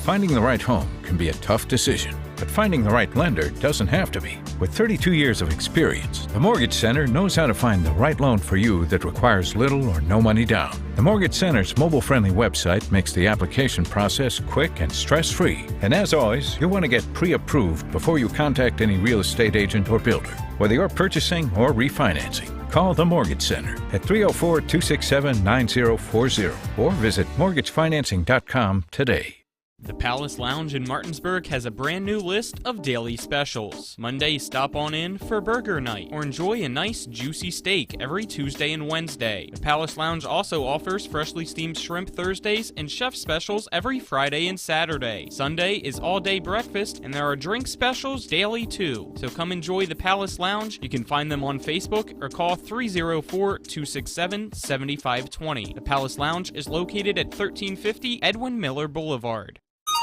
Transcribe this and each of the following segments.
Finding the right home can be a tough decision, but finding the right lender doesn't have to be. With 32 years of experience, the Mortgage Center knows how to find the right loan for you that requires little or no money down. The Mortgage Center's mobile-friendly website makes the application process quick and stress-free. And as always, you'll want to get pre-approved before you contact any real estate agent or builder. Whether you're purchasing or refinancing, call the Mortgage Center at 304-267-9040 or visit mortgagefinancing.com today. The Palace Lounge in Martinsburg has a brand new list of daily specials. Monday, stop on in for burger night or enjoy a nice juicy steak every Tuesday and Wednesday. The Palace Lounge also offers freshly steamed shrimp Thursdays and chef specials every Friday and Saturday. Sunday is all-day breakfast and there are drink specials daily too. So come enjoy the Palace Lounge. You can find them on Facebook or call 304-267-7520. The Palace Lounge is located at 1350 Edwin Miller Boulevard.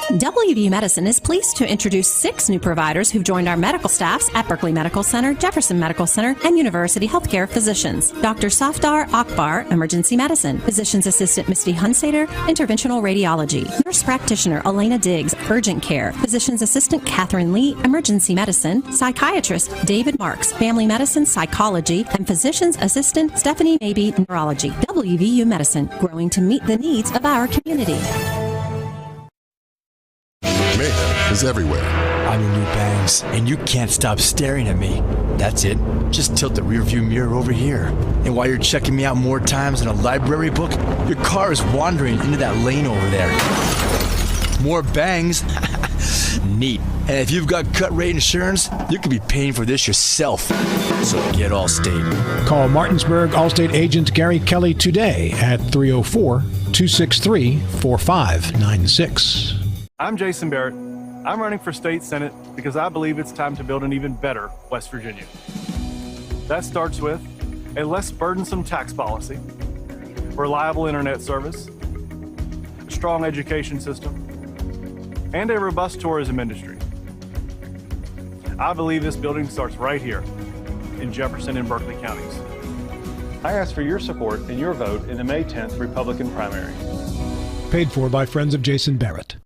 WVU Medicine is pleased to introduce 6 new providers who've joined our medical staffs at Berkeley Medical Center, Jefferson Medical Center, and University Healthcare Physicians. Dr. Safdar Akbar, Emergency Medicine. Physician's Assistant Misty Hunsater, Interventional Radiology. Nurse Practitioner Elena Diggs, Urgent Care. Physician's Assistant Catherine Lee, Emergency Medicine. Psychiatrist David Marks, Family Medicine, Psychology. And Physician's Assistant Stephanie Mabey, Neurology. WVU Medicine, growing to meet the needs of our community. Mayhem is everywhere. I'm your new bangs, and you can't stop staring at me. That's it. Just tilt the rearview mirror over here. And while you're checking me out more times than a library book, your car is wandering into that lane over there. More bangs? Neat. And if you've got cut rate insurance, you could be paying for this yourself. So get Allstate. Call Martinsburg Allstate agent Gary Kelly today at 304-263-4596. I'm Jason Barrett. I'm running for state senate because I believe it's time to build an even better West Virginia. That starts with a less burdensome tax policy, reliable internet service, a strong education system, and a robust tourism industry. I believe this building starts right here in Jefferson and Berkeley counties. I ask for your support and your vote in the May 10th Republican primary. Paid for by friends of Jason Barrett.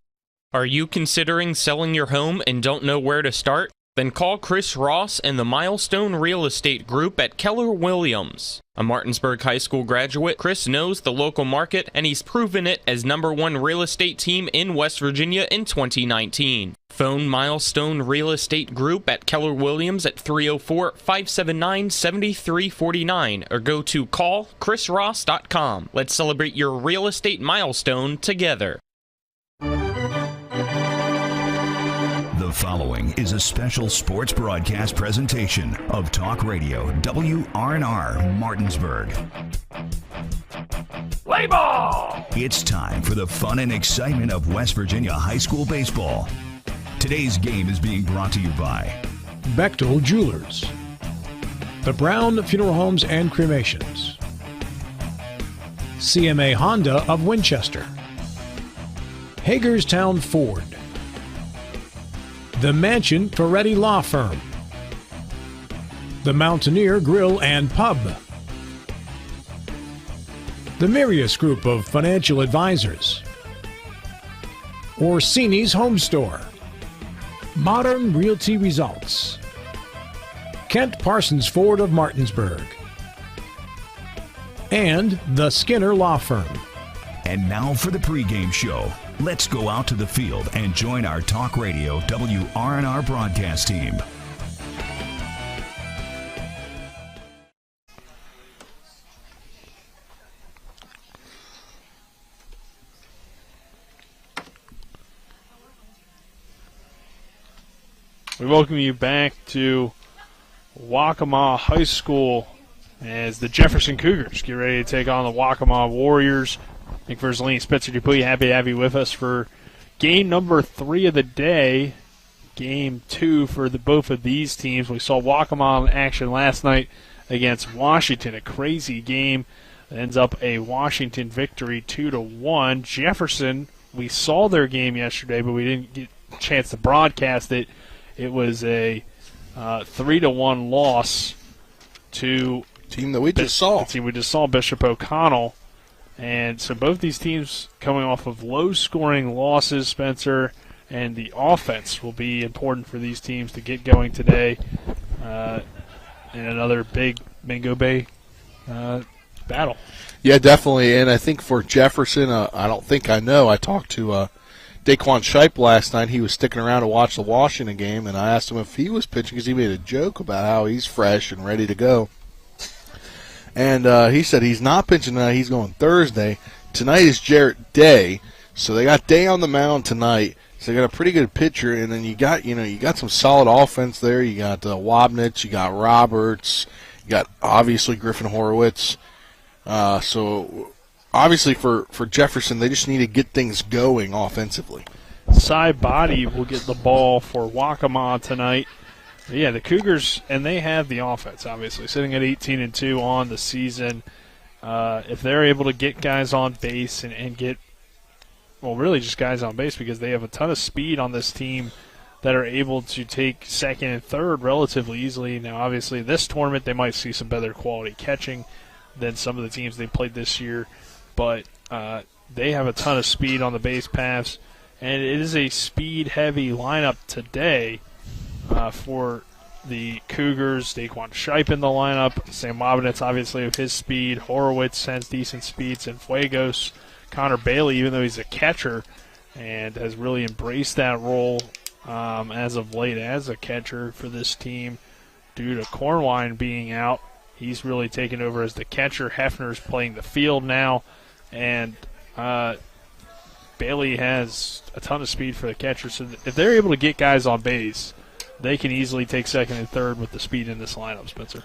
Are you considering selling your home and don't know where to start? Then call Chris Ross and the Milestone Real Estate Group at Keller Williams. A Martinsburg High School graduate, Chris knows the local market and he's proven it as #1 real estate team in West Virginia in 2019. Phone Milestone Real Estate Group at Keller Williams at 304-579-7349 or go to callchrisross.com. Let's celebrate your real estate milestone together. The following is a special sports broadcast presentation of Talk Radio WRNR Martinsburg. Play ball! It's time for the fun and excitement of West Virginia high school baseball. Today's game is being brought to you by Bechtel Jewelers, the Brown Funeral Homes and Cremations, CMA Honda of Winchester, Hagerstown Ford, the Mansion Ferretti Law Firm, the Mountaineer Grill and Pub, the Mirius Group of Financial Advisors, Orsini's Home Store, Modern Realty Results, Kent Parsons Ford of Martinsburg, and the Skinner Law Firm. And now for the pregame show. Let's go out to the field and join our Talk Radio WRNR broadcast team. We welcome you back to Waccamaw High School as the Jefferson Cougars get ready to take on the Waccamaw Warriors. Nick Verzolini, Spencer Dupuy, happy to have you with us for game number 3 of the day. Game 2 for both of these teams. We saw Waccamaw in action last night against Washington. A crazy game that ends up a Washington victory 2-1. Jefferson, we saw their game yesterday, but we didn't get a chance to broadcast it. It was a 3-1 loss to team that we just saw. The team we just saw, Bishop O'Connell. And so both these teams coming off of low-scoring losses, Spencer, and the offense will be important for these teams to get going today in another big Mingo Bay battle. Yeah, definitely. And I think for Jefferson, I talked to Daquan Shipe last night. He was sticking around to watch the Washington game, and I asked him if he was pitching because he made a joke about how he's fresh and ready to go. And he said he's not pitching tonight. He's going Thursday. Tonight is Jarrett Day, so they got Day on the mound tonight. So they got a pretty good pitcher, and then you got some solid offense there. You got Wobnitz, you got Roberts, you got obviously Griffin Horowitz. So obviously for Jefferson, they just need to get things going offensively. Cy Body will get the ball for Waccamaw tonight. Yeah, the Cougars, and they have the offense, obviously, sitting at 18-2 on the season. If they're able to get guys on base and get, well, really just guys on base, because they have a ton of speed on this team that are able to take second and third relatively easily. Now, obviously, this tournament they might see some better quality catching than some of the teams they played this year, but they have a ton of speed on the base paths, and it is a speed-heavy lineup today for the Cougars. Daquan Shipe in the lineup, Sam Wobnitz obviously with his speed, Horowitz has decent speeds, and Fuegos, Connor Bailey, even though he's a catcher and has really embraced that role as of late as a catcher for this team due to Cornwine being out. He's really taken over as the catcher. Hefner's playing the field now, and Bailey has a ton of speed for the catcher. So if they're able to get guys on base, they can easily take second and third with the speed in this lineup, Spencer.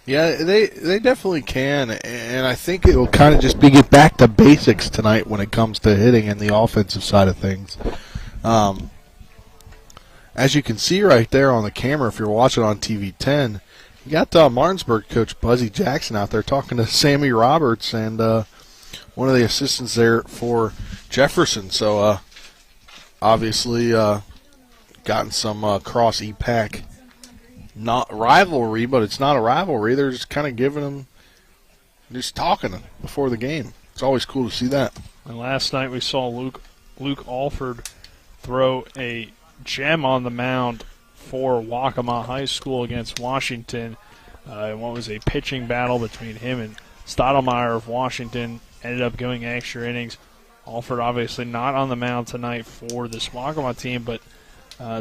Yeah, they definitely can, and I think it will kind of just get back to basics tonight when it comes to hitting and the offensive side of things. As you can see right there on the camera, if you're watching on TV 10, you got Martinsburg coach Buzzy Jackson out there talking to Sammy Roberts and one of the assistants there for Jefferson. So obviously gotten some cross EPAC, not rivalry, but it's not a rivalry. They're just kind of giving them, just talking before the game. It's always cool to see that. And last night we saw Luke Alford throw a gem on the mound for Waccamaw High School against Washington. What was a pitching battle between him and Stottlemyre of Washington. Ended up going extra innings. Alford obviously not on the mound tonight for this Waccamaw team, but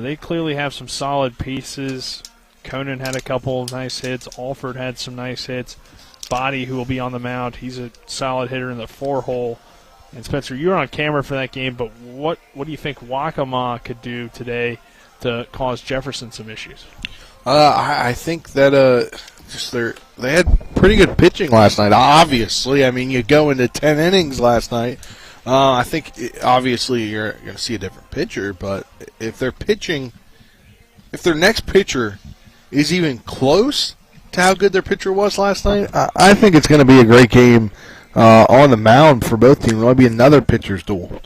they clearly have some solid pieces. Conan had a couple of nice hits. Alford had some nice hits. Body, who will be on the mound, he's a solid hitter in the 4-hole. And Spencer, you were on camera for that game, but what do you think Waccamaw could do today to cause Jefferson some issues? I think that they had pretty good pitching last night. Obviously, I mean, you go into 10 innings last night. I think obviously you're going to see a different pitcher, but if they're pitching, if their next pitcher is even close to how good their pitcher was last night, I think it's going to be a great game on the mound for both teams. It might be another pitcher's duel.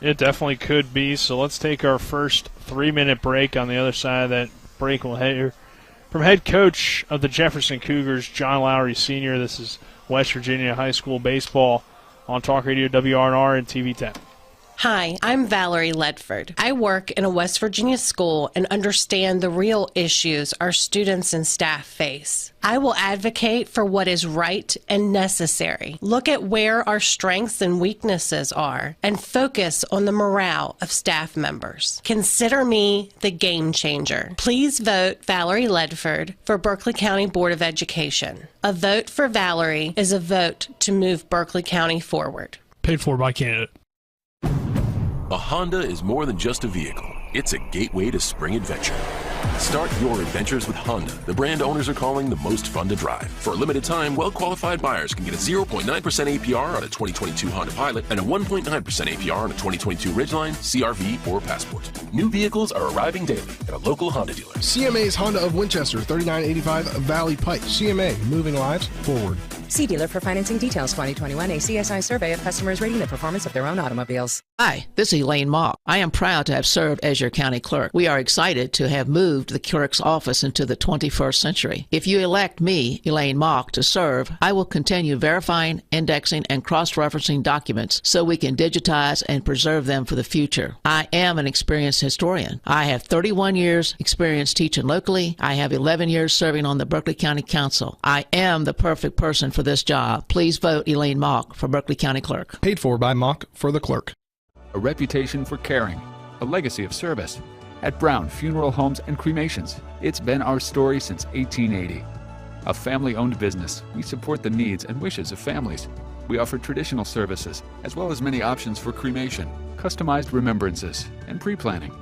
It definitely could be. So let's take our first 3-minute break. On the other side of that break, we'll hear from head coach of the Jefferson Cougars, John Lowry Sr. This is West Virginia High School Baseball on Talk Radio WRNR and TV 10. Hi, I'm Valerie Ledford. I work in a West Virginia school and understand the real issues our students and staff face. I will advocate for what is right and necessary. Look at where our strengths and weaknesses are and focus on the morale of staff members. Consider me the game changer. Please vote Valerie Ledford for Berkeley County Board of Education. A vote for Valerie is a vote to move Berkeley County forward. Paid for by candidate. A Honda is more than just a vehicle. It's a gateway to spring adventure. Start your adventures with Honda, the brand owners are calling the most fun to drive. For a limited time, well-qualified buyers can get a 0.9% APR on a 2022 Honda Pilot and a 1.9% APR on a 2022 Ridgeline, CR-V, or Passport. New vehicles are arriving daily at a local Honda dealer. CMA's Honda of Winchester, 3985 Valley Pike. CMA, moving lives forward. See dealer for financing details. 2021 ACSI survey of customers rating the performance of their own automobiles. Hi, this is Elaine Mock. I am proud to have served as your county clerk. We are excited to have moved the clerk's office into the 21st century. If you elect me, Elaine Mock, to serve, I will continue verifying, indexing, and cross-referencing documents so we can digitize and preserve them for the future. I am an experienced historian. I have 31 years experience teaching locally. I have 11 years serving on the Berkeley County Council. I am the perfect person for this job. Please vote Elaine Mock for Berkeley County Clerk. Paid for by Mock for the clerk. A reputation for caring, a legacy of service. At Brown Funeral Homes and Cremations, it's been our story since 1880. A family-owned business, we support the needs and wishes of families. We offer traditional services, as well as many options for cremation, customized remembrances, and pre-planning.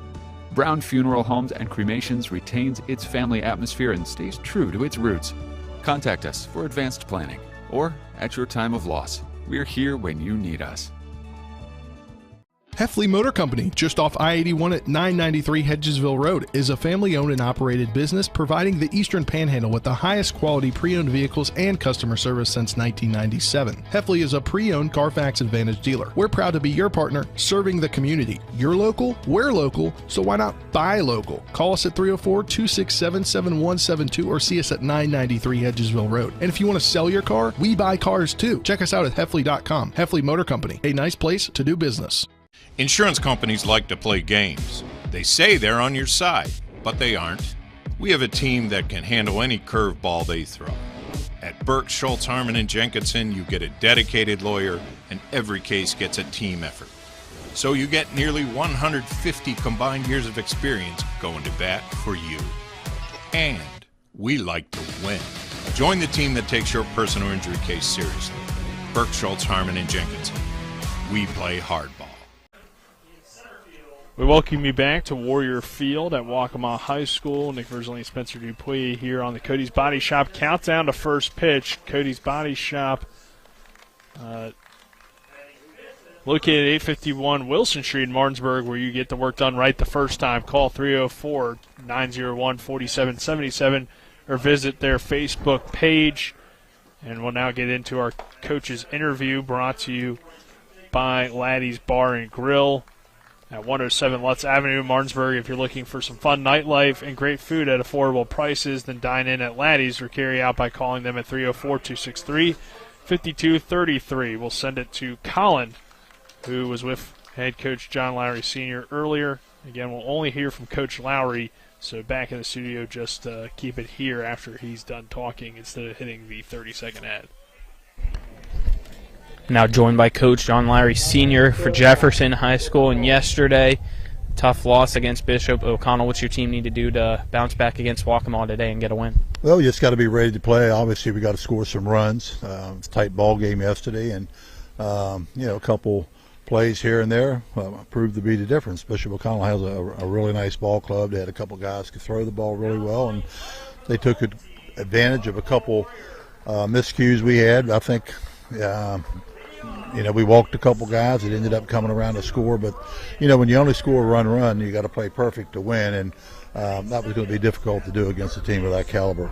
Brown Funeral Homes and Cremations retains its family atmosphere and stays true to its roots. Contact us for advanced planning, or at your time of loss. We're here when you need us. Heffley Motor Company, just off I-81 at 993 Hedgesville Road, is a family-owned and operated business providing the Eastern Panhandle with the highest quality pre-owned vehicles and customer service since 1997. Heffley is a pre-owned Carfax Advantage dealer. We're proud to be your partner, serving the community. You're local, we're local, so why not buy local? Call us at 304-267-7172 or see us at 993 Hedgesville Road. And if you want to sell your car, we buy cars too. Check us out at Heffley.com. Heffley Motor Company, a nice place to do business. Insurance companies like to play games. They say they're on your side, but they aren't. We have a team that can handle any curveball they throw. At Burke, Schultz, Harmon, and Jenkinson, you get a dedicated lawyer, and every case gets a team effort. So you get nearly 150 combined years of experience going to bat for you. And we like to win. Join the team that takes your personal injury case seriously. Burke, Schultz, Harmon, and Jenkinson. We play hardball. We welcome you back to Warrior Field at Waccamaw High School. Nick Verzley and Spencer Dupuis here on the Cody's Body Shop countdown to first pitch. Cody's Body Shop located at 851 Wilson Street in Martinsburg, where you get the work done right the first time. Call 304-901-4777 or visit their Facebook page. And we'll now get into our coach's interview, brought to you by Laddie's Bar and Grill at 107 Lutz Avenue in Martinsburg. If you're looking for some fun nightlife and great food at affordable prices, then dine in at Laddie's or carry out by calling them at 304-263-5233. We'll send it to Colin, who was with head coach John Lowry Sr. earlier. Again, we'll only hear from Coach Lowry, so back in the studio, just keep it here after he's done talking instead of hitting the 30-second ad. Now joined by Coach John Lowry Sr. for Jefferson High School. And yesterday, tough loss against Bishop O'Connell. What's your team need to do to bounce back against Waccamaw today and get a win? Well, you just got to be ready to play. Obviously, we got to score some runs. It's a tight ball game yesterday, and a couple plays here and there proved to be the difference. Bishop O'Connell has a really nice ball club. They had a couple guys who could throw the ball really well, and they took advantage of a couple miscues we had. I think. We walked a couple guys. It ended up coming around to score. But, when you only score run, you got to play perfect to win. And that was going to be difficult to do against a team of that caliber.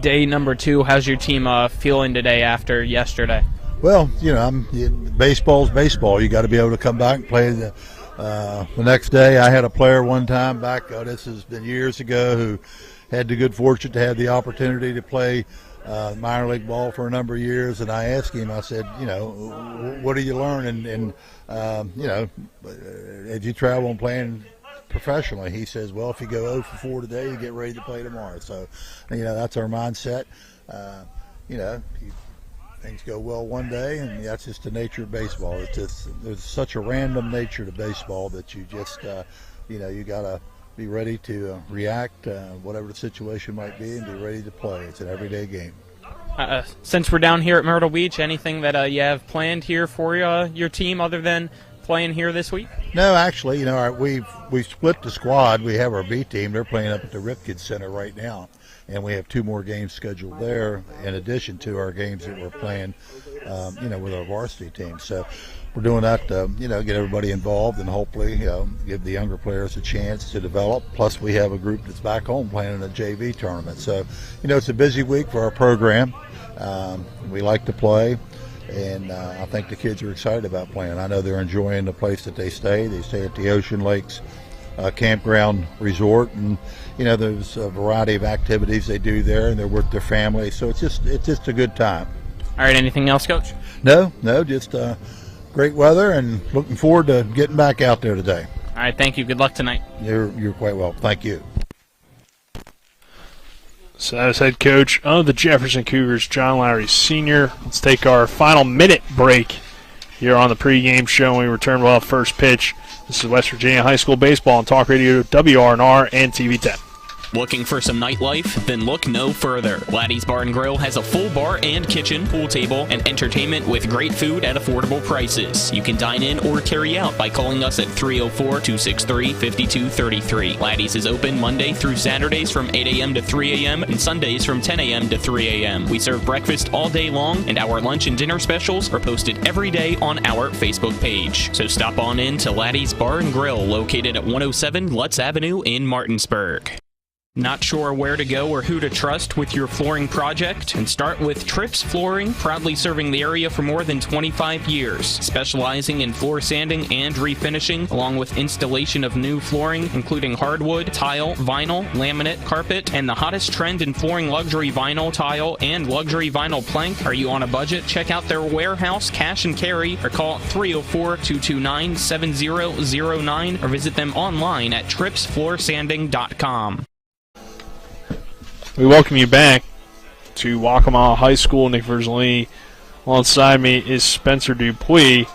Day number 2, how's your team feeling today after yesterday? Well, baseball's baseball. You got to be able to come back and play the next day. I had a player one time back, this has been years ago, who had the good fortune to have the opportunity to play minor league ball for a number of years, and I asked him, I said, what do you learn and as you travel and playing professionally? He says, well, if you go 0 for 4 today, you get ready to play tomorrow. So, that's our mindset. Things go well one day, and that's just the nature of baseball. It's just, there's such a random nature to baseball that you just, you got to be ready to react, whatever the situation might be, and be ready to play. It's an everyday game. Since we're down here at Myrtle Beach, anything that you have planned here for your team other than playing here this week? No, actually, we've split the squad. We have our B team. They're playing up at the Ripken Center right now, and we have 2 more games scheduled there in addition to our games that we're playing, with our varsity team. So we're doing that to, get everybody involved and hopefully, give the younger players a chance to develop. Plus, we have a group that's back home playing in a JV tournament. So, it's a busy week for our program. We like to play. And I think the kids are excited about playing. I know they're enjoying the place that they stay. They stay at the Ocean Lakes Campground Resort, and there's a variety of activities they do there, and they're with their family. So it's just a good time. All right, anything else, Coach? No, just great weather, and looking forward to getting back out there today. All right, thank you. Good luck tonight. You're quite welcome. Thank you. So that was head coach of the Jefferson Cougars, John Lowry Sr. Let's take our final minute break here on the pregame show. When we return, we'll have first pitch. This is West Virginia High School Baseball on Talk Radio, WRNR, and TV 10. Looking for some nightlife? Then look no further. Laddie's Bar and Grill has a full bar and kitchen, pool table, and entertainment with great food at affordable prices. You can dine in or carry out by calling us at 304-263-5233. Laddie's is open Monday through Saturdays from 8 a.m. to 3 a.m. and Sundays from 10 a.m. to 3 a.m. We serve breakfast all day long, and our lunch and dinner specials are posted every day on our Facebook page. So stop on in to Laddie's Bar and Grill, located at 107 Lutz Avenue in Martinsburg. Not sure where to go or who to trust with your flooring project? And start with Trips Flooring, proudly serving the area for more than 25 years, specializing in floor sanding and refinishing, along with installation of new flooring, including hardwood, tile, vinyl, laminate, carpet, and the hottest trend in flooring, luxury vinyl tile and luxury vinyl plank. Are you on a budget? Check out their warehouse, cash and carry, or call 304-229-7009, or visit them online at tripsfloorsanding.com. We welcome you back to Waccamaw High School. Nick Verzley. Alongside me is Spencer Dupuis,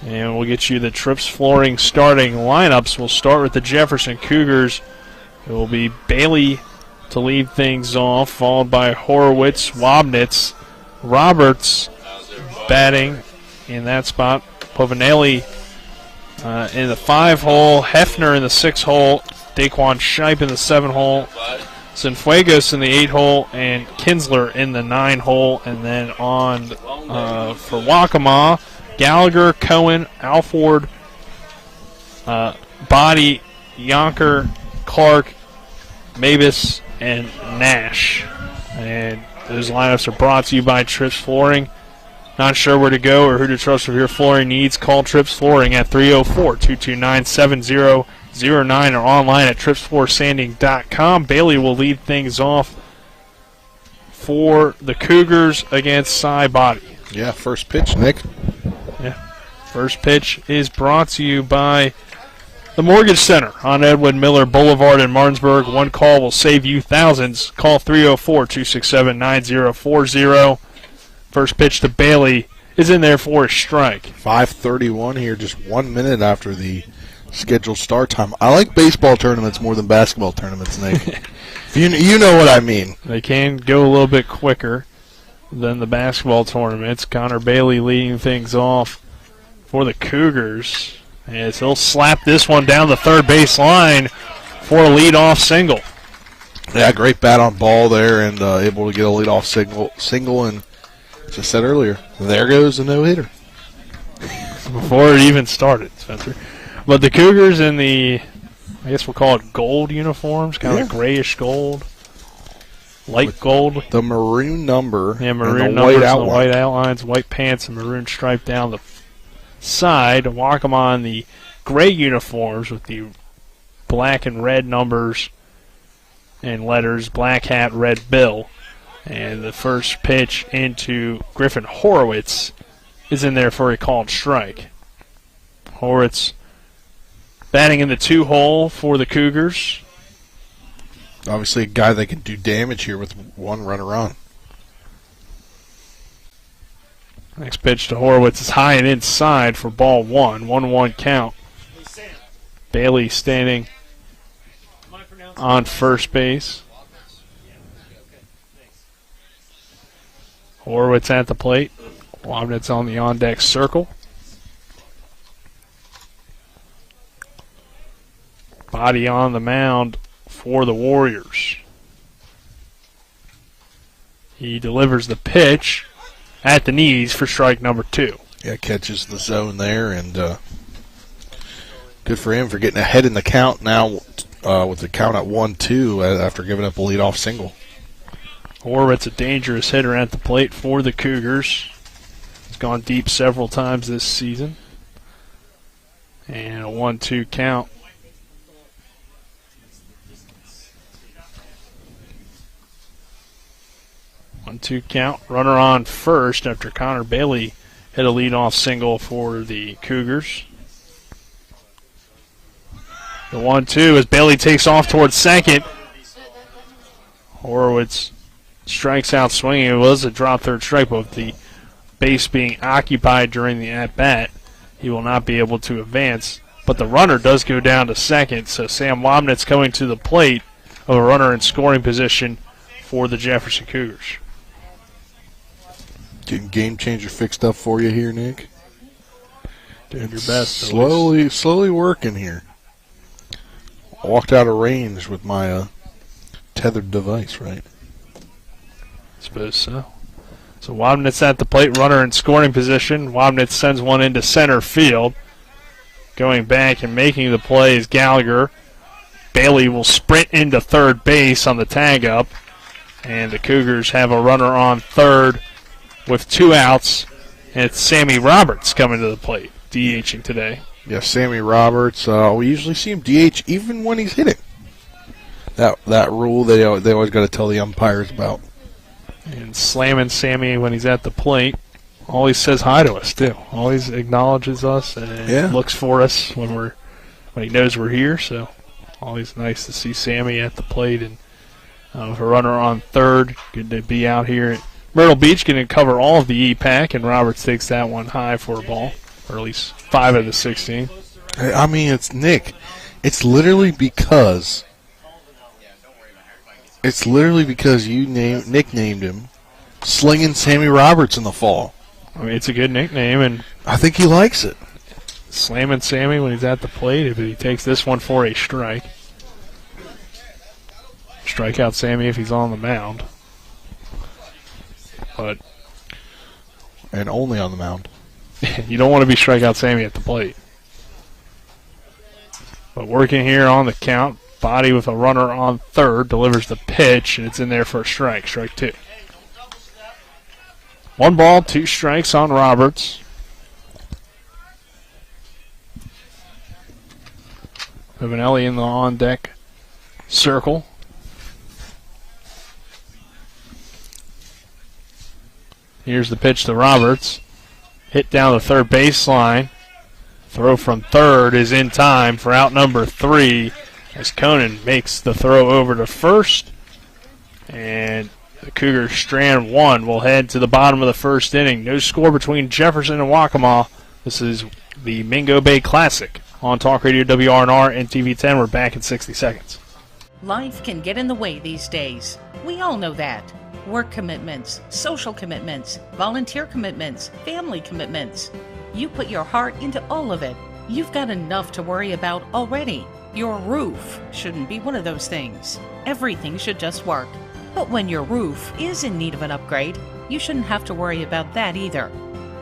and we'll get you the Trips Flooring starting lineups. We'll start with the Jefferson Cougars. It will be Bailey to lead things off, followed by Horowitz, Wobnitz, Roberts batting in that spot, Povanelli in the 5-hole, Hefner in the 6-hole, Daquan Shipe in the 7-hole, Cienfuegos in the 8-hole, and Kinsler in the 9-hole. And then on for Waccamaw, Gallagher, Cohen, Alford, Body, Yonker, Clark, Mavis, and Nash. And those lineups are brought to you by Trips Flooring. Not sure where to go or who to trust with your flooring needs? Call Trips Flooring at 304-229-7009 or online at tripsfloorsanding.com. Bailey will lead things off for the Cougars against Cy Body. Yeah, first pitch, Nick. Yeah, first pitch is brought to you by the Mortgage Center on Edwin Miller Boulevard in Martinsburg. One call will save you thousands. Call 304-267-9040. First pitch to Bailey is in there for a strike. 5:31 here, just 1 minute after the scheduled start time. I like baseball tournaments more than basketball tournaments, Nick. you know what I mean. They can go a little bit quicker than the basketball tournaments. Connor Bailey leading things off for the Cougars, as he'll slap this one down the third base line for a leadoff single. Yeah, great bat on ball there, and able to get a leadoff single, and as I said earlier, there goes the no-hitter. Before it even started, Spencer. But the Cougars in the, I guess we'll call it gold uniforms, kind of grayish gold, light with gold. The maroon number, yeah, maroon numbers, and the white outlines, white pants, and maroon stripe down the side. Waccamaw in the gray uniforms with the black and red numbers and letters, black hat, red bill. And the first pitch into Griffin Horowitz is in there for a called strike. Horowitz batting in the 2-hole for the Cougars. Obviously a guy that can do damage here with one runner on. Next pitch to Horowitz is high and inside for ball 1. 1-1 count. Bailey standing on first base. Horowitz at the plate. Wobnitz on the on-deck circle. Body on the mound for the Warriors. He delivers the pitch at the knees for strike number 2. Yeah, catches the zone there, and good for him for getting ahead in the count now with the count at 1-2 after giving up a leadoff single. Horowitz, a dangerous hitter at the plate for the Cougars. It's gone deep several times this season. And a 1-2 count. One-two count. Runner on first after Connor Bailey hit a leadoff single for the Cougars. The 1-2 as Bailey takes off towards second. Horowitz strikes out swinging. It was a drop third strike, but with the base being occupied during the at-bat, he will not be able to advance. But the runner does go down to second, so Sam Wobnitz coming to the plate of a runner in scoring position for the Jefferson Cougars. Getting game changer fixed up for you here, Nick. Doing your best. Slowly working here. I walked out of range with my tethered device, right? I suppose so. So Wobnitz at the plate, runner in scoring position. Wobnitz sends one into center field. Going back and making the play is Gallagher. Bailey will sprint into third base on the tag up. And the Cougars have a runner on third with 2 outs. And it's Sammy Roberts coming to the plate, DHing today. Yeah, Sammy Roberts. We usually see him DH even when he's hitting. That rule they always got to tell the umpires about. And slamming Sammy when he's at the plate. Always says hi to us too. Always acknowledges us and looks for us when he knows we're here. So always nice to see Sammy at the plate and with a runner on third. Good to be out here at Myrtle Beach, going to cover all of the E-Pack, and Roberts takes that one high for a ball, or at least 5 of the 16. I mean, it's Nick. It's literally because you nicknamed him Slinging Sammy Roberts in the fall. I mean, it's a good nickname, and I think he likes it. Slamming Sammy when he's at the plate. If he takes this one for a strike, strike out Sammy if he's on the mound. And only on the mound. You don't want to be strikeout Sammy at the plate. But working here on the count, Body with a runner on third, delivers the pitch, and it's in there for a strike, strike 2. 1 ball, 2 strikes on Roberts. Vivanelli in the on-deck circle. Here's the pitch to Roberts. Hit down the third baseline. Throw from third is in time for out number 3 as Conan makes the throw over to first. And the Cougars strand 1 will head to the bottom of the first inning. No score between Jefferson and Waccamaw. This is the Mingo Bay Classic on Talk Radio WRNR and TV10. We're back in 60 seconds. Life can get in the way these days. We all know that. Work commitments, social commitments, volunteer commitments, family commitments. You put your heart into all of it. You've got enough to worry about already. Your roof shouldn't be one of those things. Everything should just work. But when your roof is in need of an upgrade, you shouldn't have to worry about that either.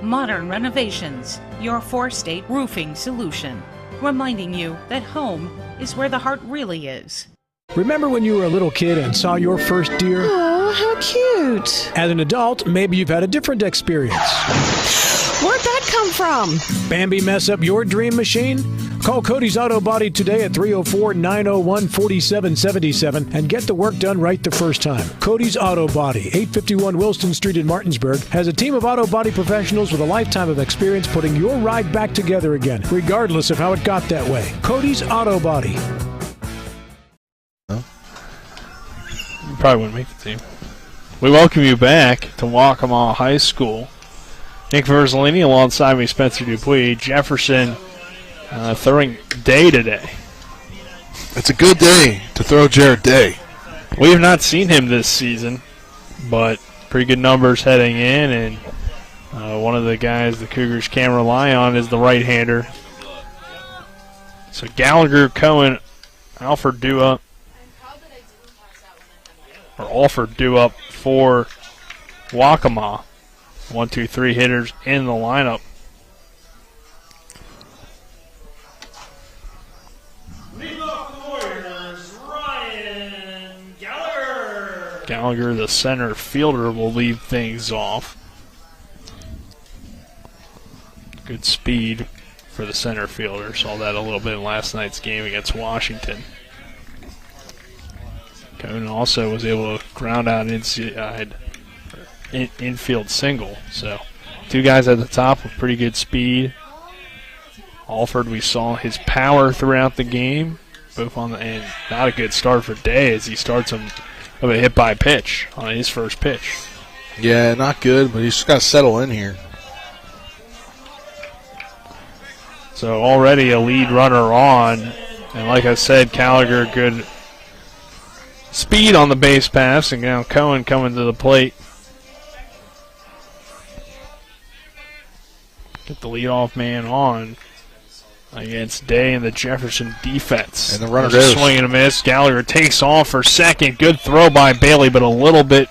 Modern Renovations, your 4-state roofing solution. Reminding you that home is where the heart really is. Remember when you were a little kid and saw your first deer? Oh, how cute. As an adult, maybe you've had a different experience. Where'd that come from? Bambi mess up your dream machine? Call Cody's Auto Body today at 304-901-4777 and get the work done right the first time. Cody's Auto Body, 851 Wilston Street in Martinsburg, has a team of auto body professionals with a lifetime of experience putting your ride back together again, regardless of how it got that way. Cody's Auto Body. You probably wouldn't make the team. We welcome you back to Waccamaw High School. Nick Verzolini alongside me, Spencer Dupuis. Jefferson throwing Day today. It's a good day to throw Jared Day. We have not seen him this season, but pretty good numbers heading in, and one of the guys the Cougars can rely on is the right-hander. So Gallagher, Cohen, Alford due up for Waccamaw. 1, 2, 3 hitters in the lineup. Gallagher, the center fielder, will lead things off. Good speed for the center fielder. Saw that a little bit in last night's game against Washington. Cohen also was able to ground out inside infield single. So 2 guys at the top with pretty good speed. Alford, we saw his power throughout the game, both on the end. Not a good start for Day as he starts him with a hit by pitch on his first pitch. Yeah, not good, but he's just got to settle in here. So already a lead runner on, and like I said, Gallagher good speed on the base pass, and now Cohen coming to the plate. Get the leadoff man on against Day and the Jefferson defense. And the runner goes. goes. Swing and a miss. Gallagher takes off for second. Good throw by Bailey, but a little bit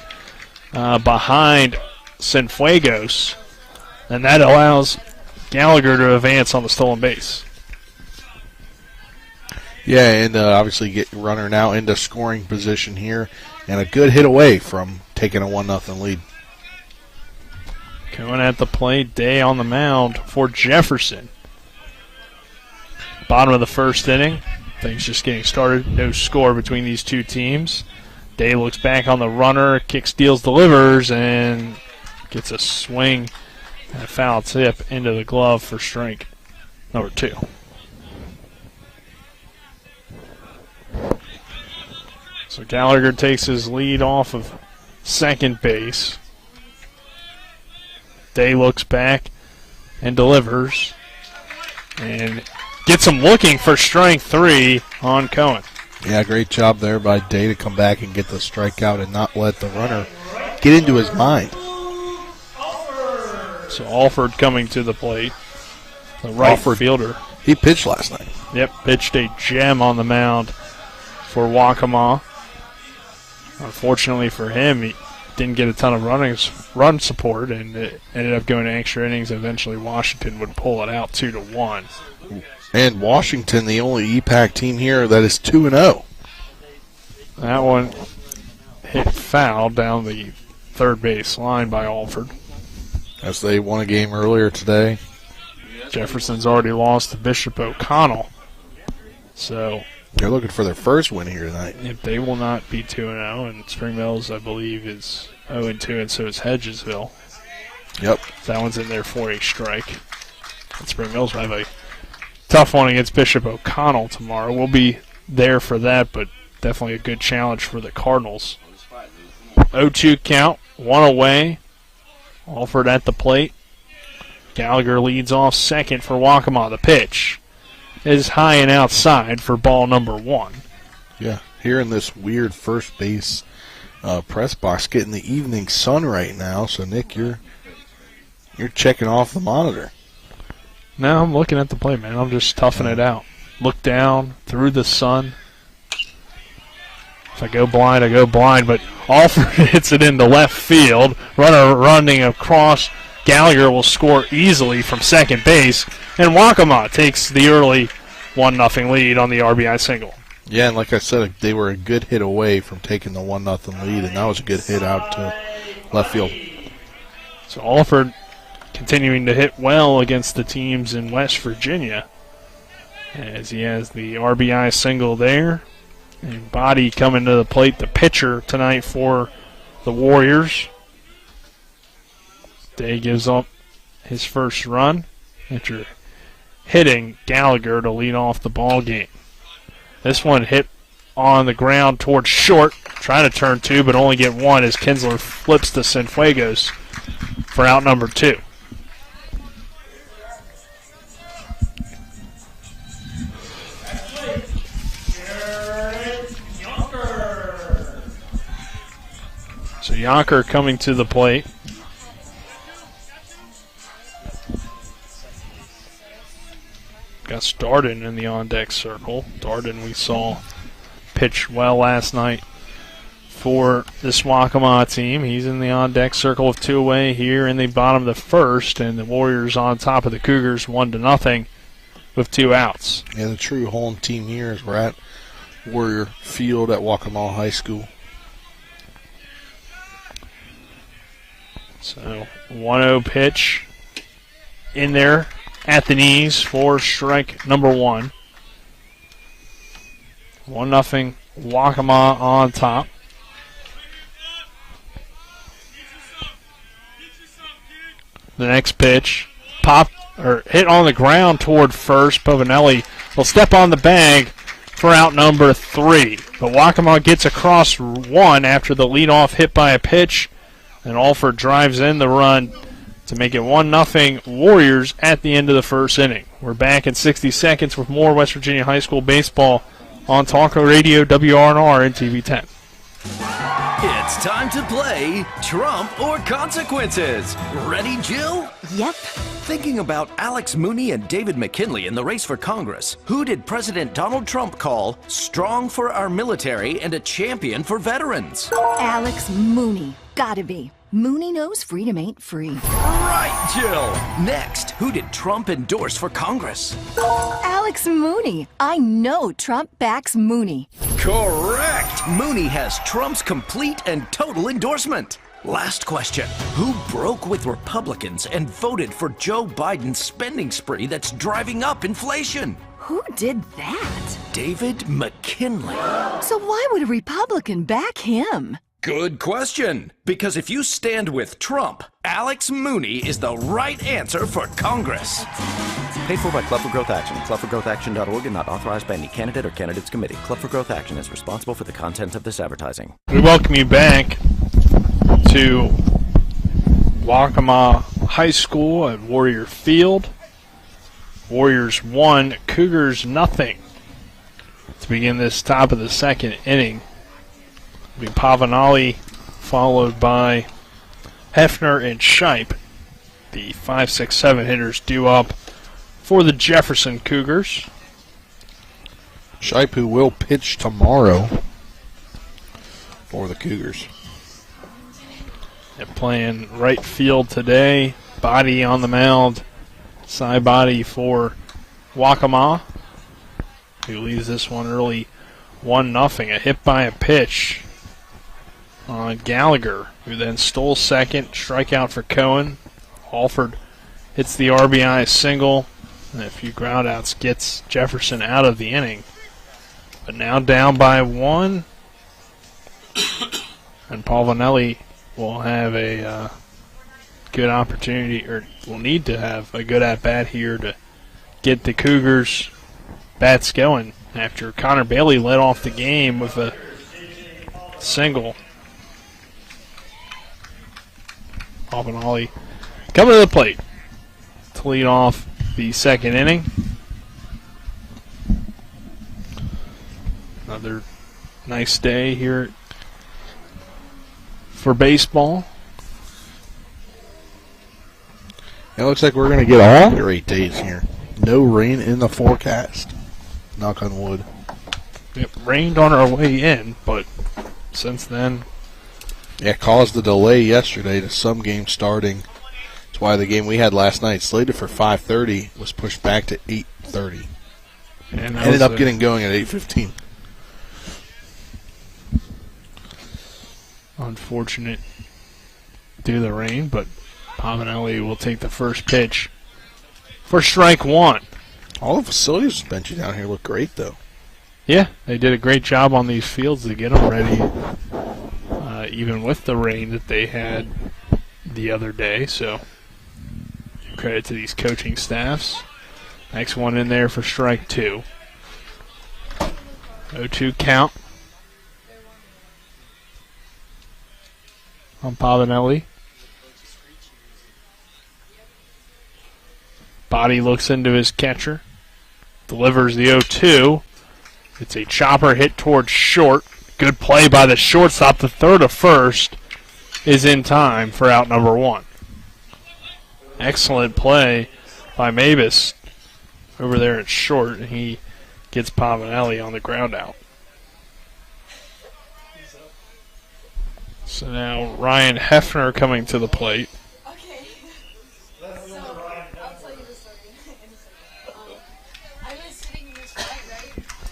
behind Cienfuegos. And that allows Gallagher to advance on the stolen base. Yeah, and obviously get your runner now into scoring position here. And a good hit away from taking a 1-0 lead. Cohen at the plate. Day on the mound for Jefferson. Bottom of the first inning. Things just getting started. No score between these two teams. Day looks back on the runner. Kick, steals, delivers, and gets a swing and a foul tip into the glove for strike number 2. So Gallagher takes his lead off of second base. Day looks back and delivers. And gets him looking for strike 3 on Cohen. Yeah, great job there by Day to come back and get the strikeout and not let the runner get into his mind. So Alford coming to the plate. The right fielder. He pitched last night. Yep, pitched a gem on the mound for Waccamaw. Unfortunately for him, he didn't get a ton of run support, and it ended up going to extra innings. Eventually, Washington would pull it out 2-1. And Washington, the only EPAC team here that is 2-0. That one hit foul down the third base line by Alford. As they won a game earlier today. Jefferson's already lost to Bishop O'Connell. So they're looking for their first win here tonight. If they will not be 2-0, and Spring Mills, I believe, is 0-2, and so is Hedgesville. Yep. That one's in there for a strike. And Spring Mills will have a tough one against Bishop O'Connell tomorrow. We'll be there for that, but definitely a good challenge for the Cardinals. 0-2 count, 1 away. Alford at the plate. Gallagher leads off second for Waccamaw. The pitch is high and outside for ball number 1. Yeah, here in this weird first base press box, getting the evening sun right now. So Nick, you're checking off the monitor. No, I'm looking at the plate, man. I'm just toughing it out. Look down through the sun. If I go blind, I go blind. But Alford hits it into left field. Runner running across. Gallagher will score easily from second base. And Waccamaw takes the early 1-0 lead on the RBI single. Yeah, and like I said, they were a good hit away from taking the 1-0 lead, and that was a good hit out to left field. So Alford continuing to hit well against the teams in West Virginia, as he has the RBI single there. And Body coming to the plate, the pitcher tonight for the Warriors. Day gives up his first run after hitting Gallagher to lead off the ball game. This one hit on the ground towards short, trying to turn 2, but only get 1 as Kinsler flips to Cienfuegos for out number 2. So Yonker coming to the plate. Got Darden in the on-deck circle. Darden we saw pitch well last night for this Waccamaw team. He's in the on-deck circle of 2 away here in the bottom of the first, and the Warriors on top of the Cougars 1-0 with 2 outs. Yeah, the true home team here is we're at Warrior Field at Waccamaw High School. So 1-0 pitch in there at the knees for strike number 1. 1-0 Waccamaw on top. The next pitch, hit on the ground toward first. Pavanelli will step on the bag for out number 3. But Waccamaw gets across 1 after the leadoff hit by a pitch, and Alford drives in the run to make it 1-0 Warriors at the end of the first inning. We're back in 60 seconds with more West Virginia High School baseball on Talk Radio, WRNR, and TV 10. It's time to play Trump or Consequences. Ready, Jill? Yep. Thinking about Alex Mooney and David McKinley in the race for Congress, who did President Donald Trump call strong for our military and a champion for veterans? Alex Mooney. Gotta be. Mooney knows freedom ain't free. Right, Jill. Next, who did Trump endorse for Congress? Alex Mooney. I know Trump backs Mooney. Correct. Mooney has Trump's complete and total endorsement. Last question. Who broke with Republicans and voted for Joe Biden's spending spree that's driving up inflation? Who did that? David McKinley. So why would a Republican back him? Good question. Because if you stand with Trump, Alex Mooney is the right answer for Congress. Paid for by Club for Growth Action. ClubForGrowthAction.org and not authorized by any candidate or candidates committee. Club for Growth Action is responsible for the content of this advertising. We welcome you back to Waccamaw High School at Warrior Field. Warriors 1, Cougars nothing. To begin this top of the second inning, it'll be Pavanelli followed by Hefner and Shipe. The 5, 6, 7 hitters due up for the Jefferson Cougars. Shipe, who will pitch tomorrow for the Cougars. They're playing right field today. Body on the mound. Side body for Waccamaw, who leads this one early 1-0. A hit by a pitch on Gallagher, who then stole second. Strikeout for Cohen. Alford hits the RBI single, and a few groundouts gets Jefferson out of the inning. But now down by 1, and Pavanelli will have a good opportunity, or will need to have a good at-bat here to get the Cougars bats going after Connor Bailey led off the game with a single. Pavanelli coming to the plate to lead off the second inning. Another nice day here for baseball. It looks like we're going to get all great days here. No rain in the forecast. Knock on wood. It rained on our way in, but since then... Yeah, it caused the delay yesterday to some games starting. That's why the game we had last night, slated for 5:30, was pushed back to 8:30. And ended up getting going at 8:15. Unfortunate due to the rain, but Pavanelli will take the first pitch for strike 1. All the facilities suspension down here look great, though. Yeah, they did a great job on these fields to get them ready, even with the rain that they had the other day. So, credit to these coaching staffs. Next one in there for strike 2. 0-2 count on Pavanelli. Body looks into his catcher. Delivers the 0-2. It's a chopper hit towards short. Good play by the shortstop. The third of first is in time for out number 1. Excellent play by Mavis over there at short. And he gets Pavanelli on the ground out. So now Ryan Hefner coming to the plate.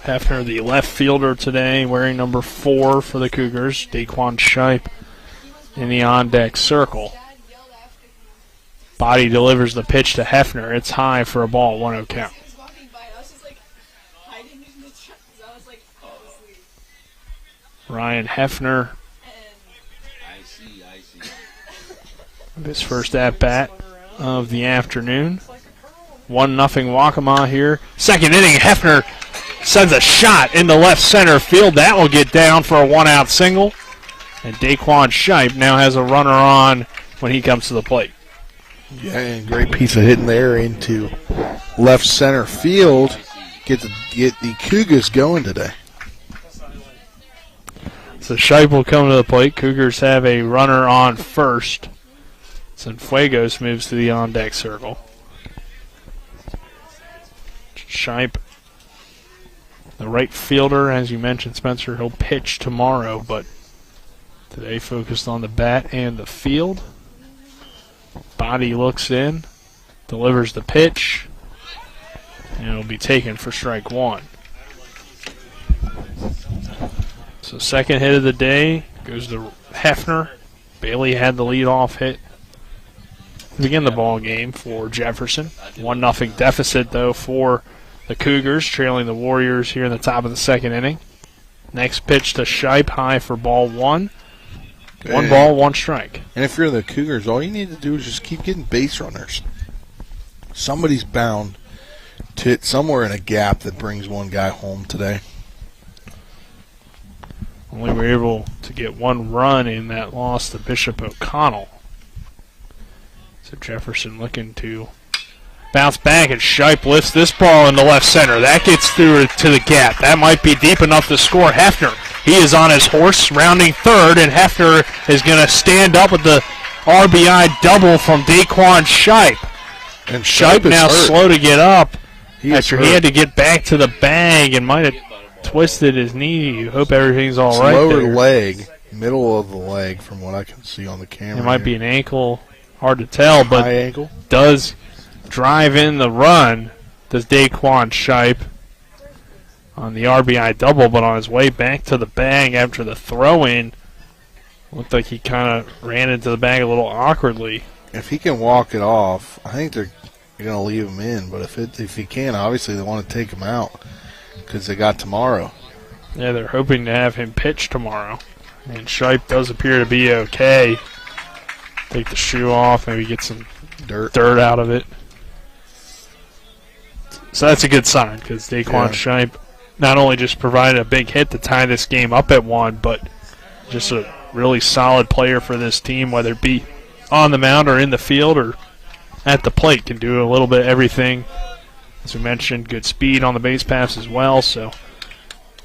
Hefner, the left fielder today, wearing number 4 for the Cougars. Daquan Shipe in the on-deck circle. Body delivers the pitch to Hefner. It's high for a ball, 1-0 count. Ryan Hefner. His first at-bat of the afternoon. 1-0 Waccamaw here. Second inning, Hefner sends a shot into left center field. That will get down for a 1-out single. And Daquan Shipe now has a runner on when he comes to the plate. Yeah, and great piece of hitting there into left center field. Get the Cougars going today. So Shipe will come to the plate. Cougars have a runner on first. Cienfuegos moves to the on-deck circle. Shipe, the right fielder, as you mentioned, Spencer, he'll pitch tomorrow, but today focused on the bat and the field. Body looks in, delivers the pitch, and it'll be taken for strike one. So second hit of the day goes to Hefner. Bailey had the leadoff hit to begin the ball game for Jefferson. 1-0 deficit, though, for the Cougars, trailing the Warriors here in the top of the second inning. Next pitch to Shipe, high for ball one. One ball, one strike. And if you're the Cougars, all you need to do is just keep getting base runners. Somebody's bound to hit somewhere in a gap that brings one guy home today. Only were able to get one run in that loss to Bishop O'Connell. So Jefferson looking to bounce back, and Shipe lifts this ball into left center. That gets through to the gap. That might be deep enough to score. Hefner, he is on his horse, rounding third, and Hefner is going to stand up with the RBI double from Daquan Shipe. And Shipe now hurt. slow to get up after hurt. he had to get back to the bag and might have twisted his knee. You hope everything's all right Lower there. leg, middle of the leg from what I can see on the camera. It might be an ankle, hard to tell, but high ankle. Does drive in the run, does Daquan Shipe on the RBI double, but on his way back to the bag after the throw-in, looked like he kind of ran into the bag a little awkwardly. If he can walk it off, I think they're going to leave him in, but if he can, obviously they want to take him out because they got tomorrow. Yeah, they're hoping to have him pitch tomorrow, and Shipe does appear to be okay. Take the shoe off, maybe get some dirt out of it. So that's a good sign because Daquan Shipe not only just provided a big hit to tie this game up at 1, but just a really solid player for this team, whether it be on the mound or in the field or at the plate. Can do a little bit of everything. As we mentioned, good speed on the base paths as well. So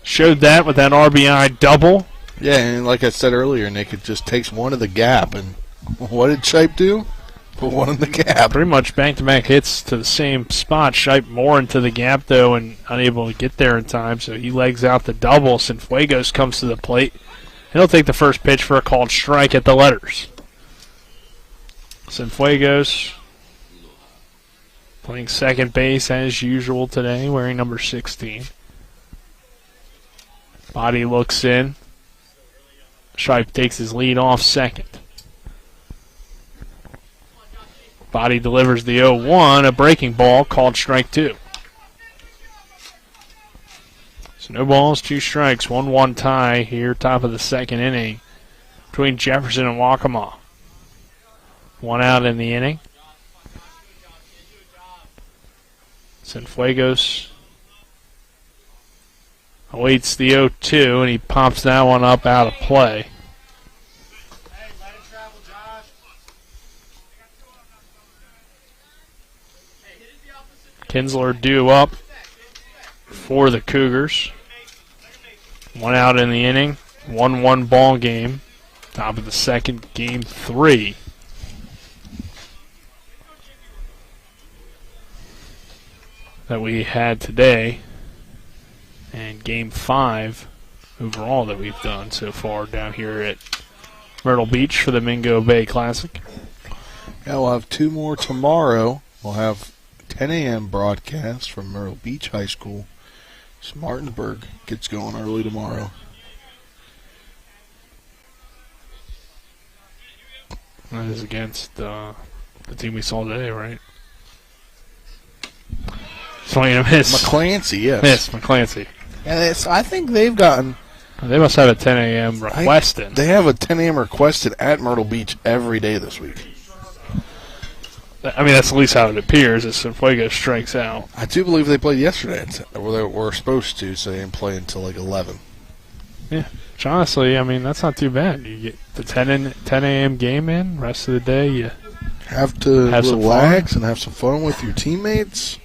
showed that with that RBI double. Yeah, and like I said earlier, Nick, it just takes one of the gap. And what did Shipe do? Put one in the gap. Pretty much back-to-back hits to the same spot. Shipe more into the gap, though, and unable to get there in time, so he legs out the double. Cienfuegos comes to the plate. He'll take the first pitch for a called strike at the letters. Cienfuegos playing second base as usual today, wearing number 16. Body looks in. Shipe takes his lead off second. Body delivers the 0-1, a breaking ball, called strike 2. So no balls, 2 strikes, 1-1 tie here, top of the second inning between Jefferson and Waccamaw. 1 out in the inning. Cienfuegos awaits the 0-2, and he pops that one up out of play. Kinsler due up for the Cougars. 1 out in the inning. 1-1 ball game. Top of the second, game 3. That we had today. And game 5 overall that we've done so far down here at Myrtle Beach for the Mingo Bay Classic. Yeah, we'll have 2 more tomorrow. We'll have 10 a.m. broadcast from Myrtle Beach High School. Martinsburg gets going early tomorrow. That is against the team we saw today, right? Swing and a miss. McClancy, yes. Miss, McClancy. And I think they've gotten... They must have a 10 a.m. request in. They have a 10 a.m. requested at Myrtle Beach every day this week. I mean, that's at least how it appears as Cienfuegos strikes out. I do believe they played yesterday. They were supposed to, so they didn't play until like 11. Yeah, which honestly, I mean, that's not too bad. You get the 10 a.m. game in, rest of the day you have to relax and have some fun with your teammates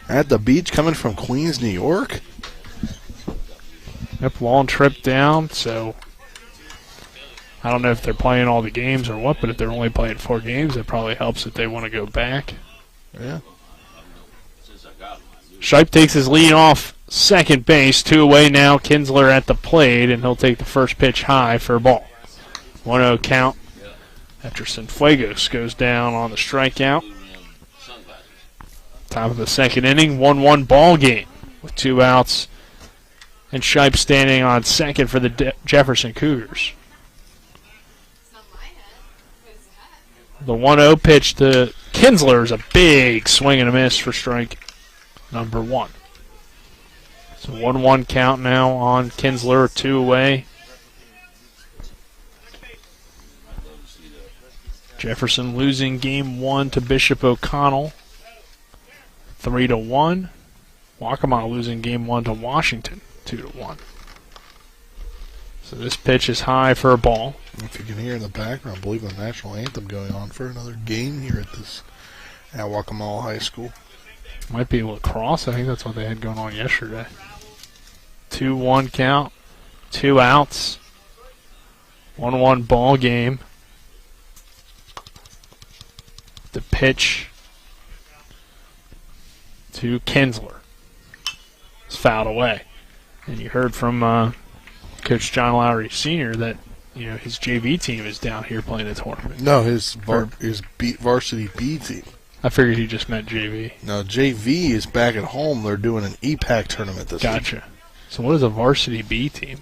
at the beach coming from Queens, New York. Yep, long trip down, so I don't know if they're playing all the games or what, but if they're only playing 4 games, it probably helps if they want to go back. Yeah. Shipe takes his lead off second base, 2 away now. Kinsler at the plate, and he'll take the first pitch high for a ball. 1-0 count after Cienfuegos goes down on the strikeout. Top of the second inning, 1-1 ball game with 2 outs. And Shipe standing on second for the Jefferson Cougars. The 1-0 pitch to Kinsler is a big swing and a miss for strike number 1. So 1-1 count now on Kinsler, 2 away. Jefferson losing game 1 to Bishop O'Connell, 3-1. Waccamaw losing game 1 to Washington, 2-1. So this pitch is high for a ball. If you can hear in the background, I believe the national anthem going on for another game here at Waccamaw High School. Might be lacrosse. I think that's what they had going on yesterday. 2-1 count, 2 outs, 1-1 ball game. The pitch to Kinsler. It's fouled away. And you heard from Coach John Lowry Sr. that his JV team is down here playing a tournament. No, his varsity B team. I figured he just meant JV. No, JV is back at home. They're doing an EPAC tournament this week. Gotcha. So what is a varsity B team?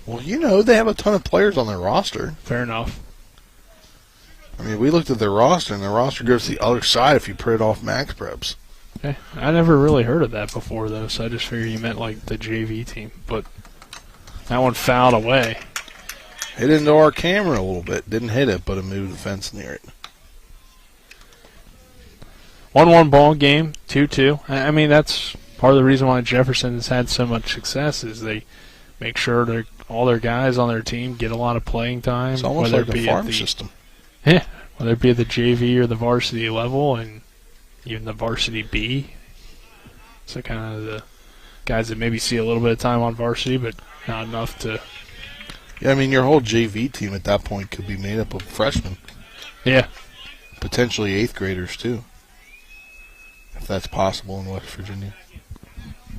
Well, they have a ton of players on their roster. Fair enough. I mean, we looked at their roster, and their roster goes to the other side if you put it off Max Preps. Okay. I never really heard of that before, though, so I just figured you meant like the JV team. But that one fouled away. Hit into our camera a little bit. Didn't hit it, but it moved the fence near it. 1-1 ball game, 2-2. I mean, that's part of the reason why Jefferson has had so much success is they make sure all their guys on their team get a lot of playing time. It's almost like a farm system. Yeah, whether it be at the JV or the varsity level and even the varsity B. So kind of the guys that maybe see a little bit of time on varsity, but not enough to... Yeah, I mean, your whole JV team at that point could be made up of freshmen. Yeah. Potentially 8th graders, too. If that's possible in West Virginia.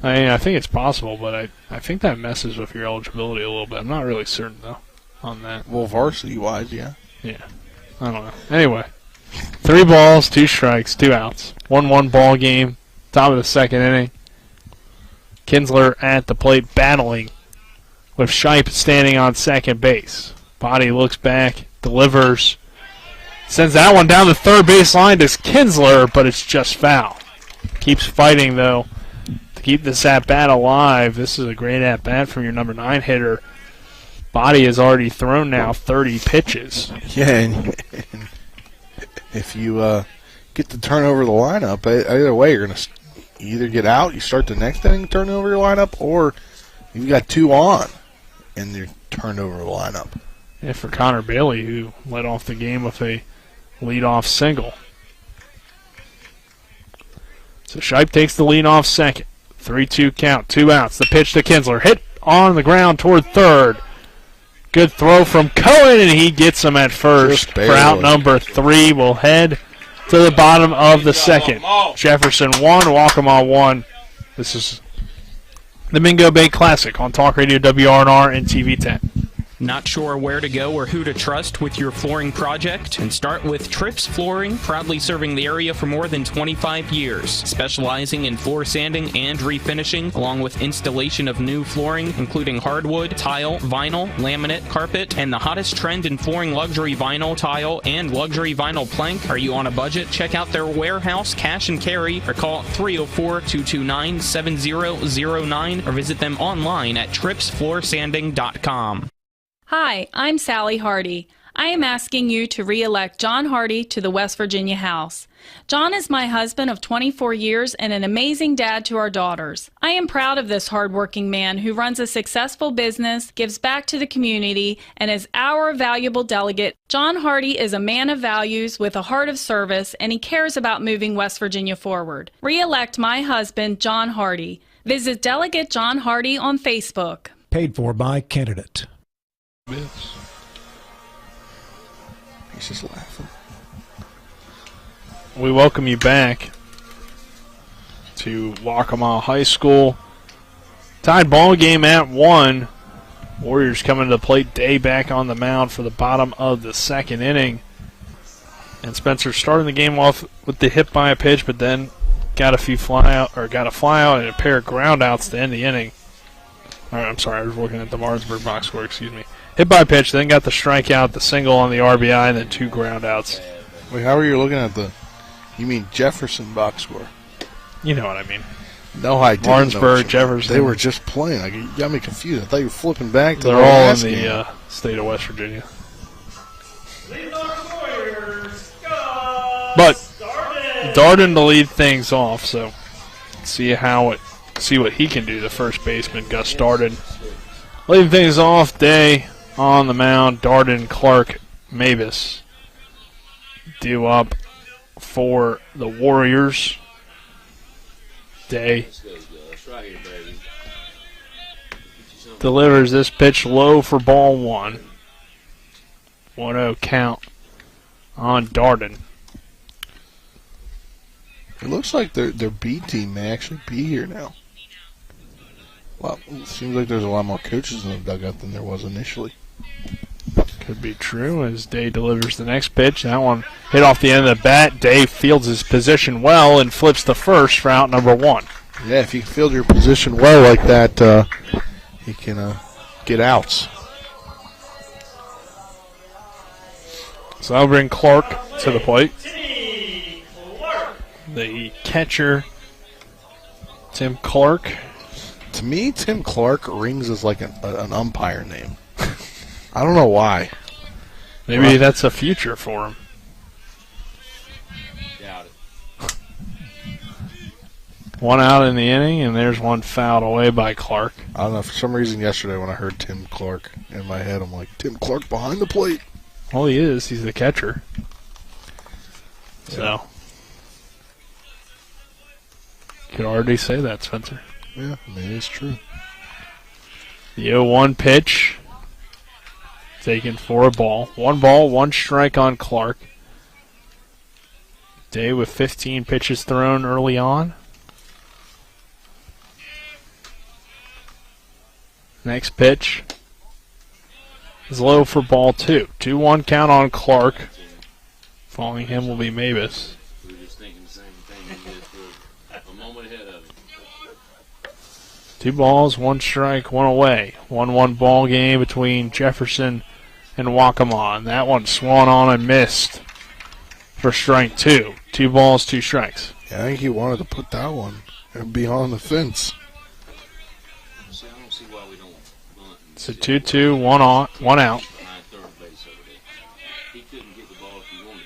I mean, I think it's possible, but I think that messes with your eligibility a little bit. I'm not really certain, though, on that. Well, varsity-wise, yeah. Yeah. I don't know. Anyway, 3 balls, 2 strikes, 2 outs. 1-1 ball game, top of the second inning. Kinsler at the plate battling with Shipe standing on second base. Body looks back, delivers, sends that one down the third base line to Kinsler, but it's just foul. Keeps fighting, though, to keep this at-bat alive. This is a great at-bat from your number 9 hitter. Body has already thrown now 30 pitches. Yeah, and if you get the turnover of the lineup, either way, you're going to either get out, you start the next inning, turn over your lineup, or you've got 2 on and you're turned over the lineup. Yeah, for Connor Bailey, who led off the game with a leadoff single. So Shipe takes the lead off second. 3-2 count, 2 outs. The pitch to Kinsler. Hit on the ground toward third. Good throw from Cohen, and he gets him at first for out number 3. We'll head to the bottom of the second. Jefferson 1, Waccamaw 1. This is the Mingo Bay Classic on Talk Radio WRNR and TV 10. Not sure where to go or who to trust with your flooring project? And start with Trips Flooring, proudly serving the area for more than 25 years, specializing in floor sanding and refinishing, along with installation of new flooring, including hardwood, tile, vinyl, laminate, carpet, and the hottest trend in flooring, luxury vinyl, tile, and luxury vinyl plank. Are you on a budget? Check out their warehouse, cash and carry, or call 304-229-7009, or visit them online at tripsfloorsanding.com. Hi, I'm Sally Hardy. I am asking you to re-elect John Hardy to the West Virginia House. John is my husband of 24 years and an amazing dad to our daughters. I am proud of this hardworking man who runs a successful business, gives back to the community, and is our valuable delegate. John Hardy is a man of values with a heart of service, and he cares about moving West Virginia forward. Re-elect my husband, John Hardy. Visit Delegate John Hardy on Facebook. Paid for by candidate. He's just laughing. We welcome you back to Waccamaw High School. Tied ball game at 1. Warriors coming to the plate. Day back on the mound for the bottom of the second inning. And Spencer starting the game off with the hit by a pitch, but then got a fly out and a pair of ground outs to end the inning. All right, I'm sorry, I was looking at the Martinsburg box score, excuse me. Hit by pitch, then got the strikeout, the single on the RBI, and then 2 ground outs. Wait, how are you looking at you mean Jefferson box score? You know what I mean. No, I didn't. Martinsburg, Jefferson. They were just playing. You got me confused. I thought you were flipping back to They're all in the state of West Virginia. But Darden to lead things off, so see what he can do, the first baseman, Gus Darden. Leading things off, Day on the mound, Darden, Clark, Mavis due up for the Warriors. Day delivers this pitch low for ball 1. 1-0 count on Darden. It looks like their B team may actually be here now. Well, it seems like there's a lot more coaches in the dugout than there was initially. Could be true as Day delivers the next pitch. That one hit off the end of the bat. Day fields his position well and flips the first for out number 1. Yeah, if you field your position well like that, you can get outs. So I'll bring Clark to the plate. The catcher, Tim Clark. To me, Tim Clark rings as like an umpire name. I don't know why. Maybe that's a future for him. Doubt it. 1 out in the inning, and there's one fouled away by Clark. I don't know. For some reason yesterday when I heard Tim Clark in my head, I'm like, Tim Clark behind the plate. Well, he is. He's the catcher. Yeah. So, you could already say that, Spencer. Yeah, I mean, it's true. The 0-1 pitch. Taken for a ball. 1 ball, 1 strike on Clark. Day with 15 pitches thrown early on. Next pitch is low for ball 2. 2-1 count on Clark. Following him will be Mavis. We were just thinking the same thing. Just a moment ahead of him. 2 balls, 1 strike, 1 away. 1-1 ball game between Jefferson and Waccamaw. And that one swung on and missed for strike 2. 2 balls, 2 strikes. Yeah, I think he wanted to put that one beyond the fence. See, I don't see why we don't bunt. It's a 2-2, 1 out. Behind third base over there. He couldn't get the ball if he wanted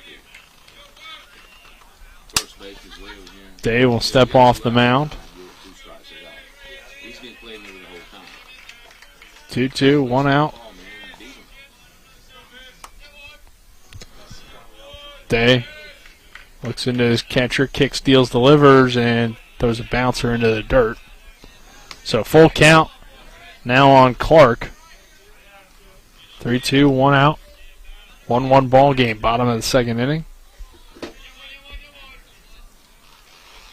to. First base is way over here. Day will step off the mound. 2-2, 1 out. Day looks into his catcher, kick, steals, delivers, and throws a bouncer into the dirt. So full count now on Clark. 3-2, 1 out. 1-1 ball game, bottom of the second inning.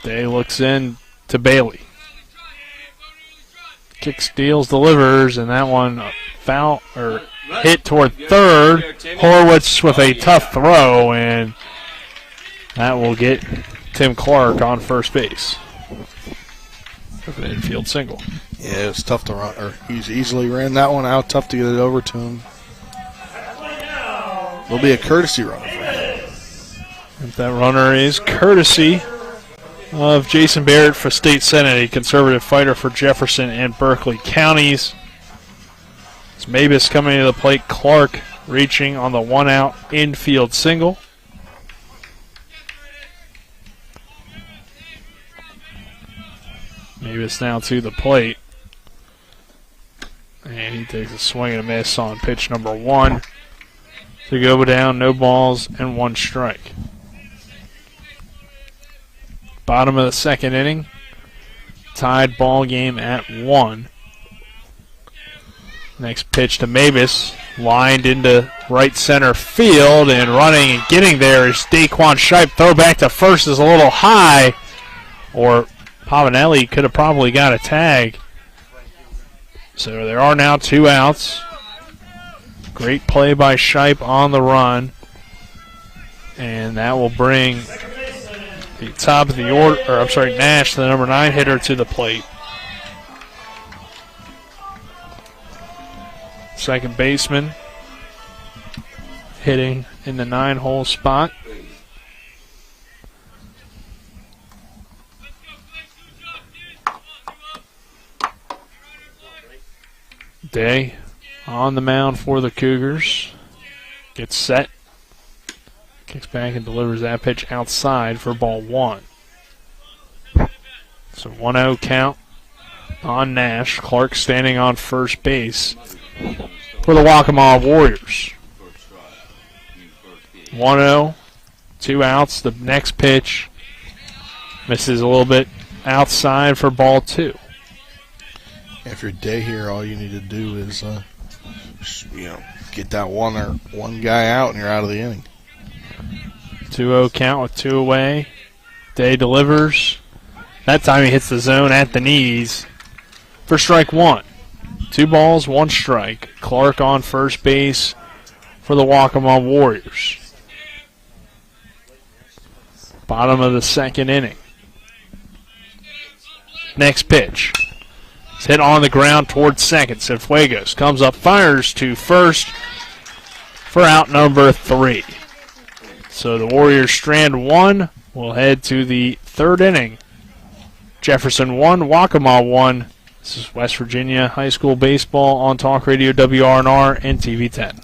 Day looks in to Bailey. Kick, steals, delivers, and that one foul or hit toward third. Horowitz with a tough throw, and that will get Tim Clark on first base. With an infield single. Yeah, it was tough to run, or he's easily ran that one out. Tough to get it over to him. There'll be a courtesy runner for him. If that runner is courtesy of Jason Barrett for State Senate, a conservative fighter for Jefferson and Berkeley counties. It's Mabus coming to the plate. Clark reaching on the one-out infield single. Mabus now to the plate. And he takes a swing and a miss on pitch number 1. To go down, no balls and 1 strike. Bottom of the second inning. Tied ball game at 1. Next pitch to Mabus. Lined into right center field, and running and getting there is Daquan Shipe. Throw back to first is a little high. Or Pavanelli could have probably got a tag. So there are now 2 outs. Great play by Shipe on the run. And that will bring the top of the order, or I'm sorry, Nash, the number 9 hitter, to the plate. Second baseman hitting in the 9-hole spot. Day on the mound for the Cougars. Gets set. Kicks back and delivers that pitch outside for ball 1. So 1-0 count on Nash. Clark standing on first base for the Waccamaw Warriors. 1-0, 2 outs. The next pitch misses a little bit outside for ball 2. After a day here, all you need to do is, get that one guy out, and you're out of the inning. 2-0 count with 2 away. Day delivers. That time he hits the zone at the knees for strike 1. 2 balls, 1 strike. Clark on first base for the Waccamaw Warriors. Bottom of the second inning. Next pitch. It's hit on the ground towards second. Cienfuegos comes up, fires to first for out number 3. So the Warriors strand 1. We'll head to the 3rd inning. Jefferson 1, Waccamaw 1. This is West Virginia High School Baseball on Talk Radio WRNR and TV 10.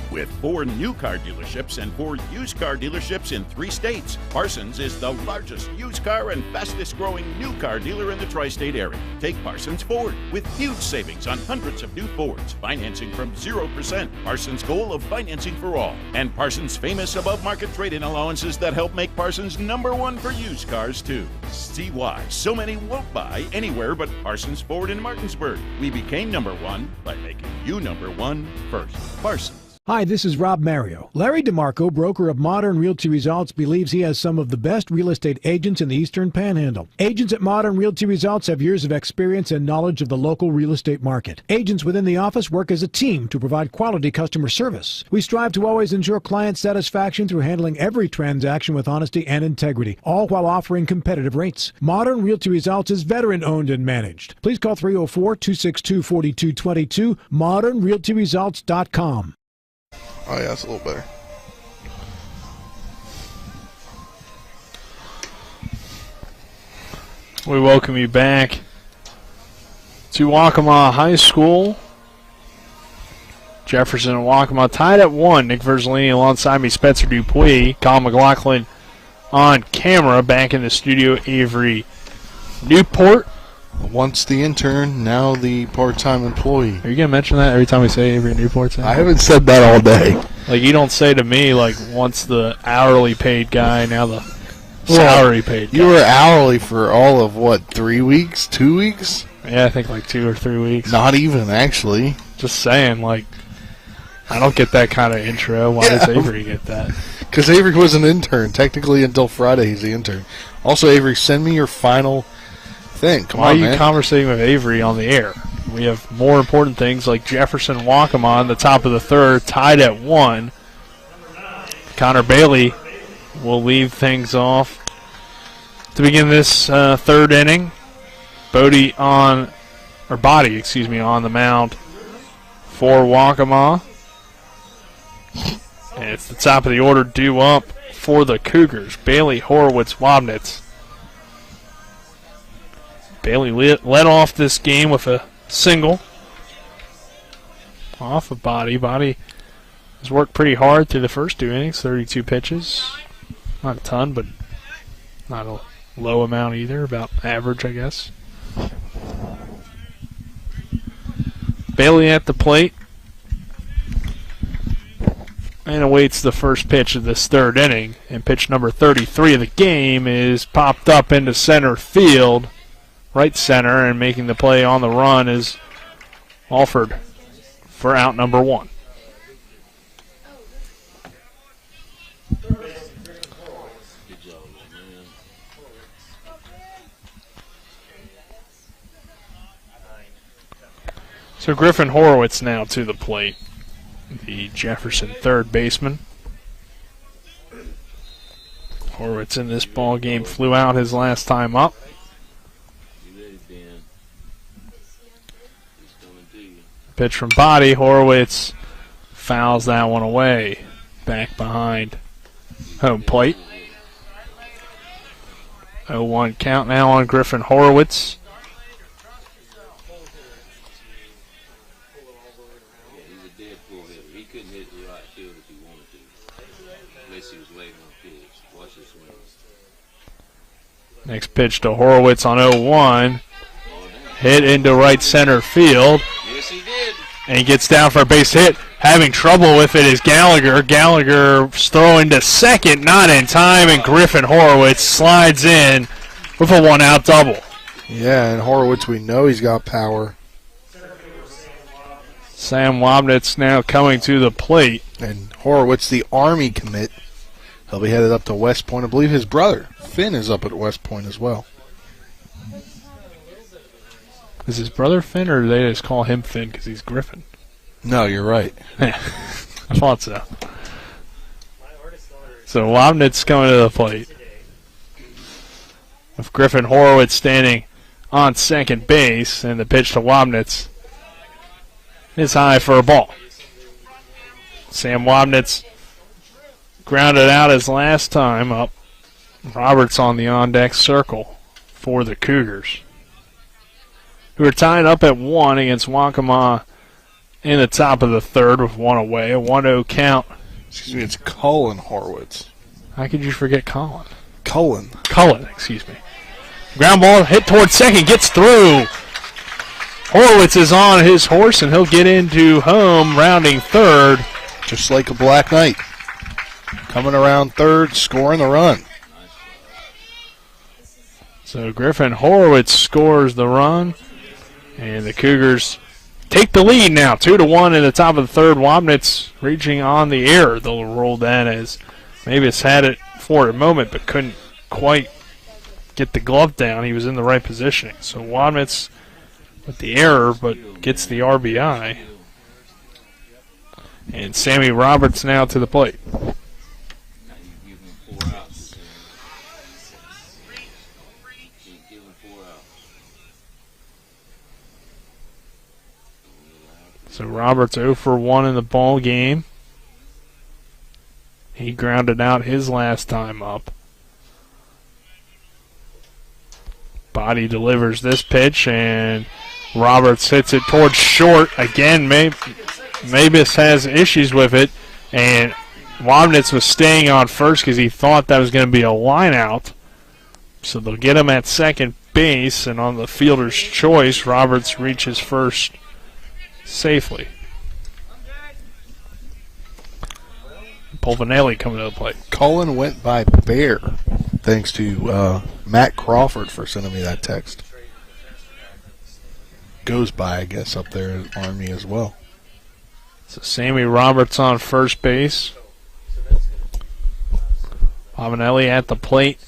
With 4 new car dealerships and 4 used car dealerships in 3 states, Parsons is the largest used car and fastest growing new car dealer in the tri-state area. Take Parsons Ford with huge savings on hundreds of new Fords, financing from 0%. Parsons' goal of financing for all. And Parsons' famous above market trade-in allowances that help make Parsons #1 for used cars too. See why so many won't buy anywhere but Parsons Ford in Martinsburg. We became #1 by making you #1 first. Parsons. Hi, this is Rob Mario. Larry DeMarco, broker of Modern Realty Results, believes he has some of the best real estate agents in the Eastern Panhandle. Agents at Modern Realty Results have years of experience and knowledge of the local real estate market. Agents within the office work as a team to provide quality customer service. We strive to always ensure client satisfaction through handling every transaction with honesty and integrity, all while offering competitive rates. Modern Realty Results is veteran-owned and managed. Please call 304-262-4222, modernrealtyresults.com. Oh, yeah, that's a little better. We welcome you back to Waccamaw High School. Jefferson and Waccamaw tied at 1. Nick Verzolini alongside me, Spencer Dupuis. Colin McLaughlin on camera. Back in the studio, Avery Newport. Once the intern, now the part-time employee. Are you going to mention that every time we say Avery Newport's? I haven't said that all day. Like, you don't say to me, like, once the hourly paid guy, now the salary paid guy. You were hourly for all of, 3 weeks? 2 weeks? Yeah, I think like 2 or 3 weeks. Not even, actually. Just saying, like, I don't get that kind of intro. Why does Avery get that? Because Avery was an intern. Technically, until Friday, he's the intern. Also, Avery, send me your final thing. Come Why on, are you man. conversating with Avery on the air? We have more important things like Jefferson Waccamaw in the top of the third, tied at 1. Connor Bailey will leave things off to begin this third inning. Body on the mound for Waccamaw. And it's the top of the order due up for the Cougars. Bailey, Horowitz, Wabnitz. Bailey led off this game with a single off of Body. Body has worked pretty hard through the first 2 innings, 32 pitches. Not a ton, but not a low amount either, about average, I guess. Bailey at the plate and awaits the first pitch of this third inning. And pitch number 33 of the game is popped up into center field, right center, and making the play on the run is Alford for out number 1. So Griffin Horowitz now to the plate, the Jefferson third baseman. Horowitz in this ball game flew out his last time up. Pitch from Body. Horowitz fouls that one away. Back behind home plate. 0-1 count now on Griffin Horowitz. Next pitch to Horowitz on 0-1. Hit into right center field. Yes, he did. And he gets down for a base hit. Having trouble with it is Gallagher. Gallagher's throwing to second, not in time, and Griffin Horowitz slides in with a one-out double. Yeah, and Horowitz, we know he's got power. Sam Wabnitz now coming to the plate. And Horowitz, the Army commit. He'll be headed up to West Point. I believe his brother, Finn, is up at West Point as well. Is his brother Finn, or do they just call him Finn because he's Griffin? No, you're right. I thought so. So Wabnitz coming to the plate. With Griffin Horowitz standing on second base, and the pitch to Wabnitz is high for a ball. Sam Wabnitz grounded out his last time up. Roberts on the on-deck circle for the Cougars, who are tied up at 1 against Waccamaw in the top of the third with 1 away. A 1-0 count. Excuse me, it's Cullen Horowitz. How could you forget Colin? Cullen, excuse me. Ground ball hit towards second, gets through. Horowitz is on his horse, and he'll get into home, rounding third. Just like a Black Knight. Coming around third, scoring the run. So Griffin Horowitz scores the run, and the Cougars take the lead now, 2-1 in the top of the third. Wabnitz reaching on the air. They'll roll that as Mavis had it for a moment, but couldn't quite get the glove down. He was in the right positioning. So Wabnitz with the error, but gets the RBI. And Sammy Roberts now to the plate. So Roberts 0 for 1 in the ball game. He grounded out his last time up. Body delivers this pitch, and Roberts hits it towards short. Again, Mavis has issues with it, and Wabnitz was staying on first because he thought that was going to be a line out. So they'll get him at second base, and on the fielder's choice, Roberts reaches first safely. Polvinelli coming to the plate. Cullen went by Bear, thanks to Matt Crawford for sending me that text. Goes by, I guess, up there at Army as well. So Sammy Roberts on first base. Polvinelli at the plate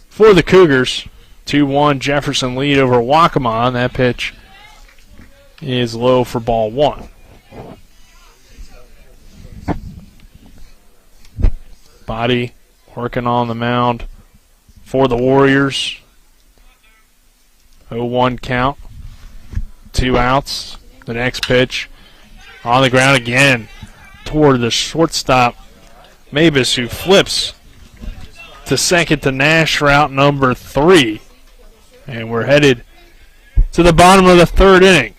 for the Cougars. 2-1 Jefferson lead over Waccamaw, and that pitch is low for ball one. Body working on the mound for the Warriors. 0-1 count. 2 outs. The next pitch on the ground again toward the shortstop, Mabus, who flips to second to Nash, route number 3. And we're headed to the bottom of the third inning.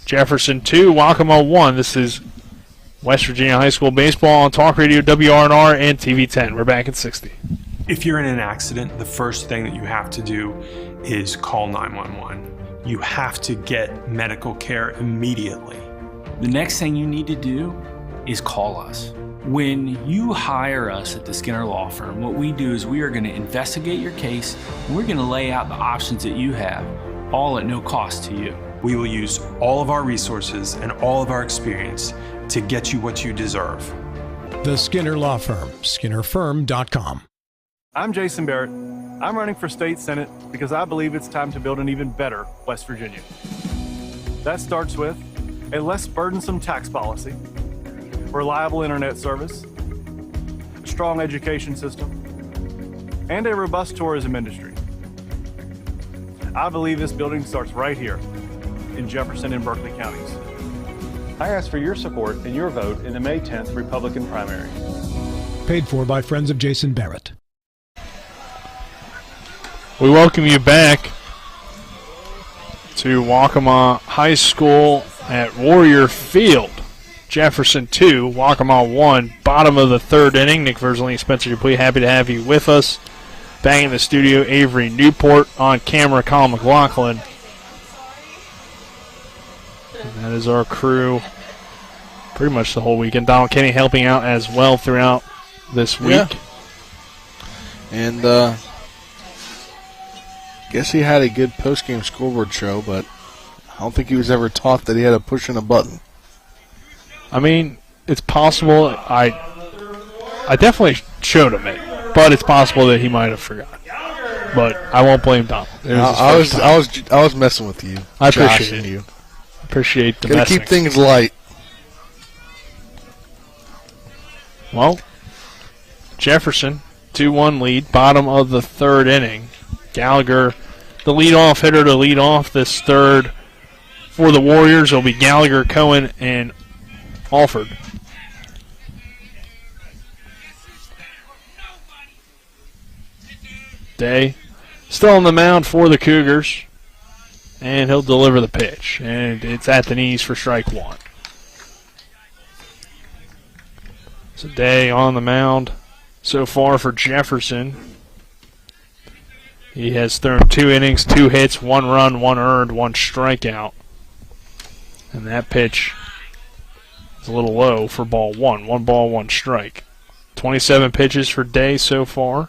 Jefferson 2, Waccamaw 1. This is West Virginia High School Baseball on Talk Radio WRNR and TV 10. We're back at 60. If you're in an accident, the first thing that you have to do is call 911. You have to get medical care immediately. The next thing you need to do is call us. When you hire us at the Skinner Law Firm, what we do is we are going to investigate your case and we're going to lay out the options that you have, all at no cost to you. We will use all of our resources and all of our experience to get you what you deserve. The Skinner Law Firm, SkinnerFirm.com. I'm Jason Barrett. I'm running for state senate because I believe it's time to build an even better West Virginia. That starts with a less burdensome tax policy, reliable internet service, a strong education system, and a robust tourism industry. I believe this building starts right here in Jefferson and Berkeley counties. I ask for your support and your vote in the May 10th Republican primary. Paid for by Friends of Jason Barrett. We welcome you back to Waccamaw High School at Warrior Field. Jefferson 2, Waccamaw 1, bottom of the third inning. Nick Verzolini, Spencer Dupuy, happy to have you with us. Back in the studio, Avery Newport, on camera, Colin McLaughlin. And that is our crew pretty much the whole weekend. Donald Kenny helping out as well throughout this week. Yeah. And guess he had a good post-game scoreboard show, but I don't think he was ever taught that he had to push in a button. I mean, it's possible. I definitely showed him it, but it's possible that he might have forgotten. But I won't blame Donald. I was messing with you. I appreciate you. Appreciate the messing. Gotta keep things light. Well, Jefferson 2-1 lead, bottom of the third inning. Gallagher, the leadoff hitter to lead off this third for the Warriors, will be Gallagher, Cohen, and Alford. Day still on the mound for the Cougars, and he'll deliver the pitch, and it's at the knees for strike one. So Day on the mound so far for Jefferson. He has thrown 2 innings, 2 hits, 1 run, 1 earned, 1 strikeout. And that pitch is a little low for ball 1. 1 ball, 1 strike. 27 pitches for Day so far.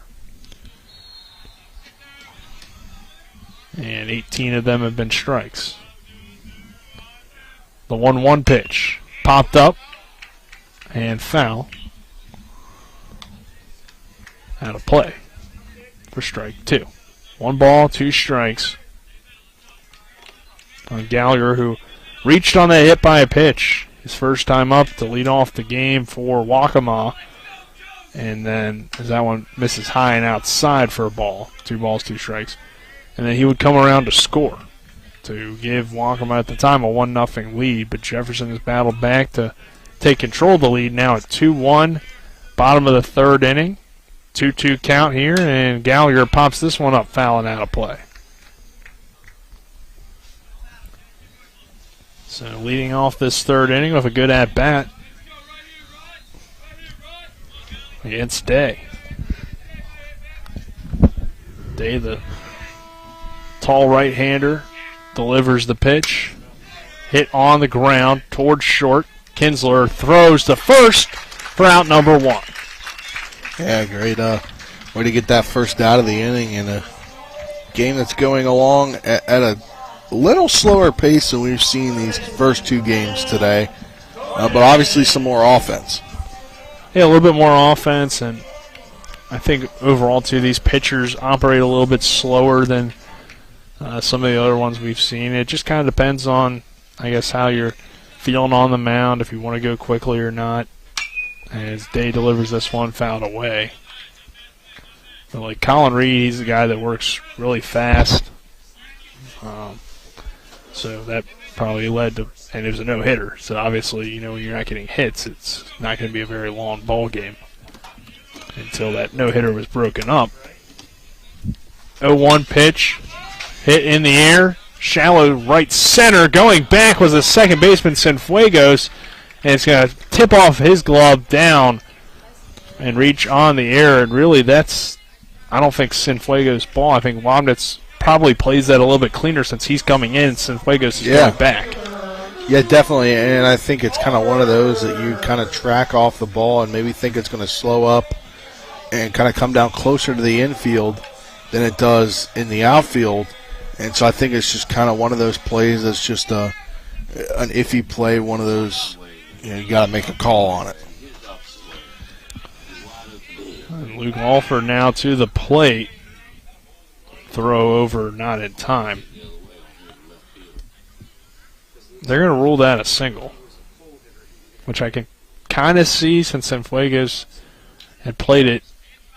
And 18 of them have been strikes. The 1-1 pitch popped up and foul. Out of play for strike 2. 1 ball, 2 strikes on Gallagher, who reached on that hit by a pitch. His first time up to lead off the game for Waccamaw. And then as that one misses high and outside for a ball. 2 balls, 2 strikes. And then he would come around to score to give Waccamaw at the time a 1-0 lead. But Jefferson has battled back to take control of the lead now at 2-1, bottom of the third inning. 2-2 count here, and Gallagher pops this one up, foul and out of play. So leading off this third inning with a good at-bat against Day. Day, the tall right-hander, delivers the pitch. Hit on the ground towards short. Kinsler throws to first for out number 1. Yeah, great way to get that first out of the inning in a game that's going along at a little slower pace than we've seen these first 2 games today, but obviously some more offense. Yeah, a little bit more offense, and I think overall, too, these pitchers operate a little bit slower than some of the other ones we've seen. It just kind of depends on I guess, how you're feeling on the mound, if you want to go quickly or not. As Day delivers this one fouled away. But like Colin Reed, he's the guy that works really fast. So that probably led to, and it was a no-hitter. So obviously, when you're not getting hits, it's not going to be a very long ball game until that no-hitter was broken up. 0-1 pitch, hit in the air, shallow right center. Going back was the second baseman Cienfuegos, and it's going to tip off his glove down and reach on the air. And really, I don't think Cienfuegos' ball. I think Wabnitz probably plays that a little bit cleaner since he's coming in. Cienfuegos is going back. Yeah, definitely. And I think it's kind of one of those that you kind of track off the ball and maybe think it's going to slow up and kind of come down closer to the infield than it does in the outfield. And so I think it's just kind of one of those plays that's just an iffy play, one of those, you got to make a call on it. And Luke Alford now to the plate. Throw over, not in time. They're going to rule that a single, which I can kind of see since Cienfuegos had played it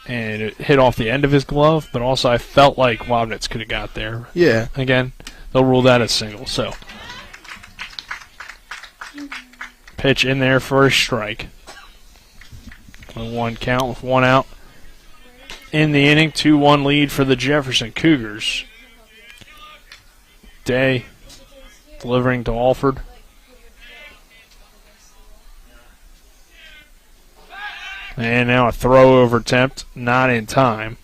and it hit off the end of his glove, but also I felt like Wabnitz could have got there. Yeah. Again, they'll rule that a single. So, pitch in there for a strike. 1 count with 1 out. In the inning, 2-1 lead for the Jefferson Cougars. Day delivering to Alford. And now a throw-over attempt, not in time.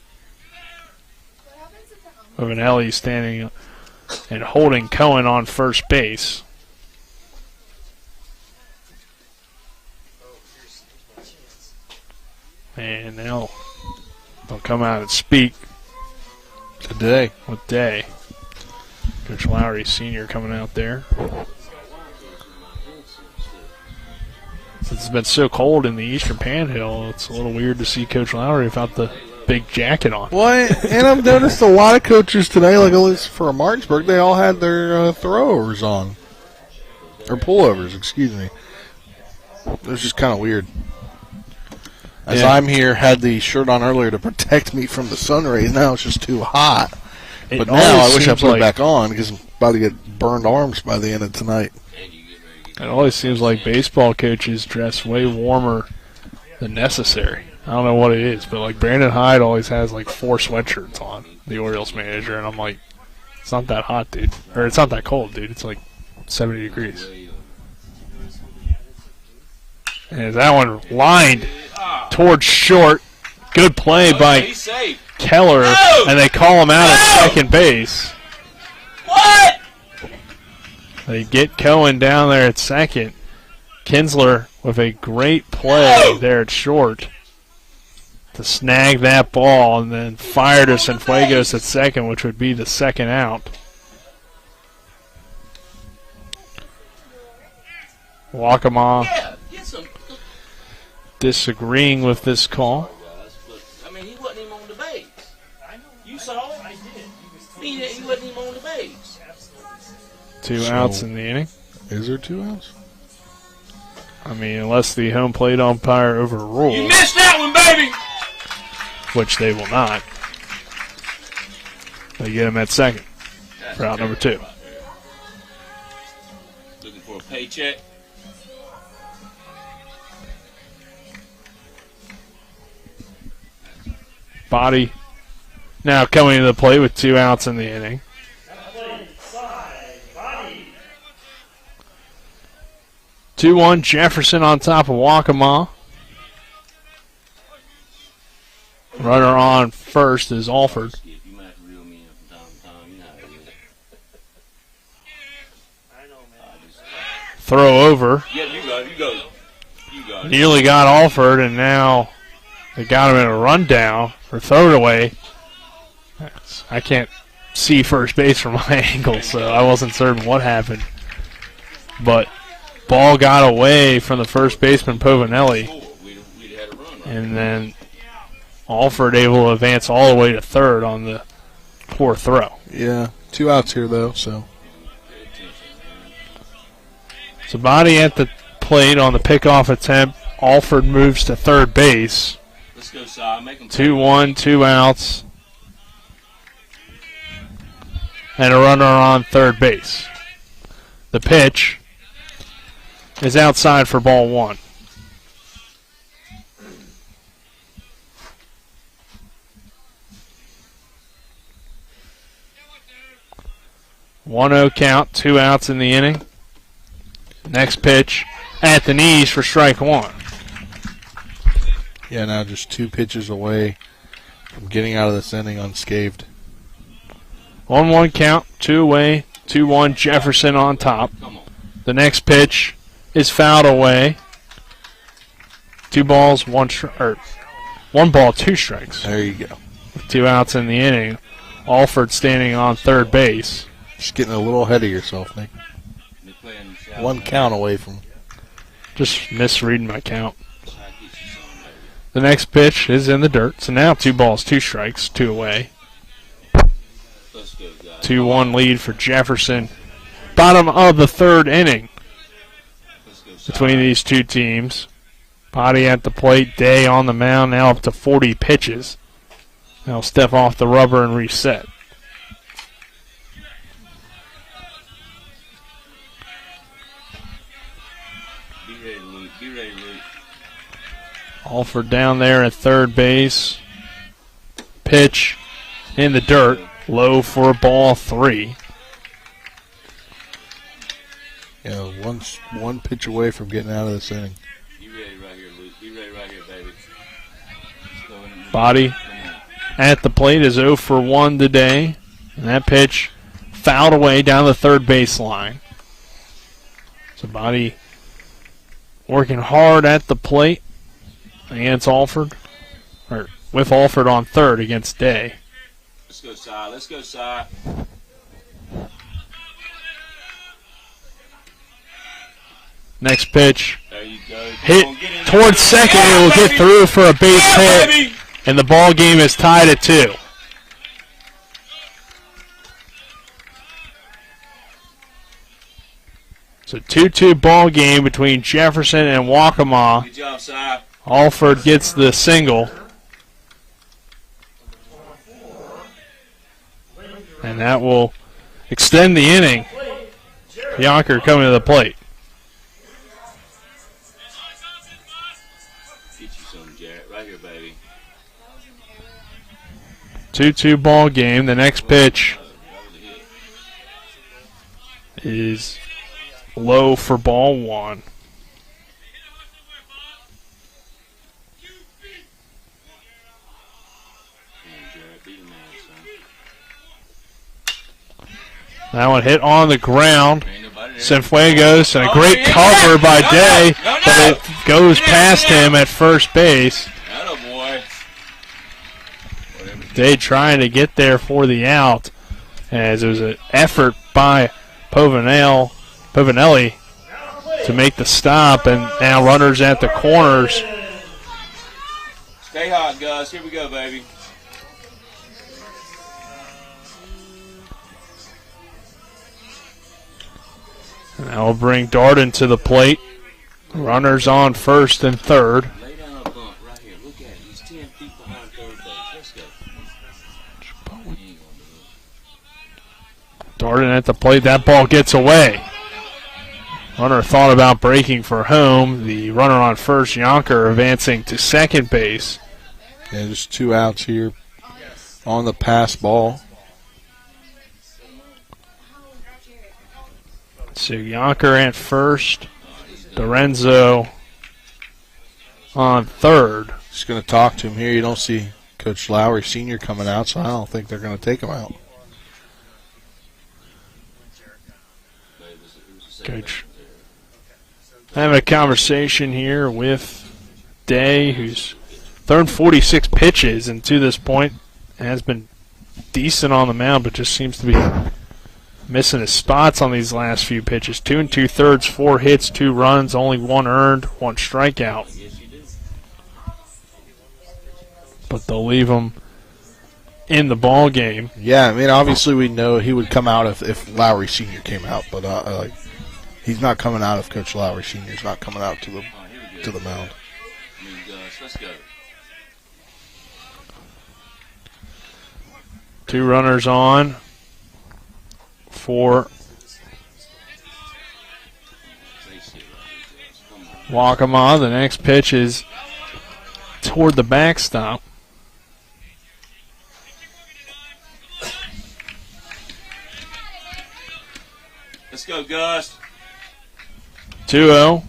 Povinelli standing and holding Cohen on first base. And now they'll come out and speak today with Day. Coach Lowry Sr. coming out there. Since it's been so cold in the Eastern Panhandle, it's a little weird to see Coach Lowry without the big jacket on. Well, and I've noticed a lot of coaches today, like at least for Martinsburg, they all had their throwovers on. Or pullovers, excuse me. It was just kind of weird. As I'm here, had the shirt on earlier to protect me from the sun rays. Now it's just too hot. But now I wish I put it back on because I'm about to get burned arms by the end of tonight. It always seems like baseball coaches dress way warmer than necessary. I don't know what it is, but like Brandon Hyde always has like 4 sweatshirts on, the Orioles manager, and I'm like, it's not that hot, dude. Or it's not that cold, dude. It's like 70 degrees. And that one lined towards short. Good play by Keller, and they call him out at second base. What? They get Cohen down there at second. Kinsler with a great play there at short to snag that ball and then fire to Cienfuegos at second, which would be the second out. Waccamaw disagreeing with this call. I mean, he wasn't even on the base. You saw it? I did. He wasn't even on the base. 2 outs in the inning. Is there 2 outs? I mean, unless the home plate umpire overrules. You missed that one, baby! Which they will not. They get him at second for out number 2. Looking for a paycheck. Body now coming to the plate with 2 outs in the inning. Body. 2-1 Jefferson on top of Waccamaw. Runner on first is Alford. Throw over. Yeah, you go. Nearly got Alford, and now they got him in a rundown or throw it away. I can't see first base from my angle, so I wasn't certain what happened. But ball got away from the first baseman, Povinelli. And then Alford able to advance all the way to third on the poor throw. Yeah, 2 outs here, though, so. Zabadi at the plate on the pickoff attempt. Alford moves to third base. Let's go, Si. Make him 2-1, 2 outs. And a runner on third base. The pitch is outside for ball 1. One-0 count, 2 outs in the inning. Next pitch at the knees for strike 1. Yeah, now just 2 pitches away from getting out of this inning unscathed. 1-1 count, 2 away, 2-1 Jefferson on top. The next pitch is fouled away. 2 balls, 1 ball, 2 strikes. There you go. With 2 outs in the inning. Alford standing on third base. Just getting a little ahead of yourself, Nick. 1 count away from. Just misreading my count. The next pitch is in the dirt. So now 2 balls, 2 strikes, 2 away. 2-1 lead for Jefferson. Bottom of the 3rd inning between these two teams. Body at the plate, Day on the mound, now up to 40 pitches. Now step off the rubber and reset. Be ready, Luke. Alford down there at third base. Pitch in the dirt. Low for ball 3. Yeah, one pitch away from getting out of this inning. Be ready right here, Luke. Be ready right here, baby. Body at the plate is 0 for 1 today. And that pitch fouled away down the third baseline. So Body working hard at the plate against Alford. Or with Alford on third against Day. Let's go, Si. Let's go, Si. Next pitch. There you go. Hit towards second. It will get through for a base hit. Baby. And the ball game is tied at 2. So 2-2 ball game between Jefferson and Waccamaw. Good job, Si. Alford gets the single. And that will extend the inning. Yonker coming to the plate. Get you some, Jarrett. Right here, baby. 2-2 ball game. The next pitch is low for ball 1. That one hit on the ground. Cienfuegos and a great cover by Day, but it goes past him at first base. Day trying to get there for the out, as it was an effort by Povinelli to make the stop, and now runners at the corners. Stay hot, Gus. Here we go, baby. And that will bring Darden to the plate. Runners on first and third. Lay down a bump right here. Look at it. He's 10 feet behind third base. Let's go. Darden at the plate. That ball gets away. Runner thought about breaking for home. The runner on first, Yonker, advancing to second base. Yeah, just 2 outs here on the pass ball. So Yonker at first, Dorenzo on third. Just going to talk to him here. You don't see Coach Lowry Sr. coming out, so I don't think they're going to take him out. Coach having a conversation here with Day, who's thrown 46 pitches and to this point has been decent on the mound, but just seems to be missing his spots on these last few pitches. 2 2/3, 4 hits, 2 runs, only 1 earned, 1 strikeout. But they'll leave him in the ball game. Yeah, I mean, obviously we know he would come out if Lowry Sr. came out, but He's not coming out of Coach Lowry Sr. He's not coming out to the mound. Let's go. 2 runners on for Waccamaw. The next pitch is toward the backstop. Let's go, Gus. 2-0.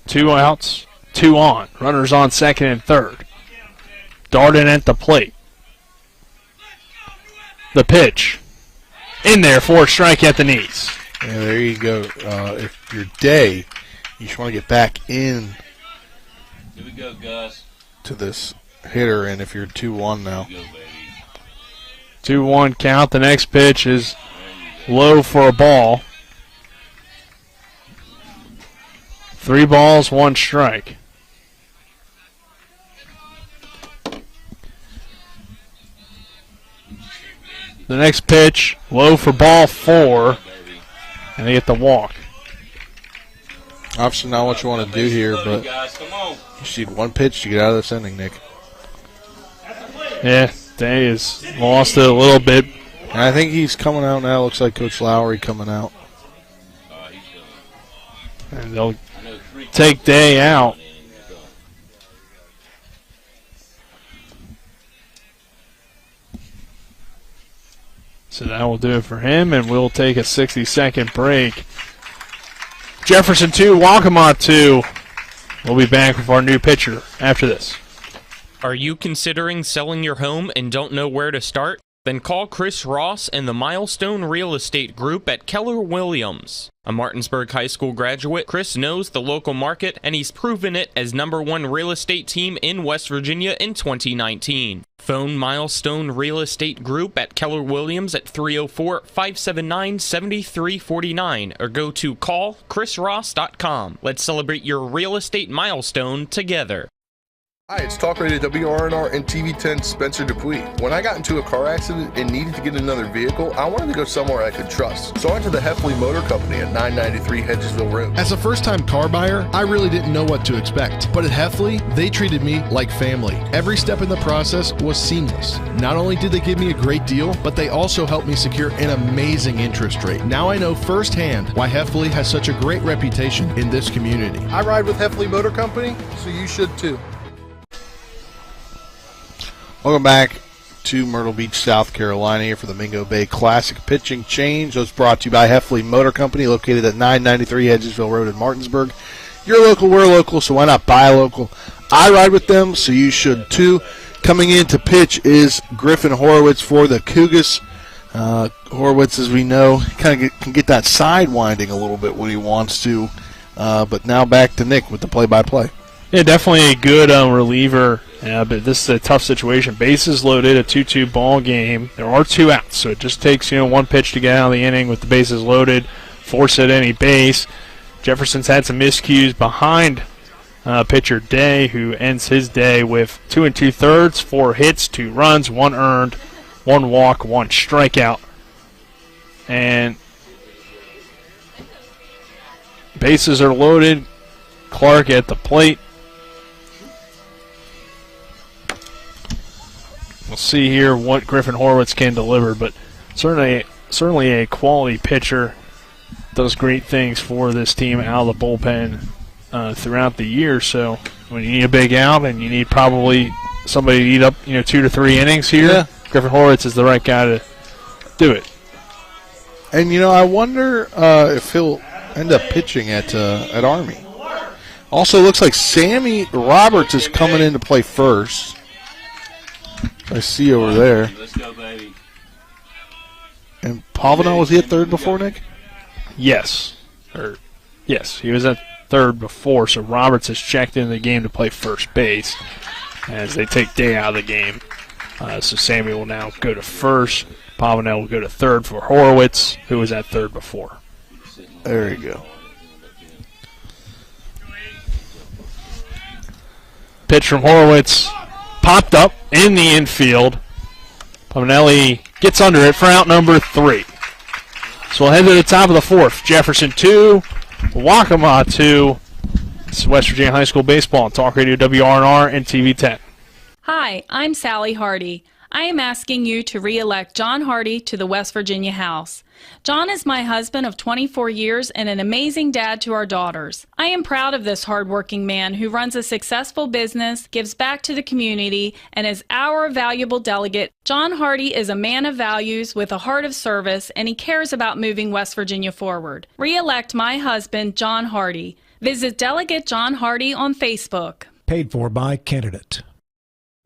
2 outs, 2 on. Runners on second and third. Darden at the plate. The pitch. In there for a strike at the knees. Yeah, there you go. If you're Day, you just want to get back in Here we go, Gus. to this hitter, and if you're 2-1 now. 2-1 count. The next pitch is low for a ball. 3 balls, 1 strike. The next pitch, low for ball 4, and they get the walk. Obviously not what you want to do here, but you just need 1 pitch to get out of this inning, Nick. Yeah, Day has lost it a little bit. And I think he's coming out now. Looks like Coach Lowry coming out. And they'll take Day out. So that will do it for him, and we'll take a 60-second break. Jefferson 2, Waccamaw 2. We'll be back with our new pitcher after this. Are you considering selling your home and don't know where to start? Then call Chris Ross and the Milestone Real Estate Group at Keller Williams. A Martinsburg High School graduate, Chris knows the local market, and he's proven it as #1 real estate team in West Virginia in 2019. Phone Milestone Real Estate Group at Keller Williams at 304-579-7349 or go to callchrisross.com. Let's celebrate your real estate milestone together. Hi, it's Talk Radio WRNR and TV10 Spencer Dupuis. When I got into a car accident and needed to get another vehicle, I wanted to go somewhere I could trust. So I went to the Heffley Motor Company at 993 Hedgesville Road. As a first-time car buyer, I really didn't know what to expect. But at Heffley, they treated me like family. Every step in the process was seamless. Not only did they give me a great deal, but they also helped me secure an amazing interest rate. Now I know firsthand why Heffley has such a great reputation in this community. I ride with Heffley Motor Company, so you should too. Welcome back to Myrtle Beach, South Carolina here for the Mingo Bay Classic Pitching Change. Those brought to you by Heffley Motor Company, located at 993 Hedgesville Road in Martinsburg. You're local, we're local, so why not buy local? I ride with them, so you should too. Coming in to pitch is Griffin Horowitz for the Cougars. Horowitz, as we know, kind of can get that side winding a little bit when he wants to. But now back to Nick with the play-by-play. Yeah, definitely a good reliever. Yeah, but this is a tough situation. Bases loaded, a 2-2 ball game. There are 2 outs, so it just takes 1 pitch to get out of the inning with the bases loaded, force at any base. Jefferson's had some miscues behind pitcher Day, who ends his day with 2 2/3, 4 hits, 2 runs, 1 earned, 1 walk, 1 strikeout. And bases are loaded. Clark at the plate. We'll see here what Griffin Horowitz can deliver, but certainly a quality pitcher. Does great things for this team out of the bullpen throughout the year. So when you need a big out and you need probably somebody to eat up 2 to 3 innings here, Griffin Horowitz is the right guy to do it. And I wonder if he'll end up pitching at Army. Also, looks like Sammy Roberts is coming in to play first. I see over there. Let's go, baby. And Pavanel, was he at third before, Nick? Yes. Yes, he was at third before, so Roberts has checked into the game to play first base as they take Day out of the game. So Sammy will now go to first. Pavanel will go to third for Horowitz, who was at third before. There you go. Pitch from Horowitz. Popped up in the infield. Pavanelli gets under it for out number 3. So we'll head to the top of the fourth. Jefferson 2, Waccamaw 2. It's West Virginia High School Baseball on Talk Radio WRNR and TV 10. Hi, I'm Sally Hardy. I am asking you to re-elect John Hardy to the West Virginia House. John is my husband of 24 years and an amazing dad to our daughters. I am proud of this hardworking man who runs a successful business, gives back to the community, and is our valuable delegate. John Hardy is a man of values with a heart of service, and he cares about moving West Virginia forward. Re-elect my husband, John Hardy. Visit Delegate John Hardy on Facebook. Paid for by candidate.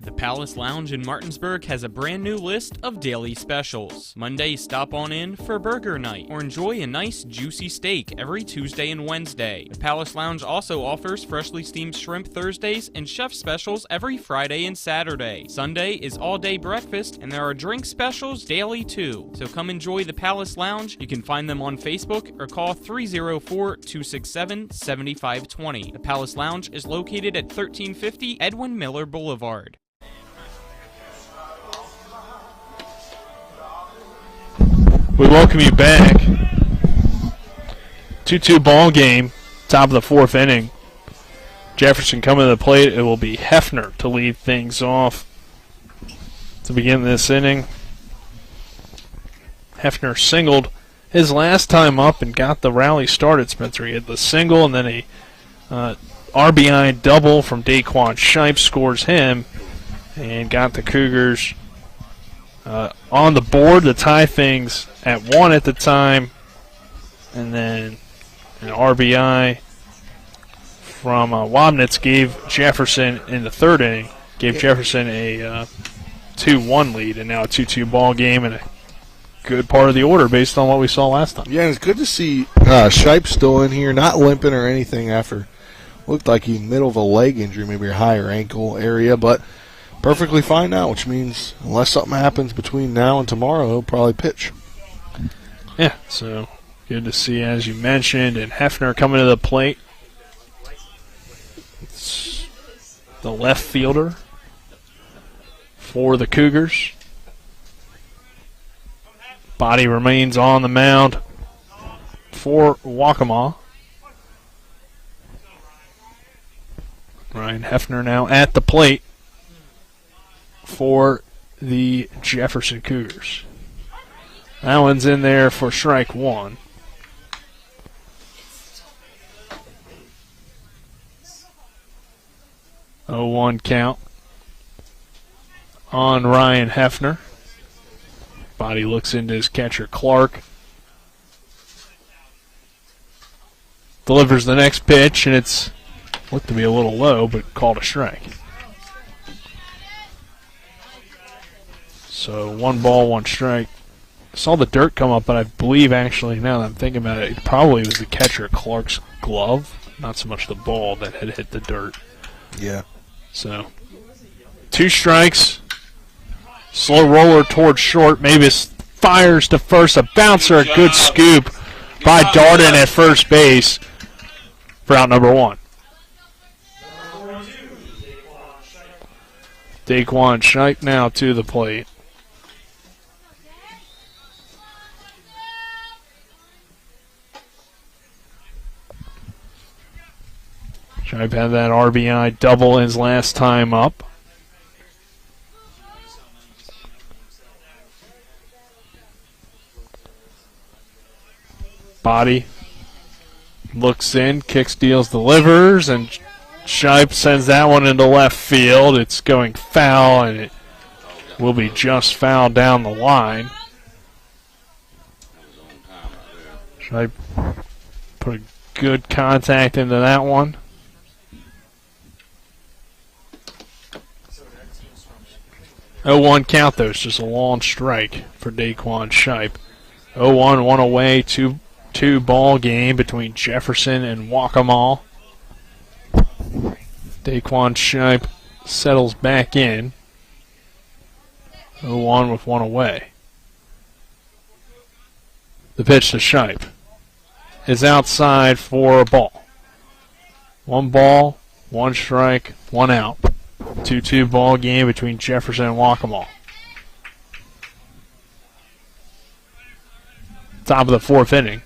The Palace Lounge in Martinsburg has a brand new list of daily specials. Monday, stop on in for burger night or enjoy a nice juicy steak every Tuesday and Wednesday. The Palace Lounge also offers freshly steamed shrimp Thursdays and chef specials every Friday and Saturday. Sunday is all-day breakfast and there are drink specials daily too. So come enjoy the Palace Lounge. You can find them on Facebook or call 304-267-7520. The Palace Lounge is located at 1350 Edwin Miller Boulevard. We welcome you back. 2-2 ball game, top of the fourth inning. Jefferson coming to the plate. It will be Hefner to lead things off to begin this inning. Hefner singled his last time up and got the rally started, Spencer. He had the single and then a RBI double from Daquan Shipe scores him and got the Cougars on the board to tie things at 1 at the time, and then an RBI from Wabnitz gave Jefferson in the third inning, gave Jefferson a 2-1 lead, and now a 2-2 ball game and a good part of the order based on what we saw last time. Yeah, and it's good to see Shipe still in here, not limping or anything after looked like he middle of a leg injury, maybe a higher ankle area, but perfectly fine now, which means unless something happens between now and tomorrow, he'll probably pitch. Yeah, so good to see, as you mentioned, and Hefner coming to the plate. It's the left fielder for the Cougars. Body remains on the mound for Waccamaw. Ryan Hefner now at the plate for the Jefferson Cougars. That one's in there for strike one. Oh, 1 count on Ryan Hefner. Body looks into his catcher Clark. Delivers the next pitch, and it's looked to be a little low, but called a strike. So 1 ball, 1 strike. Saw the dirt come up, but I believe actually, now that I'm thinking about it, it probably was the catcher Clark's glove, not so much the ball that had hit the dirt. Yeah. So 2 strikes. Slow roller towards short. Mavis fires to first. A bouncer, a good scoop by Darden at first base for out number 1. Daquan Shipe now to the plate. Shipe had that RBI double his last time up. Body looks in, kicks, deals, delivers, and Shipe sends that one into left field. It's going foul, and it will be just foul down the line. Shipe put a good contact into that one. Oh, 1 count, though. It's just a long strike for Daquan Shipe. 0-1, 1 away, 2 ball game between Jefferson and Waccamaw. Daquan Shipe settles back in. 0-1 with 1 away. The pitch to Shipe is outside for a ball. 1 ball, 1 strike, 1 out. 2-2 ball game between Jefferson and Waccamaw. top of the fourth inning.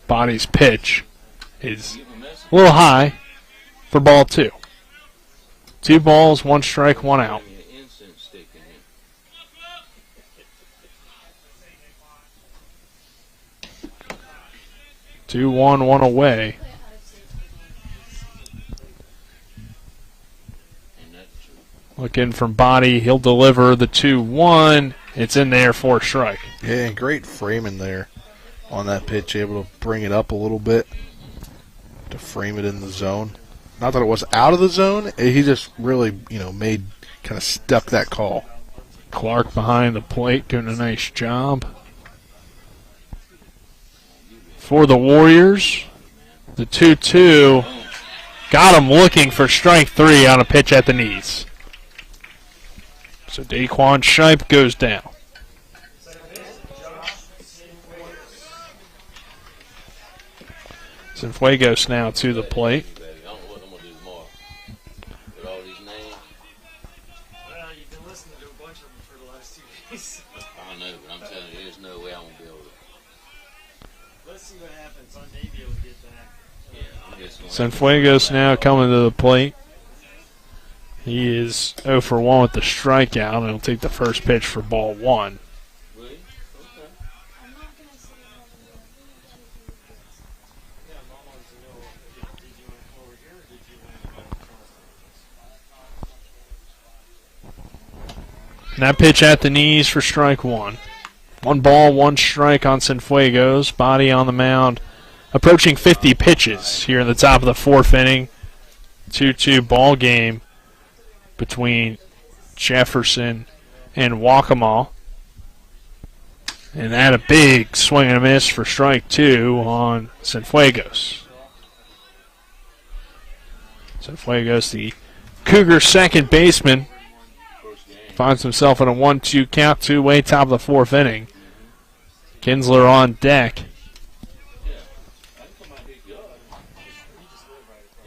Body's pitch is a little high for ball 2. 2 balls, 1 strike, 1 out. 2-1, 1 away. Looking from Body, he'll deliver the 2-1. It's in there for a strike. Yeah, and great framing there on that pitch, able to bring it up a little bit to frame it in the zone. Not that it was out of the zone, he just really, made, kind of stuck that call. Clark behind the plate doing a nice job. For the Warriors, the 2-2 got him looking for strike 3 on a pitch at the knees. So Daquan Shipe goes down. Cienfuegos now to the plate. Cienfuegos now coming to the plate. He is 0 for 1 with the strikeout, and he'll take the first pitch for ball 1. And that pitch at the knees for strike 1. 1 ball, 1 strike on Cienfuegos. Body on the mound. Approaching 50 pitches here in the top of the fourth inning. 2-2 ball game between Jefferson and Waccamaw. And that a big swing and a miss for strike 2 on Cienfuegos. Cienfuegos, the Cougars' second baseman, finds himself in a 1-2 count, 2-way top of the fourth inning. Kinsler on deck.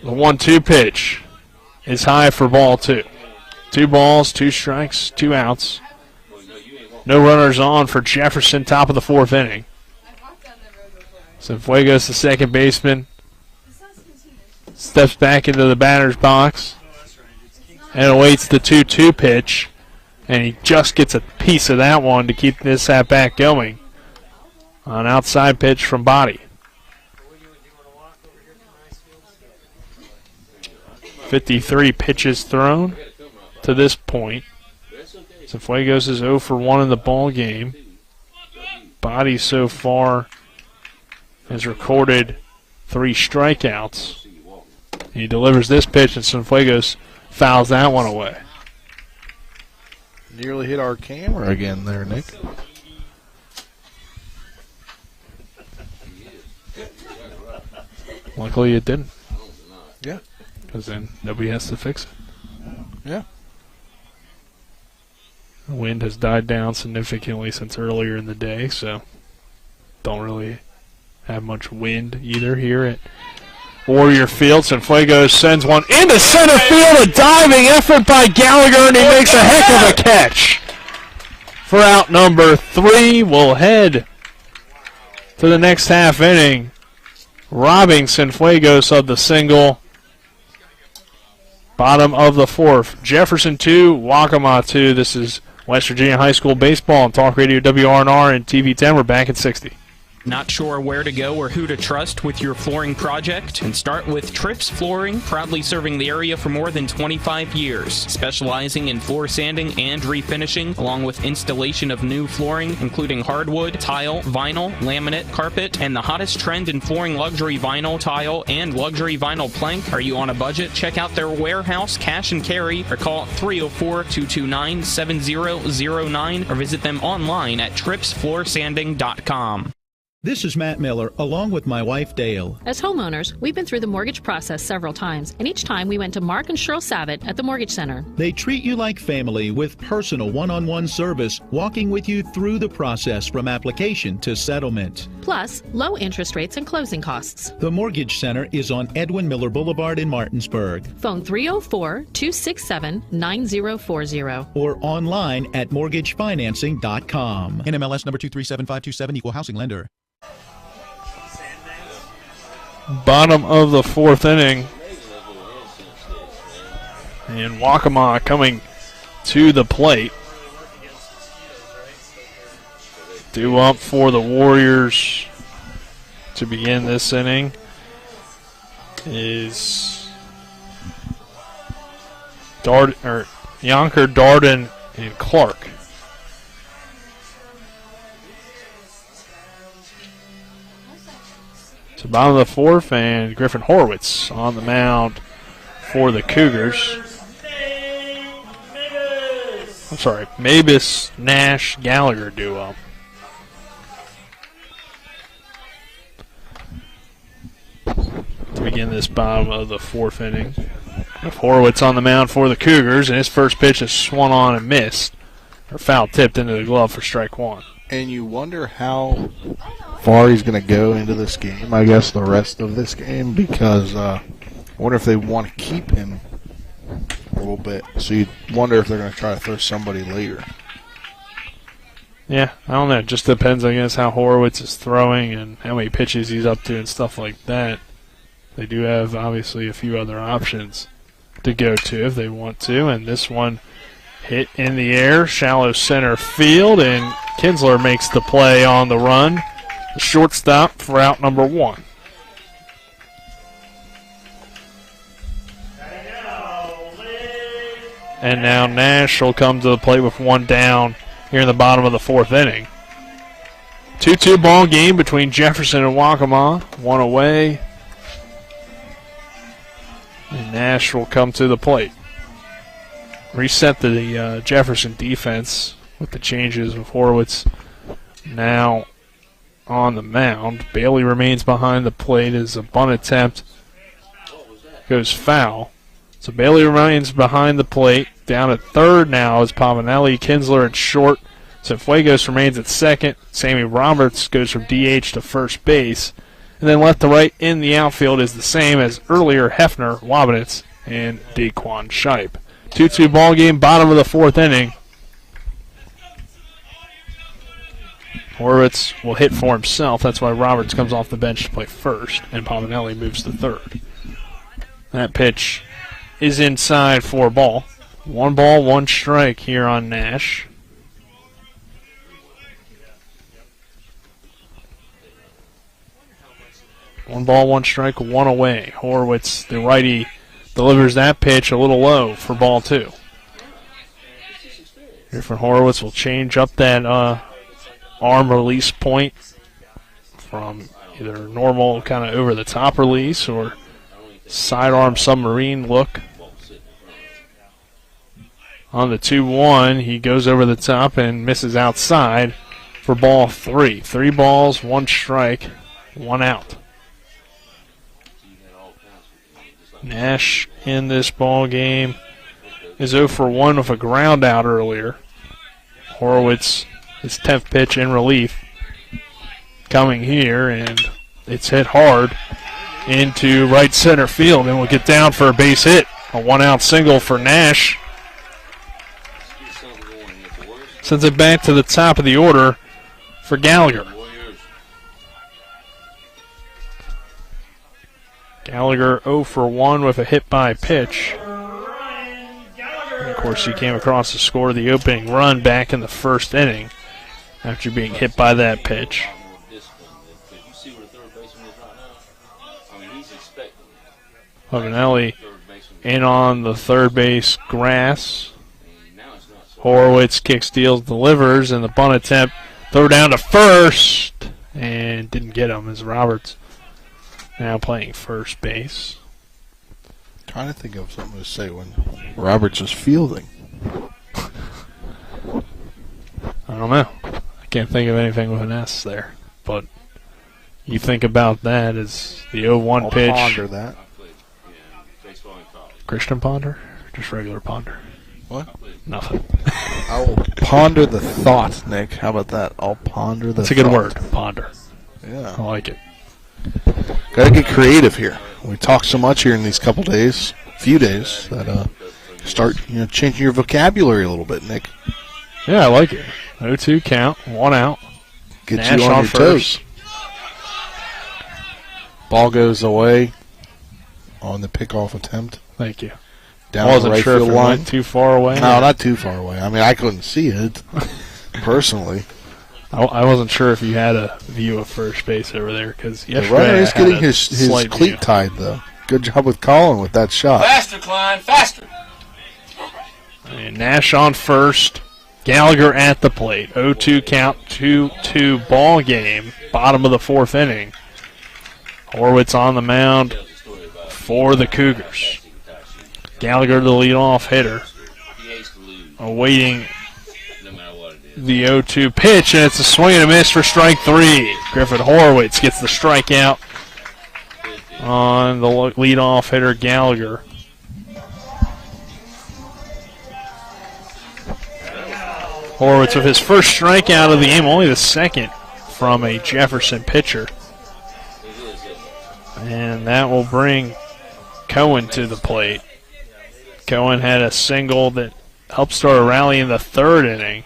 The 1-2 pitch is high for ball 2. 2 balls, 2 strikes, 2 outs. No runners on for Jefferson, top of the fourth inning. Cienfuegos, the second baseman, steps back into the batter's box and awaits the 2-2 pitch. And he just gets a piece of that one to keep this at-bat going. An outside pitch from Body. 53 pitches thrown to this point. Cienfuegos is 0 for 1 in the ball game. Body so far has recorded 3 strikeouts. He delivers this pitch, and Cienfuegos fouls that one away. Nearly hit our camera again there, Nick. Luckily it didn't. Yeah. Because then nobody has to fix it. Yeah. The wind has died down significantly since earlier in the day, so don't really have much wind either here at Warrior Field. Cienfuegos sends one into center field. A diving effort by Gallagher, and he makes a heck of a catch. For out number 3, we'll head to the next half inning, robbing Cienfuegos of the single. Bottom of the fourth. Jefferson 2, Waccamaw 2. This is West Virginia High School Baseball on Talk Radio WRNR and TV 10. We're back at 60. Not sure where to go or who to trust with your flooring project? And start with Trips Flooring, proudly serving the area for more than 25 years, specializing in floor sanding and refinishing, along with installation of new flooring, including hardwood, tile, vinyl, laminate, carpet, and the hottest trend in flooring, luxury vinyl, tile, and luxury vinyl plank. Are you on a budget? Check out their warehouse, cash and carry, or call 304-229-7009, or visit them online at tripsfloorsanding.com. This is Matt Miller, along with my wife, Dale. As homeowners, we've been through the mortgage process several times, and each time we went to Mark and Cheryl Savitt at the Mortgage Center. They treat you like family with personal one-on-one service, walking with you through the process from application to settlement. plus low interest rates and closing costs. The Mortgage Center is on Edwin Miller Boulevard in Martinsburg. Phone 304-267-9040. Or online at mortgagefinancing.com. NMLS number 237527, equal housing lender. Bottom of the fourth inning. And Waccamaw coming to the plate. Due up for the Warriors to begin this inning is Yonker, Darden, and Clark. So bottom of the fourth, and Griffin Horowitz on the mound for the Cougars. I'm sorry, Mabus, Nash, Gallagher duo. To begin this bottom of the fourth inning. Horowitz on the mound for the Cougars, and his first pitch is swung on and missed, or foul tipped into the glove for strike one. And you wonder how far he's going to go into this game, I guess the rest of this game, because I wonder if they want to keep him a little bit. So you wonder if they're going to try to throw somebody later. Yeah, I don't know. It just depends, I guess, how Horowitz is throwing and how many pitches he's up to and stuff like that. They do have, obviously, a few other options to go to if they want to. And this one hit in the air, shallow center field, and Kinsler makes the play on the run. The shortstop for out number one. And now Nash will come to the plate with one down here in the bottom of the fourth inning. 2-2 ball game between Jefferson and Waccamaw. One away. And Nash will come to the plate. Reset the Jefferson defense with the changes of Horowitz now on the mound. Bailey remains behind the plate as a bunt attempt goes foul. So Bailey remains behind the plate. Down at third now is Pavanelli, Kinsler at short. Cienfuegos remains at second. Sammy Roberts goes from DH to first base. And then left to right in the outfield is the same as earlier Hefner, Wabinitz, and Daquan Shipe. 2-2 ball game, bottom of the fourth inning. Horowitz will hit for himself. That's why Roberts comes off the bench to play first, and Pavanelli moves to third. That pitch is inside for ball. 1 ball, 1 strike here on Nash. One ball, 1 strike, 1 away. Horowitz, the righty, delivers that pitch a little low for ball 2. Griffin Horowitz will change up that arm release point from either normal kind of over the top release or sidearm submarine look. On the 2-1, he goes over the top and misses outside for ball 3. 3 balls, 1 strike, 1 out. Nash in this ball game is 0 for 1 with a ground out earlier. Horowitz, his 10th pitch in relief, coming here, and it's hit hard into right center field, and will get down for a base hit. A 1-out single for Nash. Sends it back to the top of the order for Gallagher. Gallagher 0 for 1 with a hit by pitch. And of course, he came across to score the opening run back in the first inning after being hit by that pitch. Pavanelli in on the third base grass. Horowitz kick, steals, delivers, and the bunt attempt. Throw down to first, and didn't get him as Roberts now playing first base. Trying to think of something to say when Roberts was fielding. I don't know. I can't think of anything with an S there. But you think about that as the 0-1 pitch. I'll ponder that. Christian Ponder? Just regular Ponder? What? Nothing. I will ponder the thought, Nick. How about that? I'll ponder the That's a good thought. word, ponder. Yeah. I like it. Got to get creative here. We talk so much here in these few days, that start changing your vocabulary a little bit, Nick. Yeah, I like it. 0-2 count, 1 out. Get Nash you on your toes. Ball goes away on the pickoff attempt. Thank you. Down I wasn't the right sure if field it line. went too far away. No, not too far away. I mean, I couldn't see it personally. I wasn't sure if you had a view of first base over there because The runner is getting his cleat tied, though. Good job with Colin with that shot. Faster, Klein, faster. And Nash on first. Gallagher at the plate. 0-2 count, 2-2 ball game. Bottom of the 4th inning. Horwitz on the mound for the Cougars. Gallagher, the leadoff hitter, awaiting the 0-2 pitch, and it's a swing and a miss for strike 3. Griffin Horwitz gets the strikeout on the leadoff hitter, Gallagher. Horwitz with his first strikeout of the game, only the second from a Jefferson pitcher. And that will bring Cohen to the plate. Cohen had a single that helped start a rally in the 3rd inning.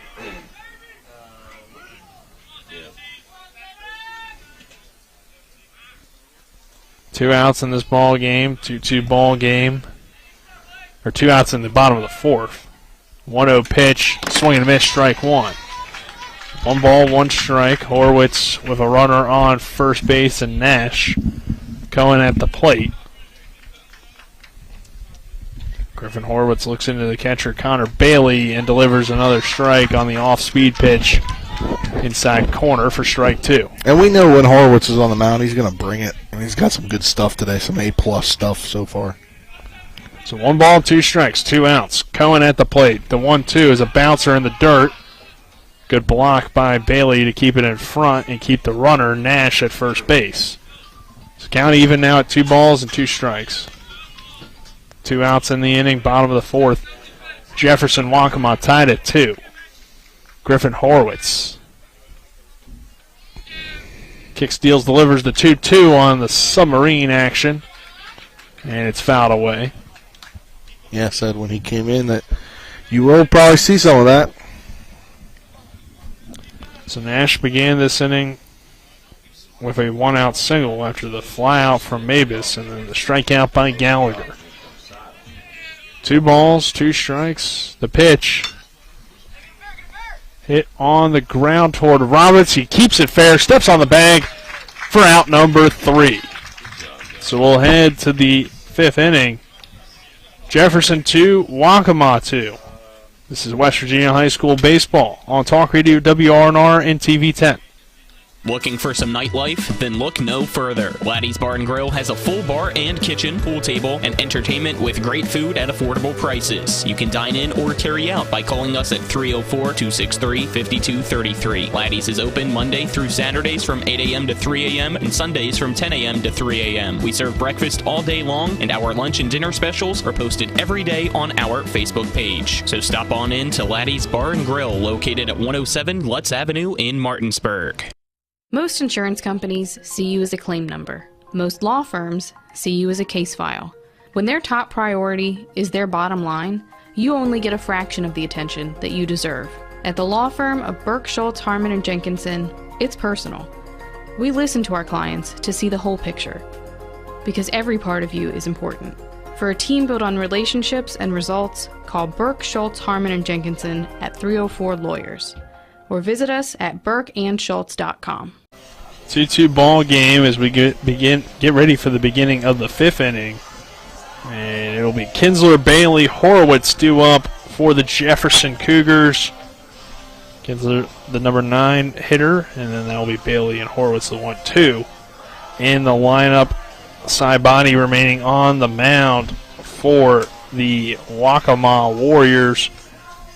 Two outs in this ball game, 2-2 ball game. Or 2 outs in the bottom of the 4th. 1-0 pitch, swing and a miss, strike 1. 1 ball, 1 strike. Horwitz with a runner on first base and Nash. Cohen at the plate. Griffin Horwitz looks into the catcher, Connor Bailey, and delivers another strike on the off-speed pitch inside corner for strike 2. And we know when Horwitz is on the mound, he's going to bring it. And he's got some good stuff today, some A-plus stuff so far. So 1 ball, 2 strikes, 2 outs. Cohen at the plate. The 1-2 is a bouncer in the dirt. Good block by Bailey to keep it in front and keep the runner, Nash, at first base. So count even now at 2 balls and 2 strikes. 2 outs in the inning, bottom of the 4th. Jefferson Waccamaw tied at 2. Griffin Horwitz. Kick steals, delivers the 2-2 on the submarine action. And it's fouled away. Yeah, said when he came in that you will probably see some of that. So Nash began this inning with a 1-out single after the flyout from Mabus and then the strikeout by Gallagher. 2 balls, 2 strikes. The pitch hit on the ground toward Roberts. He keeps it fair, steps on the bag for out number 3. So we'll head to the 5th inning. Jefferson 2, Waccamaw 2. This is West Virginia High School Baseball on Talk Radio WRNR and TV 10. Looking for some nightlife? Then look no further. Laddie's Bar and Grill has a full bar and kitchen, pool table, and entertainment with great food at affordable prices. You can dine in or carry out by calling us at 304-263-5233. Laddie's is open Monday through Saturdays from 8 a.m. to 3 a.m. and Sundays from 10 a.m. to 3 a.m. We serve breakfast all day long, and our lunch and dinner specials are posted every day on our Facebook page. So stop on in to Laddie's Bar and Grill, located at 107 Lutz Avenue in Martinsburg. Most insurance companies see you as a claim number. Most law firms see you as a case file. When their top priority is their bottom line, you only get a fraction of the attention that you deserve. At the law firm of Burke, Schultz, Harmon & Jenkinson, it's personal. We listen to our clients to see the whole picture, because every part of you is important. For a team built on relationships and results, call Burke, Schultz, Harmon & Jenkinson at 304-LAWYERS. Or visit us at burkeandschultz.com. 2-2 ball game as we get ready for the beginning of the 5th inning. And it'll be Kinsler, Bailey, Horwitz due up for the Jefferson Cougars. Kinsler, the number 9 hitter, and then that'll be Bailey and Horwitz, the 1-2. In the lineup, Cy Body remaining on the mound for the Waccamaw Warriors.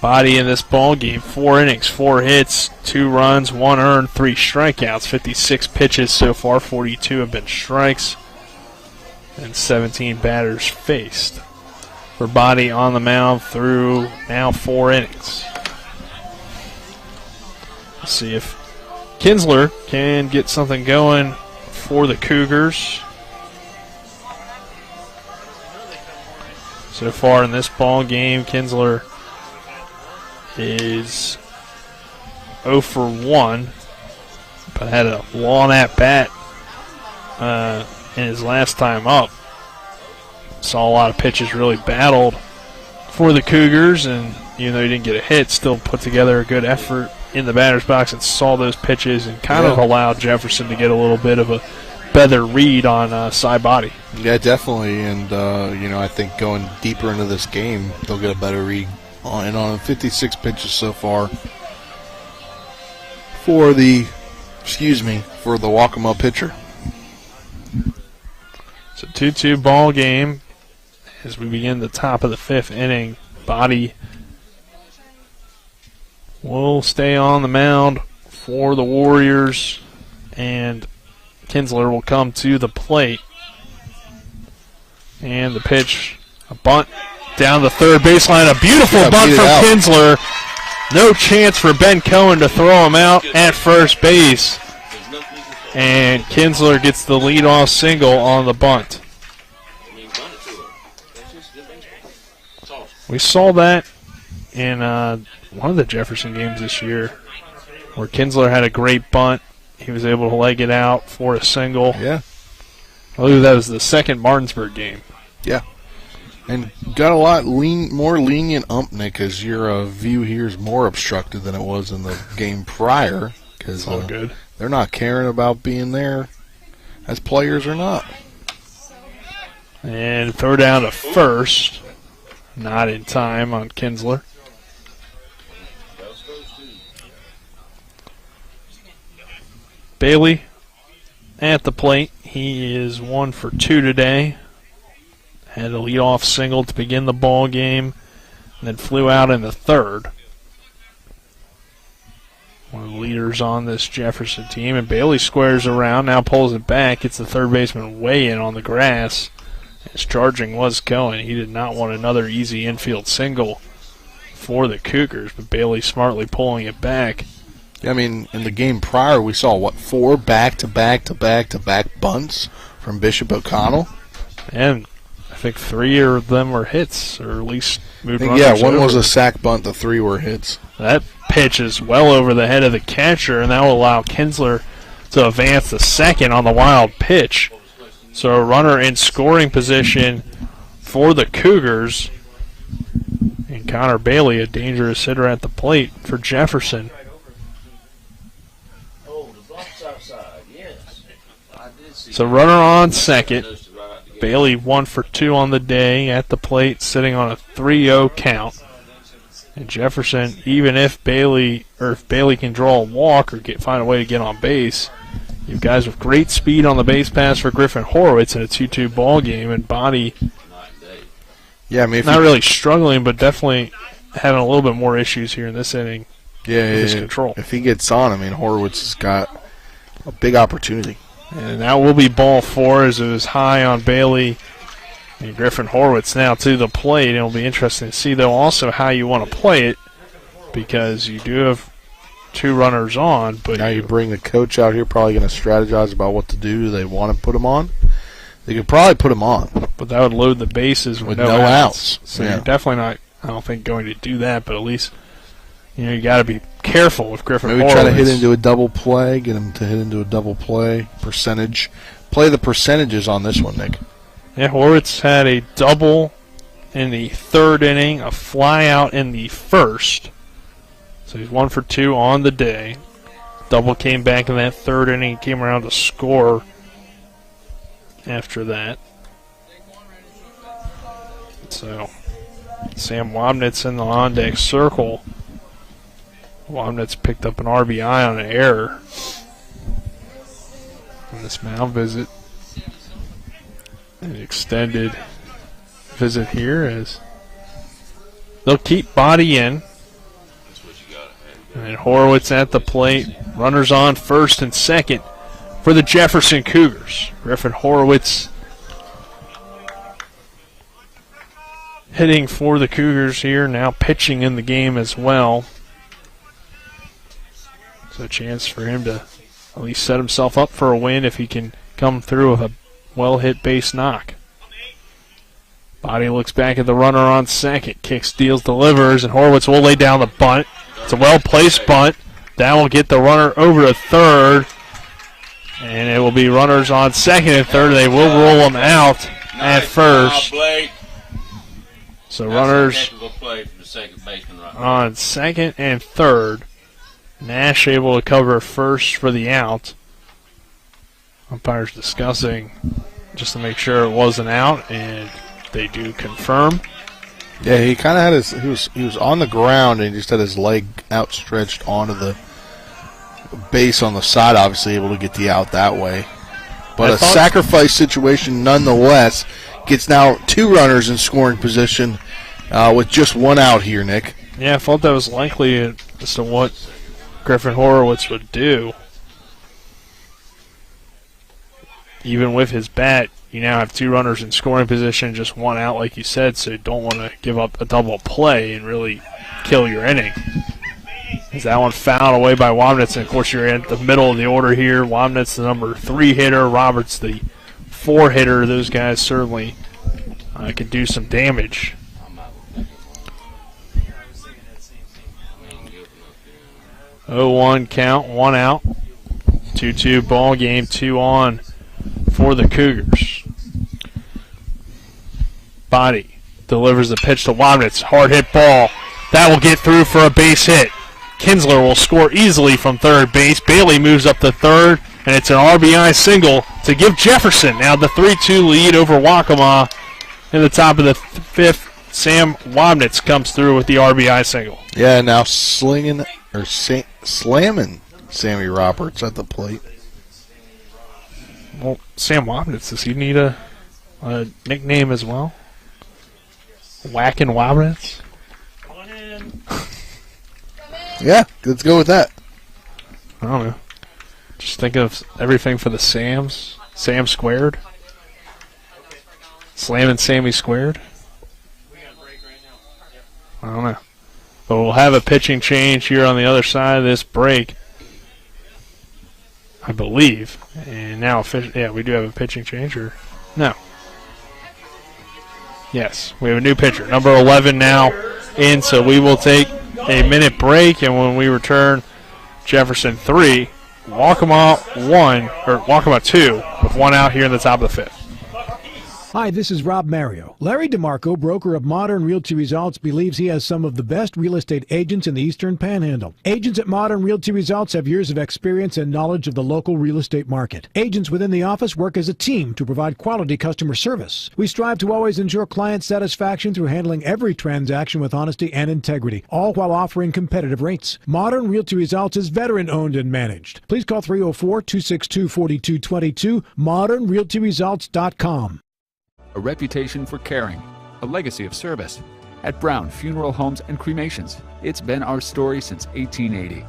Body in this ball game, 4 innings, 4 hits, 2 runs, 1 earned, 3 strikeouts, 56 pitches so far, 42 have been strikes, and 17 batters faced. For Body on the mound through now 4 innings. Let's see if Kinsler can get something going for the Cougars. So far in this ball game, Kinsler is 0 for 1, but had a long at bat in his last time up. Saw a lot of pitches really battled for the Cougars, and even though he didn't get a hit, still put together a good effort in the batter's box and saw those pitches and kind of allowed Jefferson to get a little bit of a better read on side body. Yeah, definitely, and I think going deeper into this game, they'll get a better read on 56 pitches so far for the Waccamaw pitcher. It's a 2-2 ball game as we begin the top of the 5th inning. Body will stay on the mound for the Warriors, and Kinsler will come to the plate. And the pitch, a bunt down the third baseline. A beautiful bunt from Kinsler. No chance for Ben Cohen to throw him out at first base. And Kinsler gets the leadoff single on the bunt. We saw that in one of the Jefferson games this year where Kinsler had a great bunt. He was able to leg it out for a single. Yeah. I believe that was the second Martinsburg game. Yeah. And got a lot more lenient ump, Nick, because your view here is more obstructed than it was in the game prior. Because good. They're not caring about being there as players or not. And throw down to first. Not in time on Kinsler. Bailey at the plate. He is 1 for 2 today. Had a leadoff single to begin the ball game, and then flew out in the third. One of the leaders on this Jefferson team, and Bailey squares around, now pulls it back, gets the third baseman way in on the grass. His charging was going. He did not want another easy infield single for the Cougars, but Bailey smartly pulling it back. I mean, in the game prior, we saw, 4 back-to-back-to-back-to-back bunts from Bishop O'Connell? And I think 3 of them were hits, or at least moved runners Yeah, one over. was a sack bunt, the 3 were hits. That pitch is well over the head of the catcher, and that will allow Kinsler to advance to second on the wild pitch. So a runner in scoring position for the Cougars. And Connor Bailey, a dangerous hitter at the plate for Jefferson. So runner on second. Bailey 1 for 2 on the day at the plate, sitting on a 3-0 count. And Jefferson, even if Bailey can draw a walk or find a way to get on base, you have guys with great speed on the base pass for Griffin Horowitz in a 2-2 ball game, and Body Yeah, I mean, not really struggling, but definitely having a little bit more issues here in this inning. Yeah, with his control. If he gets on, I mean, Horowitz has got a big opportunity. And that will be ball 4 as it was high on Bailey. And Griffin Horowitz now to the plate. It'll be interesting to see, though, also how you want to play it, because you do have 2 runners on. But now you bring the coach out here, probably going to strategize about what to do. Do they want to put him on? They could probably put him on. But that would load the bases with no outs. So you're definitely not, I don't think, going to do that, but at least you got to be careful with Griffin Horowitz. Maybe try to hit into a double play, get him to hit into a double play percentage. Play the percentages on this one, Nick. Yeah, Horowitz had a double in the 3rd inning, a fly out in the 1st. So he's 1 for 2 on the day. Double came back in that 3rd inning, came around to score after that. So Sam Wabnitz in the on-deck circle. Wabnitz picked up an RBI on an error on this mound visit. An extended visit here as they'll keep Body in. And Horowitz at the plate. Runners on first and second for the Jefferson Cougars. Griffin Horowitz hitting for the Cougars here, now pitching in the game as well. So a chance for him to at least set himself up for a win if he can come through with a well-hit base knock. Body looks back at the runner on second. Kick, steals, delivers, and Horowitz will lay down the bunt. It's a well-placed bunt. That will get the runner over to third. And it will be runners on second and third. They will roll them out at first. So runners on second and third. Nash able to cover first for the out. Umpires discussing just to make sure it wasn't out, and they do confirm. Yeah, he kind of had he was on the ground and he just had his leg outstretched onto the base on the side, obviously able to get the out that way. But a sacrifice situation nonetheless. Gets now 2 runners in scoring position with just 1 out here, Nick. Yeah, I thought that was likely as to what Griffin Horowitz would do. Even with his bat, you now have 2 runners in scoring position, just 1 out, like you said, so you don't want to give up a double play and really kill your inning. As that one fouled away by Womnitz, and of course you're at the middle of the order here. Womnitz, the number 3 hitter, Roberts, the 4 hitter. Those guys certainly can do some damage. Oh, 0-1 count, 1 out. 2-2 ball game, 2 on for the Cougars. Body delivers the pitch to Womnitz. Hard hit ball. That will get through for a base hit. Kinsler will score easily from third base. Bailey moves up to third, and it's an RBI single to give Jefferson now the 3-2 lead over Waccamaw. In the top of the 5th, Sam Womnitz comes through with the RBI single. Yeah, now slamming Sammy Roberts at the plate. Well, Sam Womnitz, does he need a nickname as well? Whackin' Womnitz? Yeah, let's go with that. I don't know. Just think of everything for the Sams. Sam squared. Slamming Sammy squared. I don't know. But we'll have a pitching change here on the other side of this break, I believe. And now, yeah, we do have a pitching change, or no? Yes, we have a new pitcher. Number 11 now in, so we will take a minute break, and when we return, Jefferson 3, Waccamaw 1, or Waccamaw 2, with 1 out here in the top of the 5th. Hi, this is Rob Mario. Larry DeMarco, broker of Modern Realty Results, believes he has some of the best real estate agents in the Eastern Panhandle. Agents at Modern Realty Results have years of experience and knowledge of the local real estate market. Agents within the office work as a team to provide quality customer service. We strive to always ensure client satisfaction through handling every transaction with honesty and integrity, all while offering competitive rates. Modern Realty Results is veteran-owned and managed. Please call 304-262-4222, modernrealtyresults.com. A reputation for caring, a legacy of service. At Brown Funeral Homes and Cremations, it's been our story since 1880.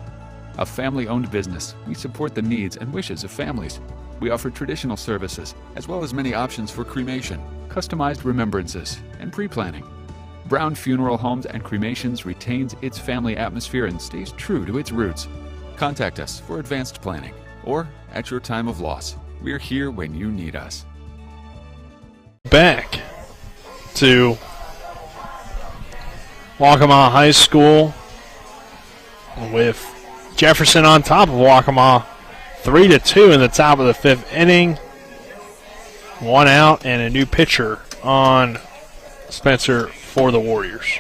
A family-owned business, we support the needs and wishes of families. We offer traditional services, as well as many options for cremation, customized remembrances, and pre-planning. Brown Funeral Homes and Cremations retains its family atmosphere and stays true to its roots. Contact us for advanced planning, or at your time of loss. We're here when you need us. Back to Waccamaw High School with Jefferson on top of Waccamaw, 3-2 in the top of the 5th inning. 1 out and a new pitcher on Spencer for the Warriors.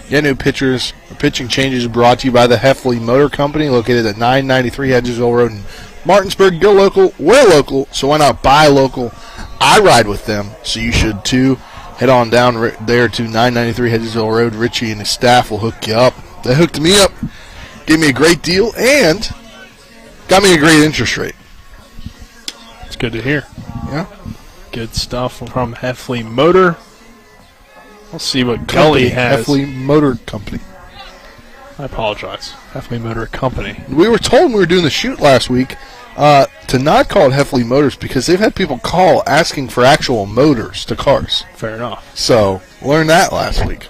Yeah, new pitchers. Pitching changes brought to you by the Heffley Motor Company, located at 993 Hedgesville Road in Martinsburg. Go local, we're local, so why not buy local? I ride with them, so you should too. Head on down there to 993 Hedgesville Road. Richie and his staff will hook you up. They hooked me up, gave me a great deal, and got me a great interest rate. It's good to hear. Yeah. Good stuff from Heffley Motor. Let's see what Gully has. Heffley Motor Company. I apologize. Heffley Motor Company. We were told when we were doing the shoot last week to not call it Heffley Motors because they've had people call asking for actual motors to cars. Fair enough. So, learned that last week.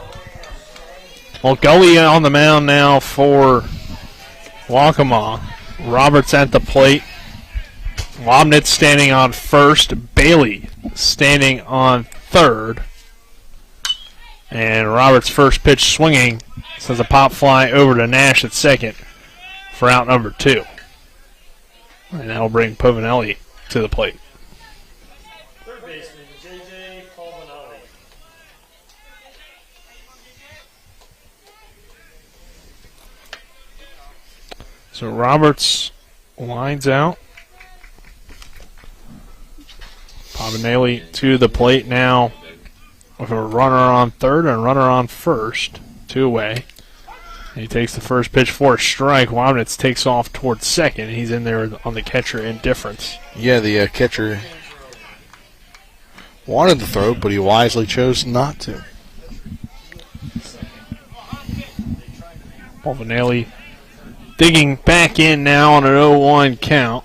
Well, Gully on the mound now for Waccamaw. Roberts at the plate. Lobnitz standing on first. Bailey standing on third. And Roberts' first pitch swinging sends a pop fly over to Nash at second for out number 2. And that'll bring Povinelli to the plate. Third baseman, J.J. Povinelli. So Roberts lines out. Povinelli to the plate now with a runner on third and a runner on first. 2 away. And he takes the first pitch for a strike. Lobnitz takes off towards second. He's in there on the catcher indifference. Yeah, the catcher wanted to throw, but he wisely chose not to. Povinelli digging back in now on an 0-1 count.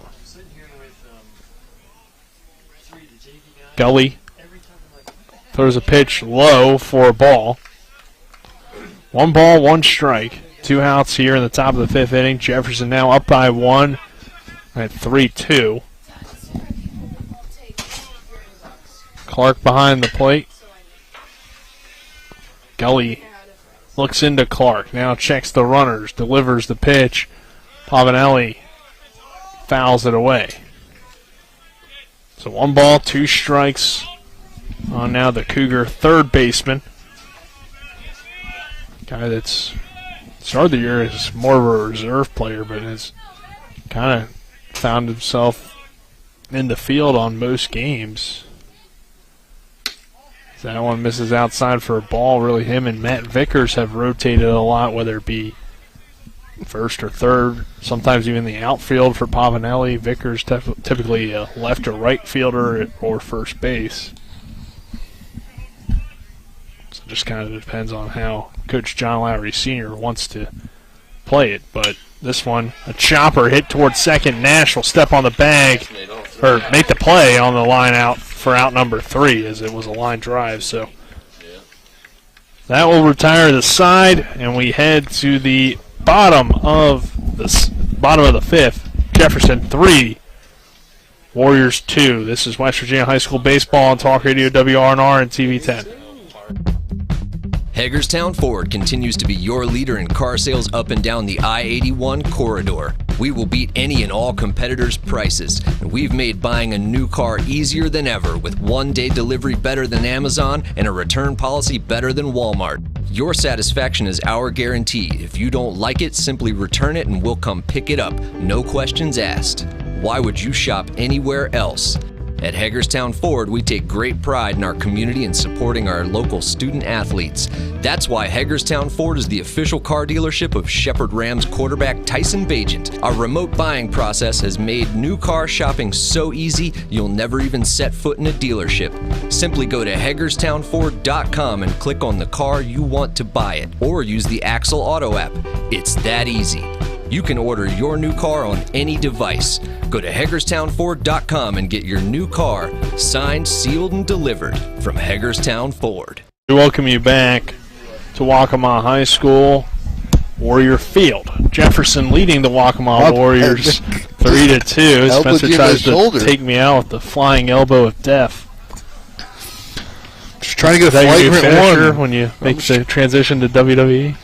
Gully throws a pitch low for a ball. 1 ball, 1 strike. 2 outs here in the top of the 5th inning. Jefferson now up by 1 at 3-2. Clark behind the plate. Gully looks into Clark. Now checks the runners. Delivers the pitch. Povinelli fouls it away. So 1 ball, 2 strikes on now the Cougar third baseman. Guy that's started the year as more of a reserve player, but has kind of found himself in the field on most games. That one misses outside for a ball. Really, him and Matt Vickers have rotated a lot, whether it be first or third, sometimes even the outfield for Povinelli. Vickers typically a left or right fielder or first base. So it just kind of depends on how Coach John Lowry Sr. wants to play it. But this one, a chopper hit towards second. Nash will step on the bag, or make the play on the line out for out number 3, as it was a line drive. So that will retire the side, and we head to the bottom of the 5th. Jefferson 3, Warriors 2. This is West Virginia High School baseball on Talk Radio WRNR and TV 10. Hagerstown Ford continues to be your leader in car sales up and down the I-81 corridor. We will beat any and all competitors' prices, and we've made buying a new car easier than ever with 1-day delivery better than Amazon and a return policy better than Walmart. Your satisfaction is our guarantee. If you don't like it, simply return it and we'll come pick it up. No questions asked. Why would you shop anywhere else? At Hagerstown Ford, we take great pride in our community and supporting our local student athletes. That's why Hagerstown Ford is the official car dealership of Shepherd Rams quarterback Tyson Bagent. Our remote buying process has made new car shopping so easy, you'll never even set foot in a dealership. Simply go to HagerstownFord.com and click on the car you want to buy it, or use the Axle Auto app. It's that easy. You can order your new car on any device. Go to HagerstownFord.com and get your new car signed, sealed, and delivered from Hagerstown Ford. We welcome you back to Waccamaw High School, Warrior Field. Jefferson leading the Waccamaw Warriors 3-2. Spencer tries to take me out with the flying elbow of death. Just trying to get a flagrant 1 when you make the transition to WWE.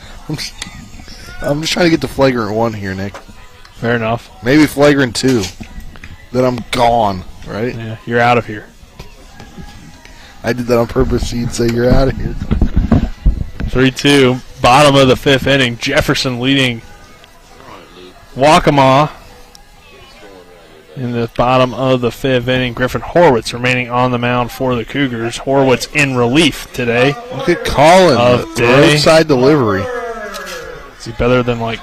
I'm just trying to get the flagrant 1 here, Nick. Fair enough. Maybe flagrant 2. Then I'm gone, right? Yeah, you're out of here. I did that on purpose so you'd say you're out of here. 3-2, bottom of the 5th inning. Jefferson leading Waccamaw in the bottom of the 5th inning. Griffin Horwitz remaining on the mound for the Cougars. Horwitz in relief today. Look at Colin, the roadside delivery. Is he better than, like,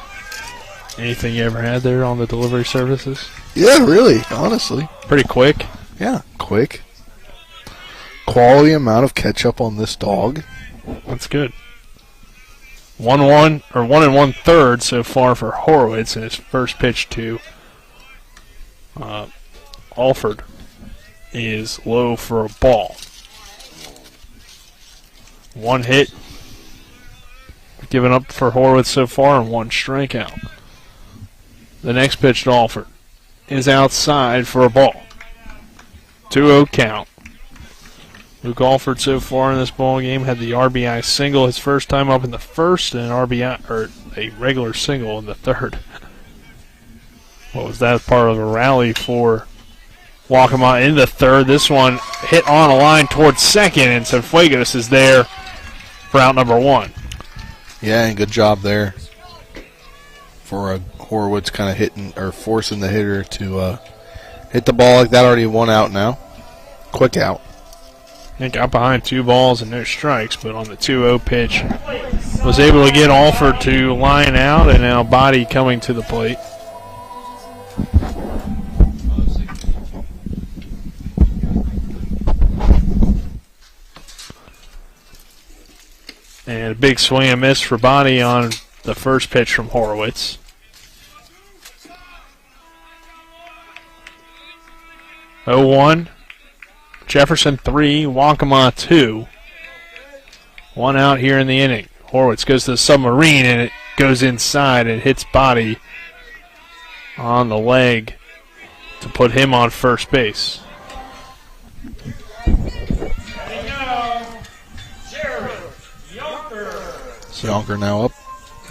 anything you ever had there on the delivery services? Yeah, really, honestly. Pretty quick. Yeah, quick. Quality amount of ketchup on this dog. That's good. 1-1, or 1 1/3 so far for Horwitz in his first pitch to Alford is low for a ball. 1 hit given up for Horwitz so far and 1 strikeout. The next pitch to Alford is outside for a ball. 2-0 count. Luke Alford so far in this ball game had the RBI single his first time up in the first, and an RBI or a regular single in the third. What was that? Part of a rally for Waccamaw in the third. This one hit on a line towards second, and Cienfuegos is there for out number 1. Yeah, and good job there for Horowitz kind of hitting or forcing the hitter to hit the ball like that. Already 1 out now. Quick out. He got behind 2 balls and no strikes, but on the 2-0 pitch was able to get Alford to line out, and now Body coming to the plate. And a big swing and miss for Body on the first pitch from Horowitz. (0-1). Jefferson 3, Waccamaw 2. 1 out here in the inning. Horowitz goes to the submarine, and it goes inside and hits Body on the leg to put him on first base. Yonker now up.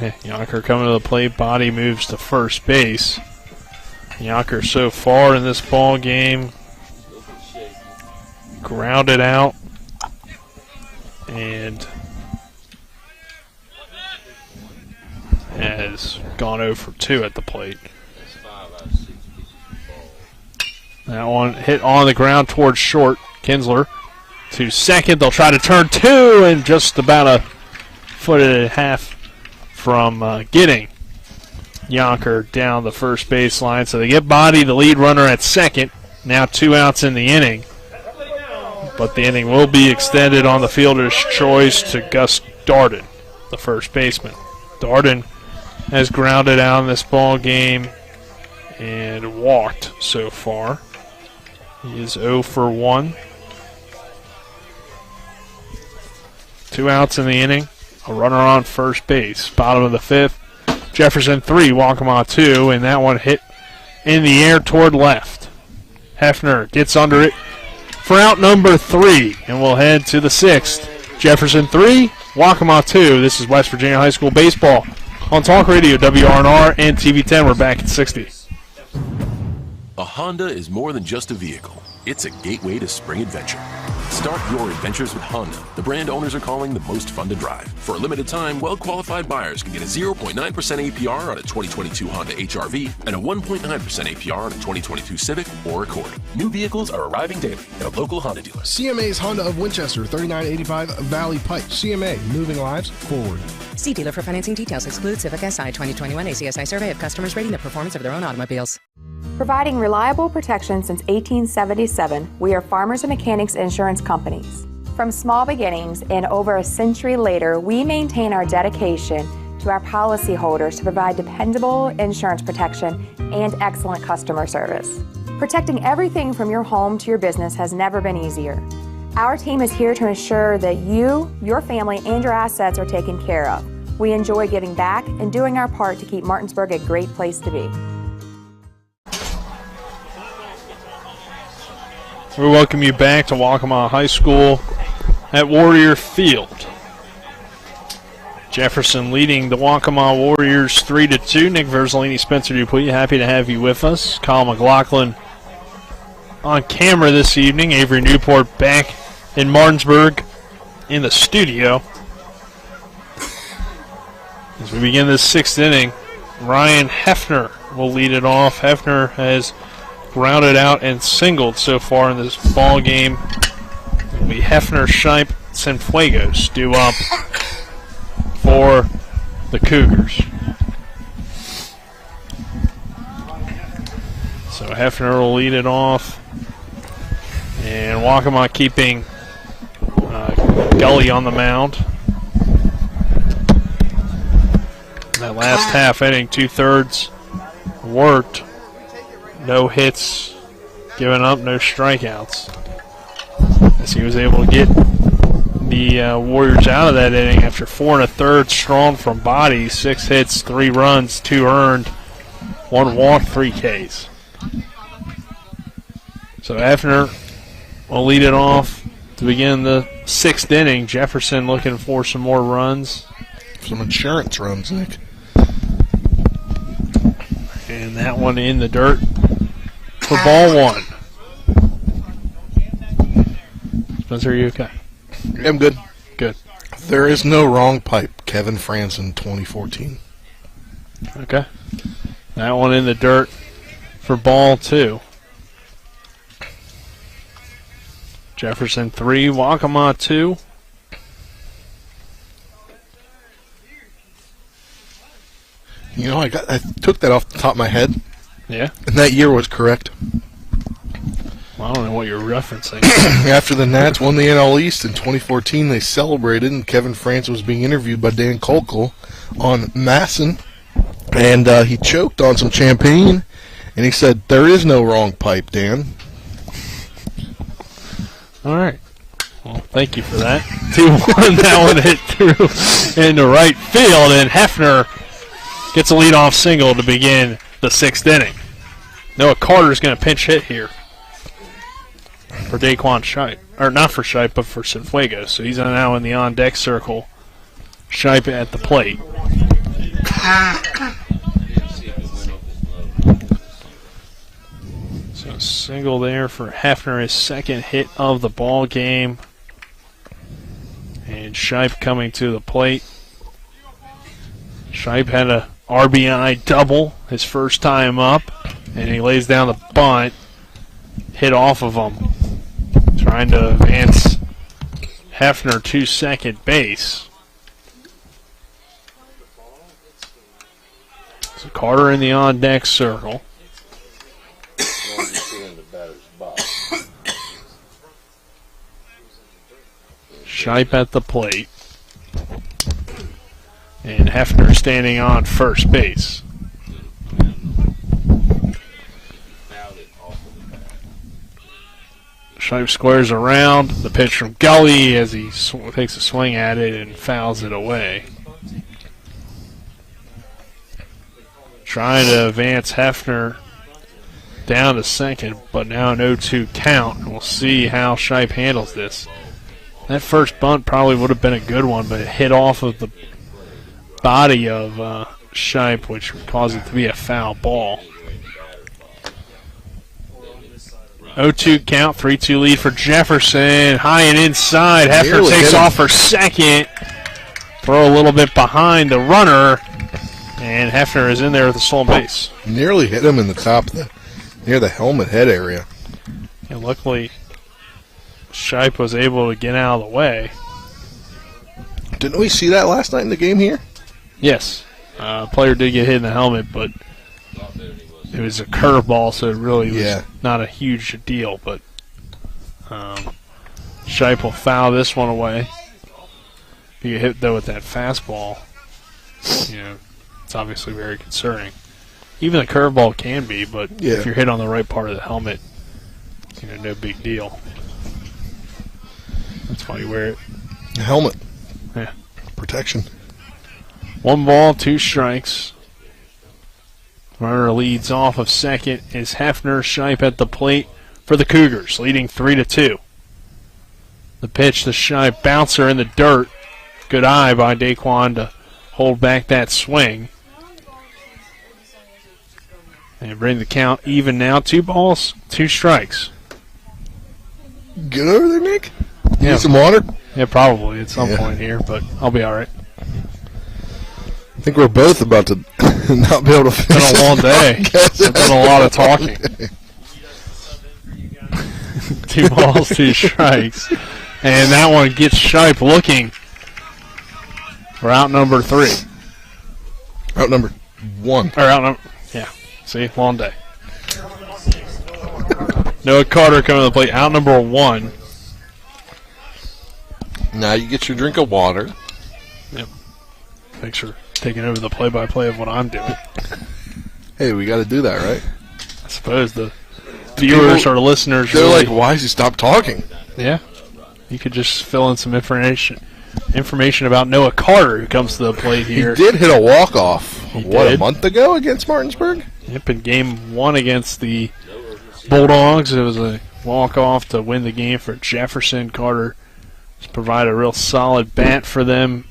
Yeah, Yonker coming to the plate. Body moves to first base. Yonker so far in this ball game grounded out and has gone 0 for 2 at the plate. That one hit on the ground towards short. Kinsler to second. They'll try to turn 2 and just about a foot and a half from getting Yonker down the first baseline. So they get Body, the lead runner, at second. Now 2 outs in the inning. But the inning will be extended on the fielder's choice to Gus Darden, the first baseman. Darden has grounded out in this ball game and walked so far. He is 0 for 1. 2 outs in the inning. A runner on first base. Bottom of the 5th. Jefferson 3, Waccamaw 2, and that one hit in the air toward left. Hefner gets under it for out number 3, and we'll head to the 6th. Jefferson 3, Waccamaw 2. This is West Virginia High School Baseball on Talk Radio, WRNR, and TV10. We're back at 60. A Honda is more than just a vehicle. It's a gateway to spring adventure. Start your adventures with Honda, the brand owners are calling the most fun to drive. For a limited time, well-qualified buyers can get a 0.9% APR on a 2022 Honda HR-V and a 1.9% APR on a 2022 Civic or Accord. New vehicles are arriving daily at a local Honda dealer. CMA's Honda of Winchester, 3985 Valley Pike. CMA, moving lives forward. See dealer for financing details. Exclude Civic SI 2021 ACSI survey of customers rating the performance of their own automobiles. Providing reliable protection since 1877, we are Farmers and Mechanics Insurance Companies. From small beginnings and over a century later, we maintain our dedication to our policyholders to provide dependable insurance protection and excellent customer service. Protecting everything from your home to your business has never been easier. Our team is here to ensure that you, your family, and your assets are taken care of. We enjoy giving back and doing our part to keep Martinsburg a great place to be. We welcome you back to Waccamaw High School at Warrior Field. Jefferson leading the Waccamaw Warriors 3-2. Nick Verzolini, Spencer Dupuy, happy to have you with us. Kyle McLaughlin on camera this evening. Avery Newport back in Martinsburg in the studio. As we begin this 6th inning, Ryan Hefner will lead it off. Hefner has grounded out and singled so far in this ball game. It'll be Hefner, Shipe, Cienfuegos due up for the Cougars. So Hefner will lead it off, and Waccamaw keeping Gully on the mound. That last half inning, 2/3 worked. No hits given up, no strikeouts. As he was able to get the Warriors out of that inning after 4 1/3 strong from Body. 6 hits, 3 runs, 2 earned, 1 walk, 3 Ks. So Hefner will lead it off to begin the 6th inning. Jefferson looking for some more runs. Some insurance runs, Nick. And that one in the dirt for ball 1. Spencer, are you okay? I'm good. Good. There is no wrong pipe. Kevin Franzen, 2014. Okay. That one in the dirt for ball 2. Jefferson 3, Waccamaw 2. You know, I took that off the top of my head. Yeah? And that year was correct. Well, I don't know what you're referencing. After the Nats won the NL East in 2014, they celebrated, and Kevin Franzen was being interviewed by Dan Kolkel on Masson, and he choked on some champagne, and he said, "There is no wrong pipe, Dan." All right. Well, thank you for that. 2-1, that one hit through into right field, and Hefner gets a leadoff single to begin the 6th inning. Noah Carter's going to pinch hit here for Daquan Shipe. Or not for Shipe, but for Cienfuegos. So he's now in the on-deck circle. Shipe at the plate. So single there for Hefner, his 2nd hit of the ball game. And Shipe coming to the plate. Shipe had a RBI double his first time up, and he lays down the bunt, hit off of him, trying to advance Hefner to second base. So Carter in the on-deck circle. Shipe at the plate. And Hefner standing on first base. Shipe squares around. The pitch from Gully as he takes a swing at it and fouls it away. Trying to advance Hefner down to second, but now an 0-2 count. And we'll see how Shipe handles this. That first bunt probably would have been a good one, but it hit off of the body of Shipe, which caused it to be a foul ball. 0-2 count, 3-2 lead for Jefferson. High and inside. Hefner takes off for second. Throw a little bit behind the runner, and Hefner is in there with the stolen base. Nearly hit him in the top, near the helmet head area. And luckily, Shipe was able to get out of the way. Didn't we see that last night in the game here? Yes. Player did get hit in the helmet, but it was a curveball, so it really was not a huge deal. But Shipe will foul this one away. If you get hit, though, with that fastball, it's obviously very concerning. Even the curveball can be, but if you're hit on the right part of the helmet, no big deal. That's why you wear it. The helmet. Yeah. Protection. 1 ball, 2 strikes. Runner leads off of second is Hefner. Shipe at the plate for the Cougars, leading 3-2. The pitch to Shipe, bouncer in the dirt. Good eye by Daquan to hold back that swing. And bring the count even now. 2 balls, 2 strikes. Get over there, Nick. Yeah. Need some water? Yeah, probably at some point here, but I'll be all right. I think we're both about to not be able to finish. It's been a long day. It's been a lot of talking. 2 balls, 2 strikes. And that one gets Shipe looking for out number 3. Out number 1. Or out number, yeah. See, long day. Noah Carter coming to the plate, out number 1. Now you get your drink of water. Yep. Thanks for taking over the play-by-play of what I'm doing. Hey, we got to do that, right? I suppose the viewers or listeners they're really, like, why does he stop talking? Yeah. You could just fill in some information about Noah Carter, who comes to the plate here. He did hit a walk-off, a month ago against Martinsburg? Yep, in game 1 against the Bulldogs, it was a walk-off to win the game for Jefferson. Carter has provided a real solid bat for them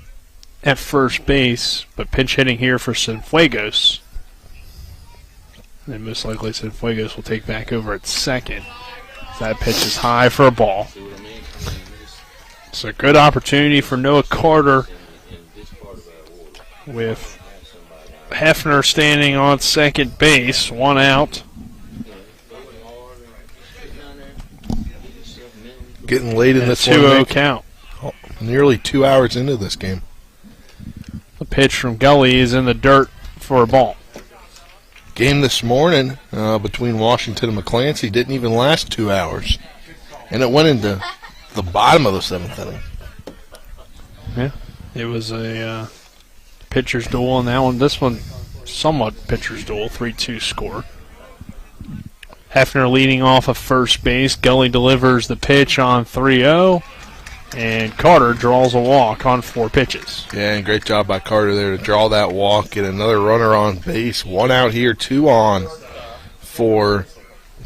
at first base, but pinch hitting here for Cienfuegos. And most likely Cienfuegos will take back over at second. That pitch is high for a ball. It's a good opportunity for Noah Carter with Hefner standing on second base, 1 out. Getting late in this 2-0 count. Nearly 2 hours into this game. The pitch from Gully is in the dirt for a ball. Game this morning between Washington and McClancy didn't even last 2 hours. And it went into the bottom of the 7th inning. Yeah, it was a pitcher's duel on that one. This one, somewhat pitcher's duel, 3-2 score. Hefner leading off of first base. Gully delivers the pitch on 3-0. And Carter draws a walk on 4 pitches. Yeah, and great job by Carter there to draw that walk, get another runner on base. 1 out here, 2 on for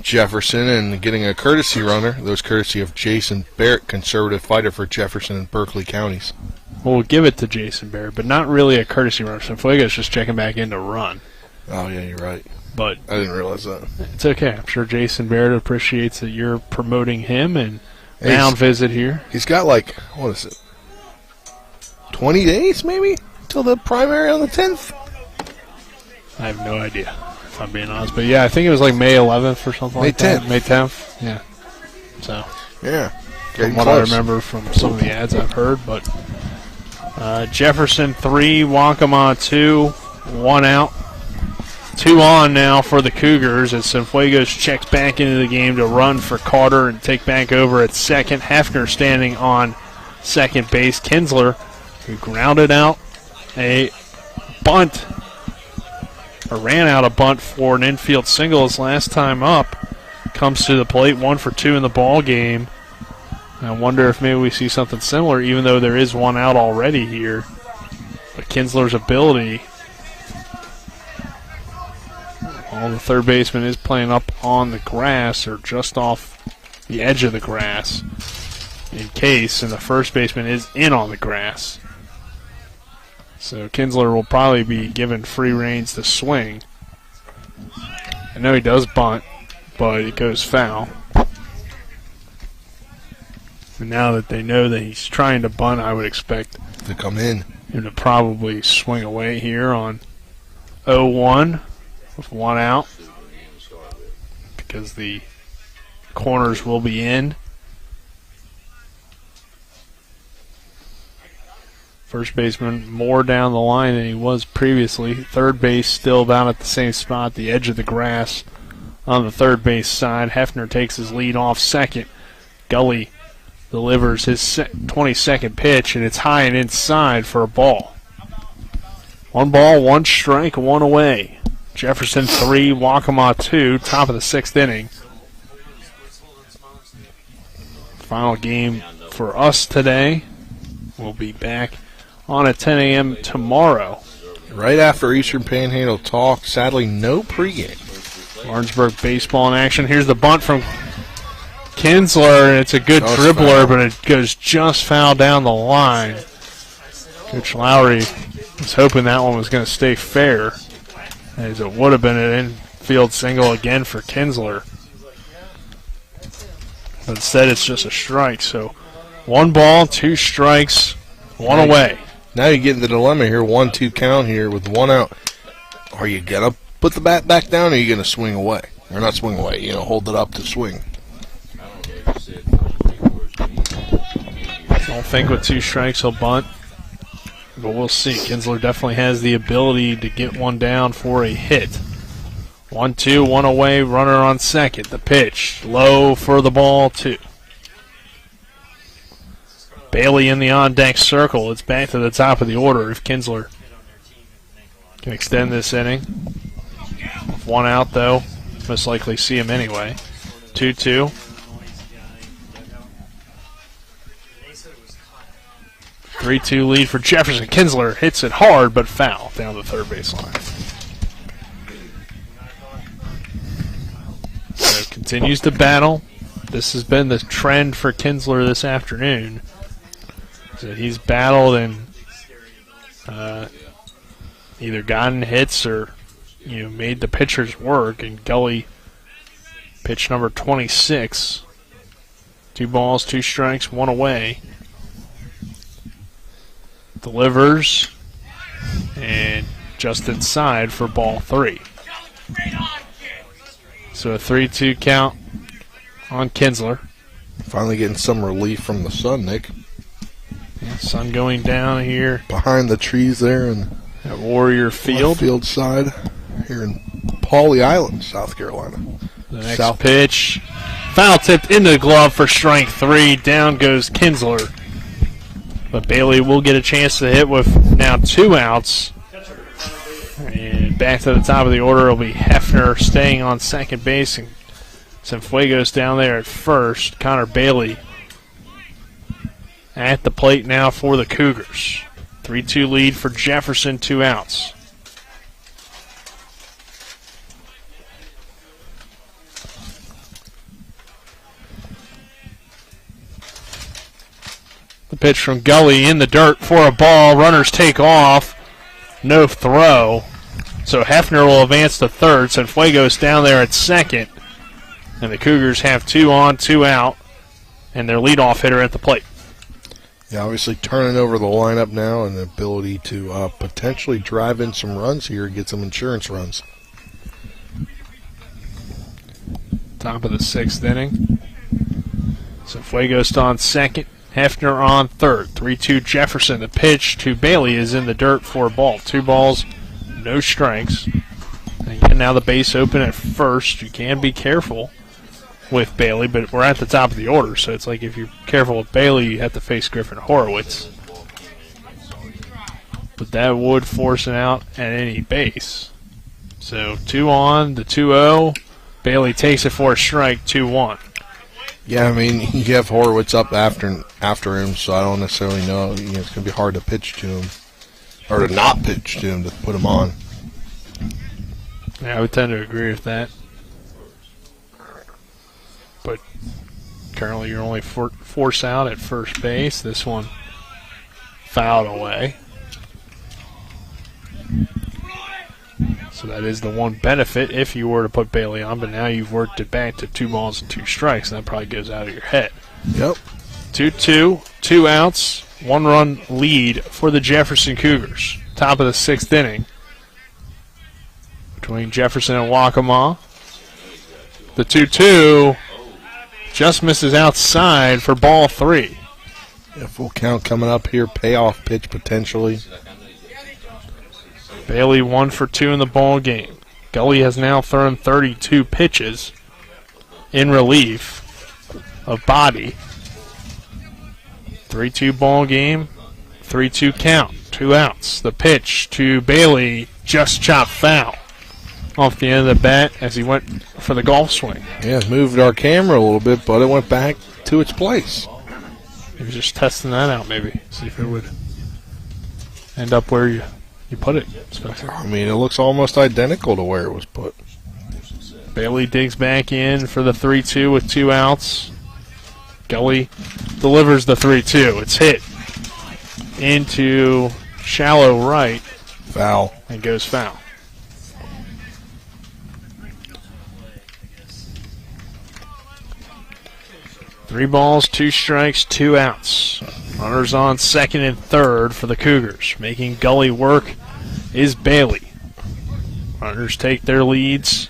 Jefferson, and getting a courtesy runner. Those courtesy of Jason Barrett, conservative fighter for Jefferson and Berkeley counties. Well, we'll give it to Jason Barrett, but not really a courtesy runner. Cienfuegos just checking back in to run. Oh, yeah, you're right. But I didn't realize that. It's okay. I'm sure Jason Barrett appreciates that you're promoting him and mound visit here. He's got 20 days maybe till the primary on the 10th? I have no idea, if I'm being honest. But yeah, I think it was May 11th or something like that. May 10th. Yeah. So. Yeah. From what I remember from some of the ads I've heard. But Jefferson 3, Waccamaw 2, 1 out. 2 on now for the Cougars as Cienfuegos checks back into the game to run for Carter and take back over at second. Hefner standing on second base. Kinsler, who grounded out a bunt, or ran out a bunt for an infield single his last time up, comes to the plate, 1 for 2 in the ball game. I wonder if maybe we see something similar, even though there is 1 out already here. But Kinsler's ability. Well, the third baseman is playing up on the grass, or just off the edge of the grass in case, and the first baseman is in on the grass. So Kinsler will probably be given free reins to swing. I know he does bunt, but it goes foul. And now that they know that he's trying to bunt, I would expect to come in him to probably swing away here on 0-1. With 1 out, because the corners will be in. First baseman more down the line than he was previously. Third base still down at the same spot, the edge of the grass on the third base side. Hefner takes his lead off second. Gully delivers his 22nd pitch, and it's high and inside for a ball. 1 ball, 1 strike, 1 away. Jefferson 3, Waccamaw 2, top of the 6th inning. Final game for us today. We'll be back on at 10 a.m. tomorrow. Right after Eastern Panhandle talk. Sadly, no pregame. Martinsburg baseball in action. Here's the bunt from Kinsler, and it's a good dribbler, but it goes just foul down the line. Coach Lowry was hoping that one was going to stay fair, as it would have been an infield single again for Kinsler. But instead, it's just a strike. So 1 ball, 2 strikes, 1 away. Now you get in the dilemma here, 1-2 count here with 1 out. Are you going to put the bat back down, or are you going to swing away? Or not swing away, hold it up to swing. Don't think with 2 strikes he'll bunt. But we'll see. Kinsler definitely has the ability to get 1 down for a hit. 1-2, 1 away, runner on second. The pitch, low for the ball, 2. Bailey in the on-deck circle. It's back to the top of the order if Kinsler can extend this inning. With 1 out, though, most likely see him anyway. 2-2. 3-2 lead for Jefferson. Kinsler hits it hard, but foul down the third baseline. continues to battle. This has been the trend for Kinsler this afternoon. So he's battled and either gotten hits or made the pitchers work. And Gully, pitch number 26. 2 balls, 2 strikes, 1 away. Delivers and just inside for ball 3. So a 3-2 count on Kinsler. Finally getting some relief from the sun, Nick. Yeah, sun going down here. Behind the trees there in at Warrior Field. Field side here in Pawleys Island, South Carolina. The next pitch. Foul tipped into the glove for strike 3. Down goes Kinsler. But Bailey will get a chance to hit with now 2 outs. And back to the top of the order will be Hefner staying on second base. And Cienfuegos down there at first. Connor Bailey at the plate now for the Cougars. 3-2 lead for Jefferson, 2 outs. The pitch from Gully in the dirt for a ball. Runners take off. No throw. So Hefner will advance to third. Cienfuegos down there at second. And the Cougars have 2 on, 2 out. And their leadoff hitter at the plate. Yeah, obviously turning over the lineup now and the ability to potentially drive in some runs here, get some insurance runs. Top of the 6th inning. Cienfuegos on second. Hefner on third. 3-2 Jefferson. The pitch to Bailey is in the dirt for a ball. 2 balls, no strikes. Again, now the base open at first. You can be careful with Bailey, but we're at the top of the order, so it's like if you're careful with Bailey, you have to face Griffin Horowitz. But that would force an out at any base. So 2 on, the 2-0. Bailey takes it for a strike, 2-1. Yeah, I mean, you have Horowitz up after him, so I don't necessarily know. It's going to be hard to pitch to him, or to not pitch to him, to put him on. Yeah, I would tend to agree with that. But currently you're only force out at first base. This one fouled away. So that is the one benefit if you were to put Bailey on, but now you've worked it back to 2 balls and 2 strikes, and that probably goes out of your head. Yep. 2-2, 2 outs, 1-run lead for the Jefferson Cougars. Top of the 6th inning between Jefferson and Waccamaw. The 2-2 just misses outside for ball 3. Yeah, full count coming up here, payoff pitch potentially. Bailey 1 for 2 in the ball game. Gully has now thrown 32 pitches in relief of Bobby. 3-2 ball game, 3-2 count, 2 outs. The pitch to Bailey, just chopped foul off the end of the bat as he went for the golf swing. Yeah, it moved our camera a little bit, but it went back to its place. He was just testing that out, maybe, see if it would end up where you put it, Spencer. I mean, it looks almost identical to where it was put. Bailey digs back in for the 3-2 with 2 outs. Gully delivers the 3-2. It's hit into shallow right. Foul. And goes foul. Three balls, 2 strikes, 2 outs. Runners on second and third for the Cougars. Making Gully work is Bailey. Runners take their leads.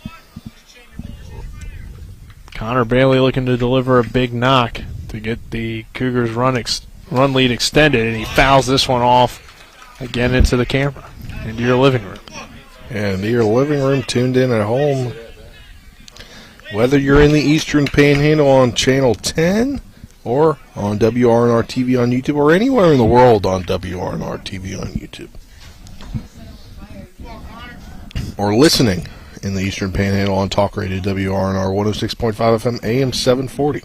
Connor Bailey looking to deliver a big knock to get the Cougars run lead extended, and he fouls this one off again into the camera, into your living room. And your living room, tuned in at home. Whether you're in the Eastern Panhandle on Channel 10 or on WRNR TV on YouTube or anywhere in the world on WRNR TV on YouTube. Or listening in the Eastern Panhandle on Talk Radio WRNR 106.5 FM AM 740.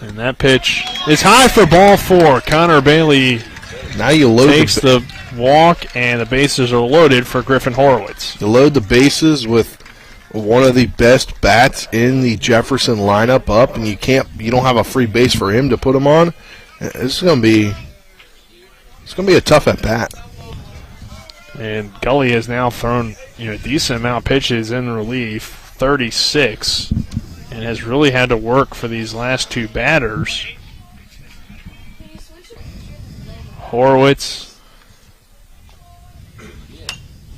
And that pitch is high for ball 4. Connor Bailey now you load takes the walk, and the bases are loaded for Griffin Horowitz. You load the bases with one of the best bats in the Jefferson lineup up, and you don't have a free base for him to put him on. It's going to be a tough at bat. And Gully has now thrown a decent amount of pitches in relief, 36, and has really had to work for these last two batters. Horowitz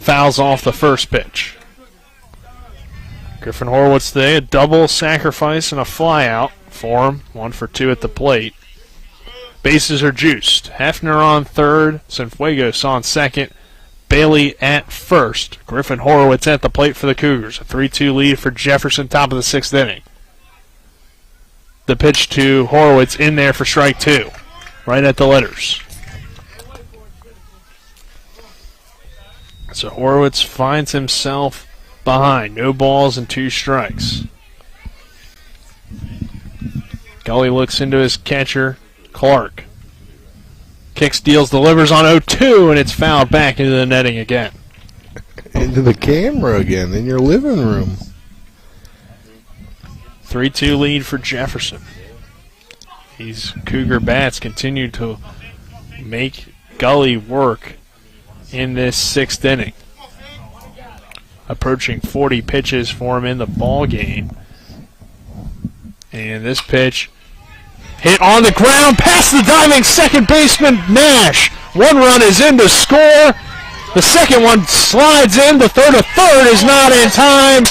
fouls off the first pitch. Griffin Horowitz today, a double sacrifice and a flyout for him. 1 for 2 at the plate. Bases are juiced. Hefner on third, Cienfuegos on second, Bailey at first. Griffin Horowitz at the plate for the Cougars. A 3-2 lead for Jefferson, top of the 6th inning. The pitch to Horowitz in there for strike 2, right at the letters. So Horowitz finds himself behind. No balls and 2 strikes. Gully looks into his catcher, Clark. Kicks, deals, delivers on 0-2, and it's fouled back into the netting again. Into the camera again, in your living room. 3-2 lead for Jefferson. These Cougar bats continue to make Gully work in this 6th inning. Approaching 40 pitches for him in the ball game. And this pitch hit on the ground past the diving second baseman Nash. 1 run is in to score. The second one slides in. The third is not in time.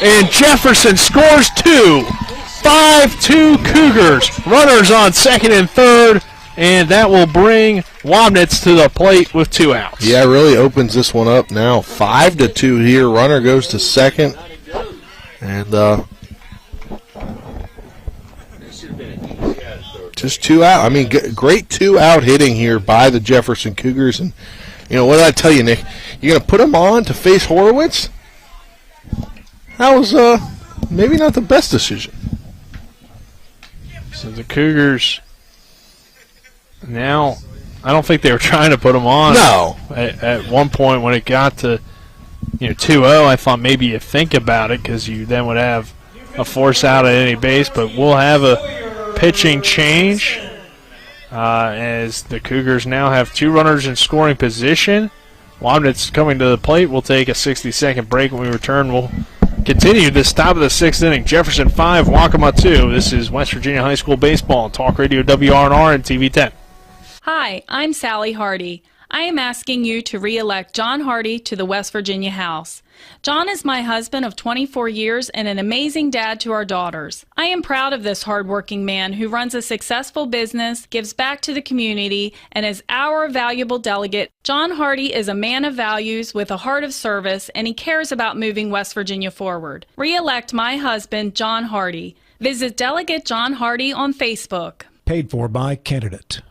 And Jefferson scores 2. 5-2 Cougars. Runners on second and third. And that will bring Wabnitz to the plate with 2 outs. Yeah, it really opens this one up now. 5-2 here. Runner goes to second. And just 2 out. I mean, great 2-out hitting here by the Jefferson Cougars. And, what did I tell you, Nick? You're going to put him on to face Horowitz? That was maybe not the best decision. So the Cougars now, I don't think they were trying to put him on. No. At one point when it got to 2-0, I thought maybe you think about it because you then would have a force out at any base. But we'll have a pitching change as the Cougars now have 2 runners in scoring position. Wabnitz coming to the plate. We'll take a 60-second break. When we return, we'll continue this top of the 6th inning. Jefferson 5, Waccamaw 2. This is West Virginia High School Baseball on Talk Radio WRNR and TV 10. Hi, I'm Sally Hardy. I am asking you to re-elect John Hardy to the West Virginia House. John is my husband of 24 years and an amazing dad to our daughters. I am proud of this hardworking man who runs a successful business, gives back to the community, and is our valuable delegate. John Hardy is a man of values with a heart of service, and he cares about moving West Virginia forward. Re-elect my husband, John Hardy. Visit Delegate John Hardy on Facebook. Paid for by candidate.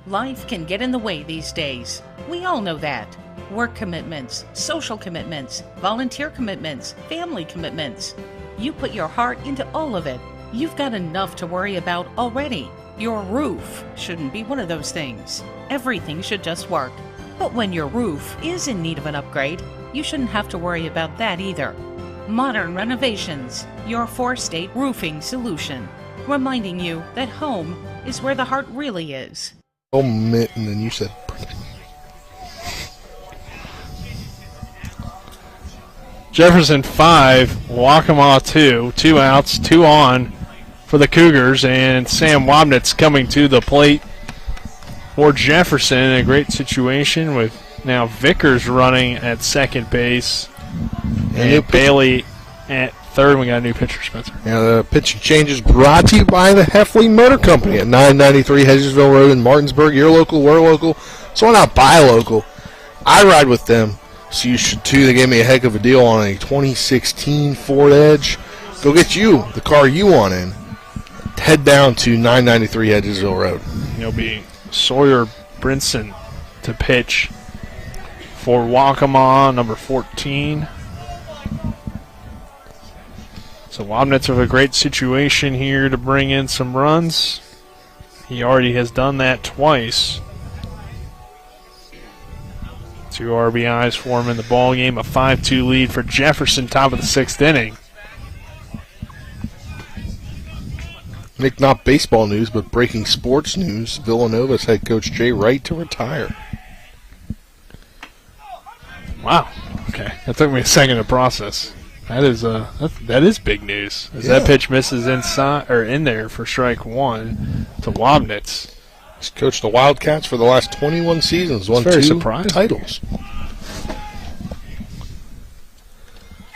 Life can get in the way these days. We all know that. Work commitments, social commitments, volunteer commitments, family commitments. You put your heart into all of it. You've got enough to worry about already. Your roof shouldn't be one of those things. Everything should just work. But when your roof is in need of an upgrade, you shouldn't have to worry about that either. Modern Renovations, your 4-state roofing solution. Reminding you that home is where the heart really is. And then you said Jefferson 5, Waccamaw 2. 2 outs, 2 on for the Cougars, and Sam Wabnitz coming to the plate for Jefferson in a great situation with now Vickers running at second base and Bailey at third. We got a new pitcher, Spencer. Yeah, the pitching change is brought to you by the Heffley Motor Company at 993 Hedgesville Road in Martinsburg. You're local, we're local, so why not buy local? I ride with them, so you should too. They gave me a heck of a deal on a 2016 Ford Edge. Go get you the car you want in. Head down to 993 Hedgesville Road. It'll be Sawyer Brinson to pitch for Waccamaw, number 14. So Wabnitz with a great situation here to bring in some runs. He already has done that twice. 2 RBIs for him in the ball game. A 5-2 lead for Jefferson, top of the 6th inning. Nick, not baseball news, but breaking sports news. Villanova's head coach Jay Wright to retire. Wow. Okay, that took me a second to process. That is big news. As that pitch misses inside or in there for strike 1 to Wabnitz. He's coached the Wildcats for the last 21 seasons. Won 2 titles.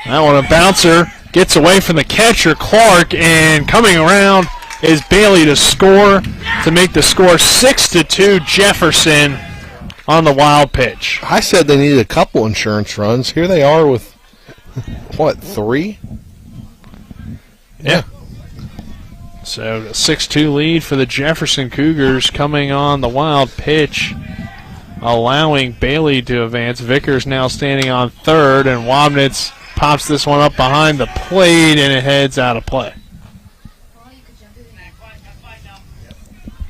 That one, a bouncer gets away from the catcher Clark, and coming around is Bailey to score to make the score 6-2 Jefferson on the wild pitch. I said they needed a couple insurance runs. Here they are with, what, 3? Yeah. So a 6-2 lead for the Jefferson Cougars coming on the wild pitch, allowing Bailey to advance. Vickers now standing on third, and Wabnitz pops this one up behind the plate, and it heads out of play.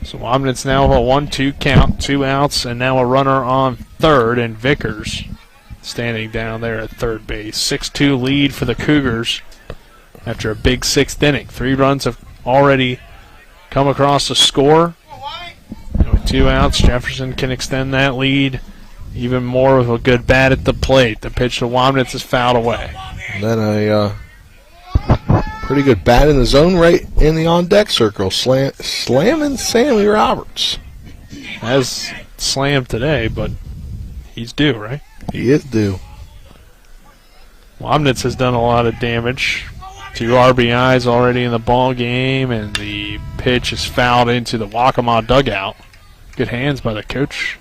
So Wabnitz now a 1-2 count, 2 outs, and now a runner on third, and Vickers standing down there at third base. 6-2 lead for the Cougars after a big 6th inning. 3 runs have already come across the score. And with 2 outs, Jefferson can extend that lead even more with a good bat at the plate. The pitch to Wabnitz is fouled away. And then a pretty good bat in the zone right in the on-deck circle, slamming Sammy Roberts. Has slammed today, but he's due, right? He is due. Wabnitz has done a lot of damage. 2 RBIs already in the ball game, and the pitch is fouled into the Waccamaw dugout. Good hands by the coach.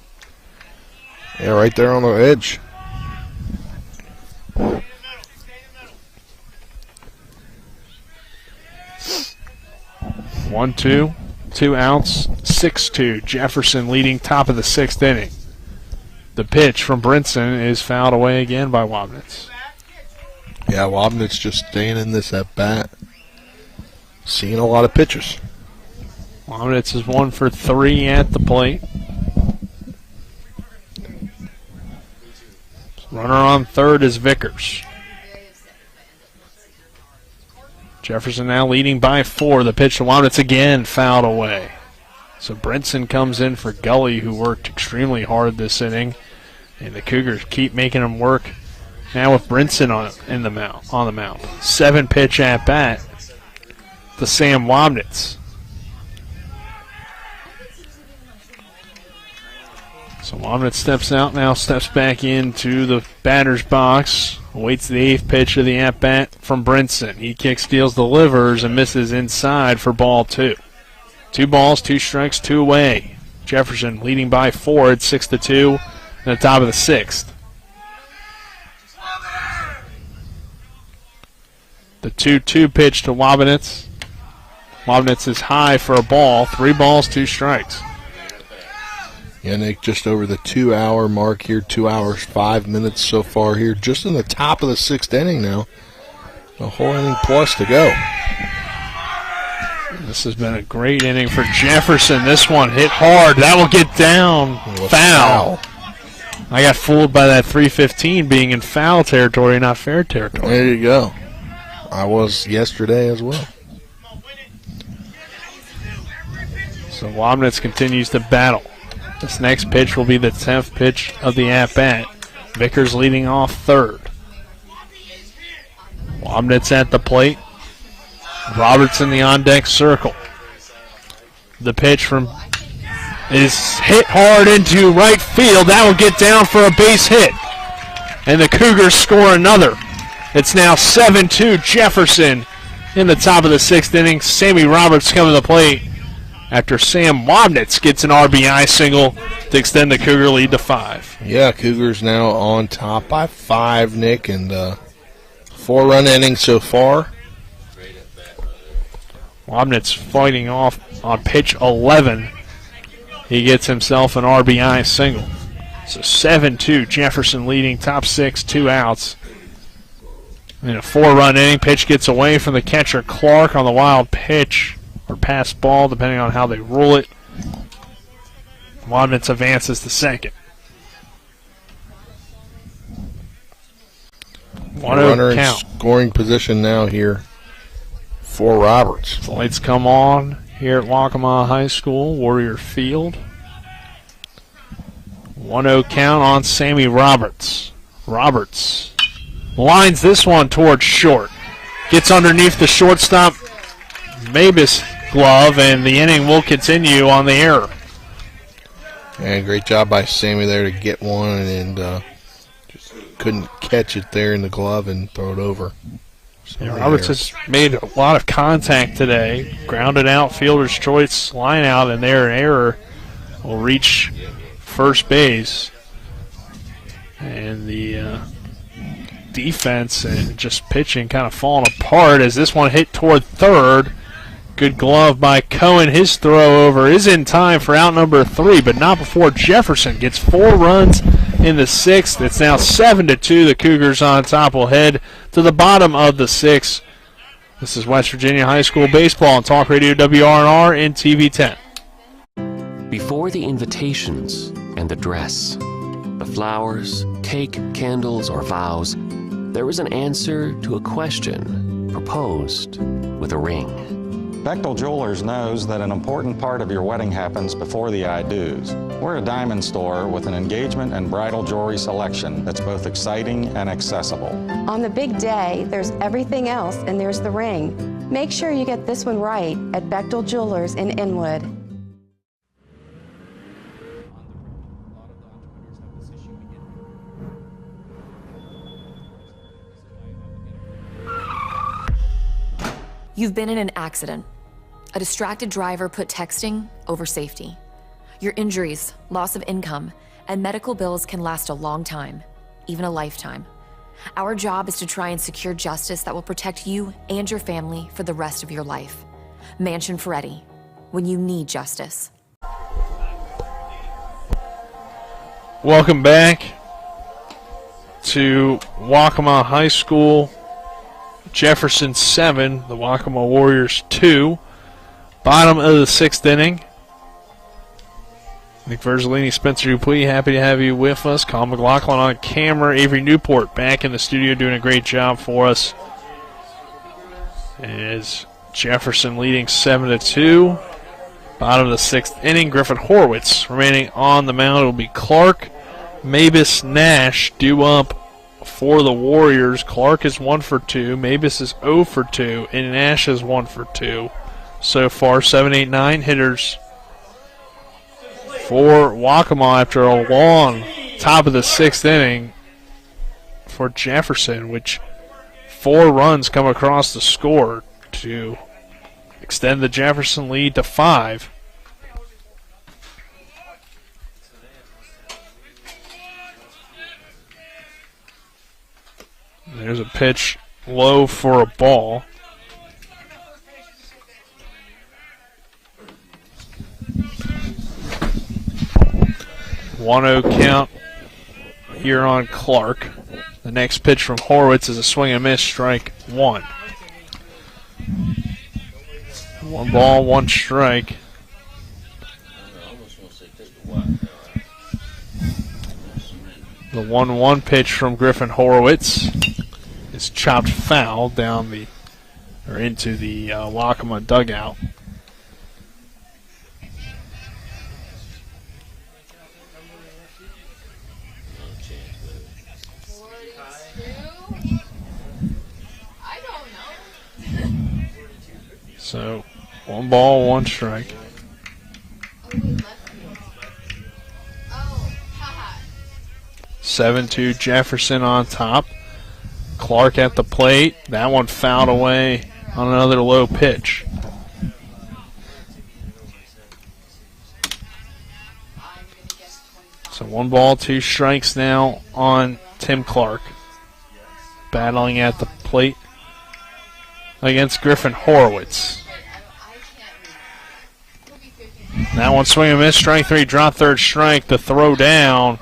Yeah, right there on the edge. One, 2 outs, 6-2. Jefferson leading top of the 6th inning. The pitch from Brinson is fouled away again by Wabnitz. Yeah, Wabnitz just staying in this at bat. Seeing a lot of pitchers. Wabnitz is 1 for 3 at the plate. Runner on third is Vickers. Jefferson now leading by 4. The pitch to Wabnitz again fouled away. So Brinson comes in for Gully, who worked extremely hard this inning. And the Cougars keep making him work. Now with Brinson on the mound. 7-pitch at bat to Sam Wabnitz. So Wabnitz steps out now, steps back into the batter's box, waits the 8th pitch of the at-bat from Brinson. He kicks, steals, delivers, and misses inside for ball 2. 2 balls, 2 strikes, 2 away. Jefferson leading by 4 at 6-2 at the top of the 6th. The 2-2 pitch to Wabnitz. Wabnitz is high for a ball. 3 balls, 2 strikes. Yeah, Nick, just over the 2-hour mark here, 2 hours, 5 minutes so far here, just in the top of the 6th inning now. A whole inning plus to go. This has been a great inning for Jefferson. This one hit hard. That will get down. Foul. I got fooled by that 315 being in foul territory, not fair territory. There you go. I was yesterday as well. So Wabnitz continues to battle. This next pitch will be the 10th pitch of the at-bat. Vickers leading off third. Wabnitz at the plate. Roberts in the on-deck circle. The pitch from is hit hard into right field. That will get down for a base hit. And the Cougars score another. It's now 7-2 Jefferson in the top of the 6th inning. Sammy Roberts coming to the plate after Sam Wabnitz gets an RBI single to extend the Cougar lead to 5. Yeah, Cougars now on top by 5, Nick, and 4-run inning so far. Wabnitz fighting off on pitch 11. He gets himself an RBI single. So 7-2, Jefferson leading top 6, 2 outs. In a 4-run inning, pitch gets away from the catcher Clark on the wild pitch, or pass ball, depending on how they rule it. Wabnitz advances to second. Runner in count. scoring position now here for Roberts. The lights come on here at Waccamaw High School, Warrior Field. 1-0 count on Sammy Roberts. Roberts lines this one towards short. Gets underneath the shortstop Mabus glove, and the inning will continue on the error. And great job by Sammy there to get one, and just couldn't catch it there in the glove and throw it over. Yeah, Roberts has made a lot of contact today. Grounded out, fielder's choice, line out, and there an error will reach first base. And the defense and just pitching kind of falling apart as this one hit toward third. Good glove by Cohen. His throw over is in time for out number 3, but not before Jefferson gets 4 runs in the 6th. It's now 7-2. The Cougars on top will head to the bottom of the 6th. This is West Virginia High School baseball on Talk Radio WRNR and TV 10. Before the invitations and the dress, the flowers, cake, candles, or vows, there was an answer to a question proposed with a ring. Bechtel Jewelers knows that an important part of your wedding happens before the I-dos. We're a diamond store with an engagement and bridal jewelry selection that's both exciting and accessible. On the big day, there's everything else, and there's the ring. Make sure you get this one right at Bechtel Jewelers in Inwood. You've been in an accident. A distracted driver put texting over safety. Your injuries, loss of income, and medical bills can last a long time, even a lifetime. Our job is to try and secure justice that will protect you and your family for the rest of your life. Mansion Ferretti, when you need justice. Welcome back to Waccamaw High School. Jefferson 7, the Waccamaw Warriors 2. Bottom of the 6th inning. Nick Verzolini, Spencer Dupuis, happy to have you with us. Colin McLaughlin on camera. Avery Newport back in the studio doing a great job for us. As Jefferson leading 7-2. Bottom of the 6th inning. Griffin Horowitz remaining on the mound. It will be Clark, Mabus, Nash due up for the Warriors. Clark is 1 for 2. Mabus is 0 for 2. And Nash is 1 for 2. So far, 7, 8, 9 hitters for Waccamaw after a long top of the 6th inning for Jefferson, which 4 runs come across the score to extend the Jefferson lead to 5. There's a pitch low for a ball. One-0 count here on Clark. The next pitch from Horowitz is a swing and miss, strike 1. 1 ball, 1 strike. The 1-1 pitch from Griffin Horowitz is chopped foul down the or into the Waccamaw dugout. So 1 ball, 1 strike. 7-2 Jefferson on top. Clark at the plate. That one fouled away on another low pitch. So 1 ball, 2 strikes now on Tim Clark. Battling at the plate against Griffin Horowitz. That one swing and miss, strike 3, drop 3rd strike. The throw down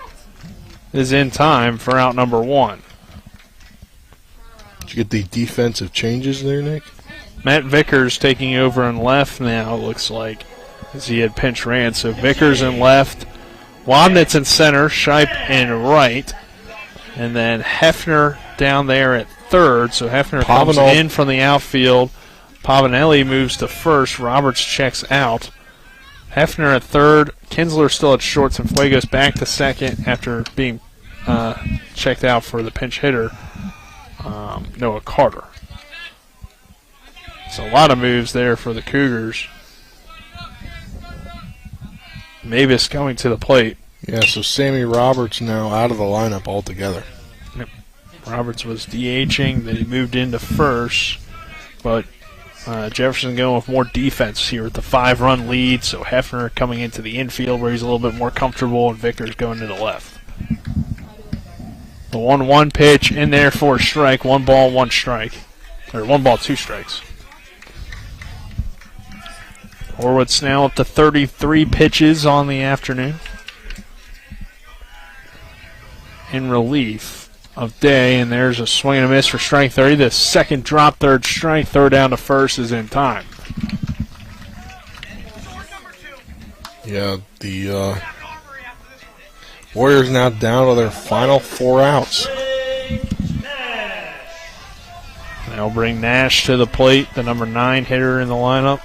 is in time for out number 1. Did you get the defensive changes there, Nick? Matt Vickers taking over in left now, it looks like, as he had pinch ran. So Vickers in left, Wabnitz in center, Shipe in right, and then Hefner down there at third, so Hefner comes Pavanel in from the outfield. Pavanelli moves to first. Roberts checks out. Hefner at third. Kinsler still at short. Cienfuegos back to second after being checked out for the pinch hitter, Noah Carter. So a lot of moves there for the Cougars. Mavis going to the plate. Yeah, so Sammy Roberts now out of the lineup altogether. Yep. Roberts was DHing, then he moved into first, but Jefferson going with more defense here with the 5-run lead, so Hefner coming into the infield where he's a little bit more comfortable, and Vickers going to the left. The 1-1 pitch in there for a strike. 1 ball, 1 strike. Or 1 ball, 2 strikes. Horwitz now up to 33 pitches on the afternoon. In relief of Day, and there's a swing and a miss for strike 30. The second drop, third strike, throw down to first is in time. Yeah, the Warriors now down to their final 4 outs. They'll bring Nash to the plate, the number 9 hitter in the lineup.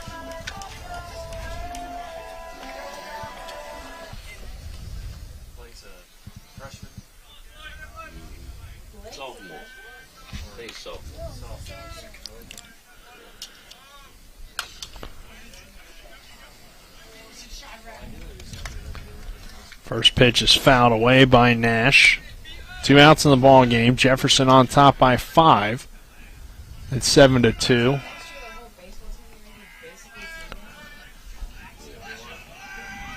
First pitch is fouled away by Nash. 2 outs in the ball game. Jefferson on top by 5. It's 7-2.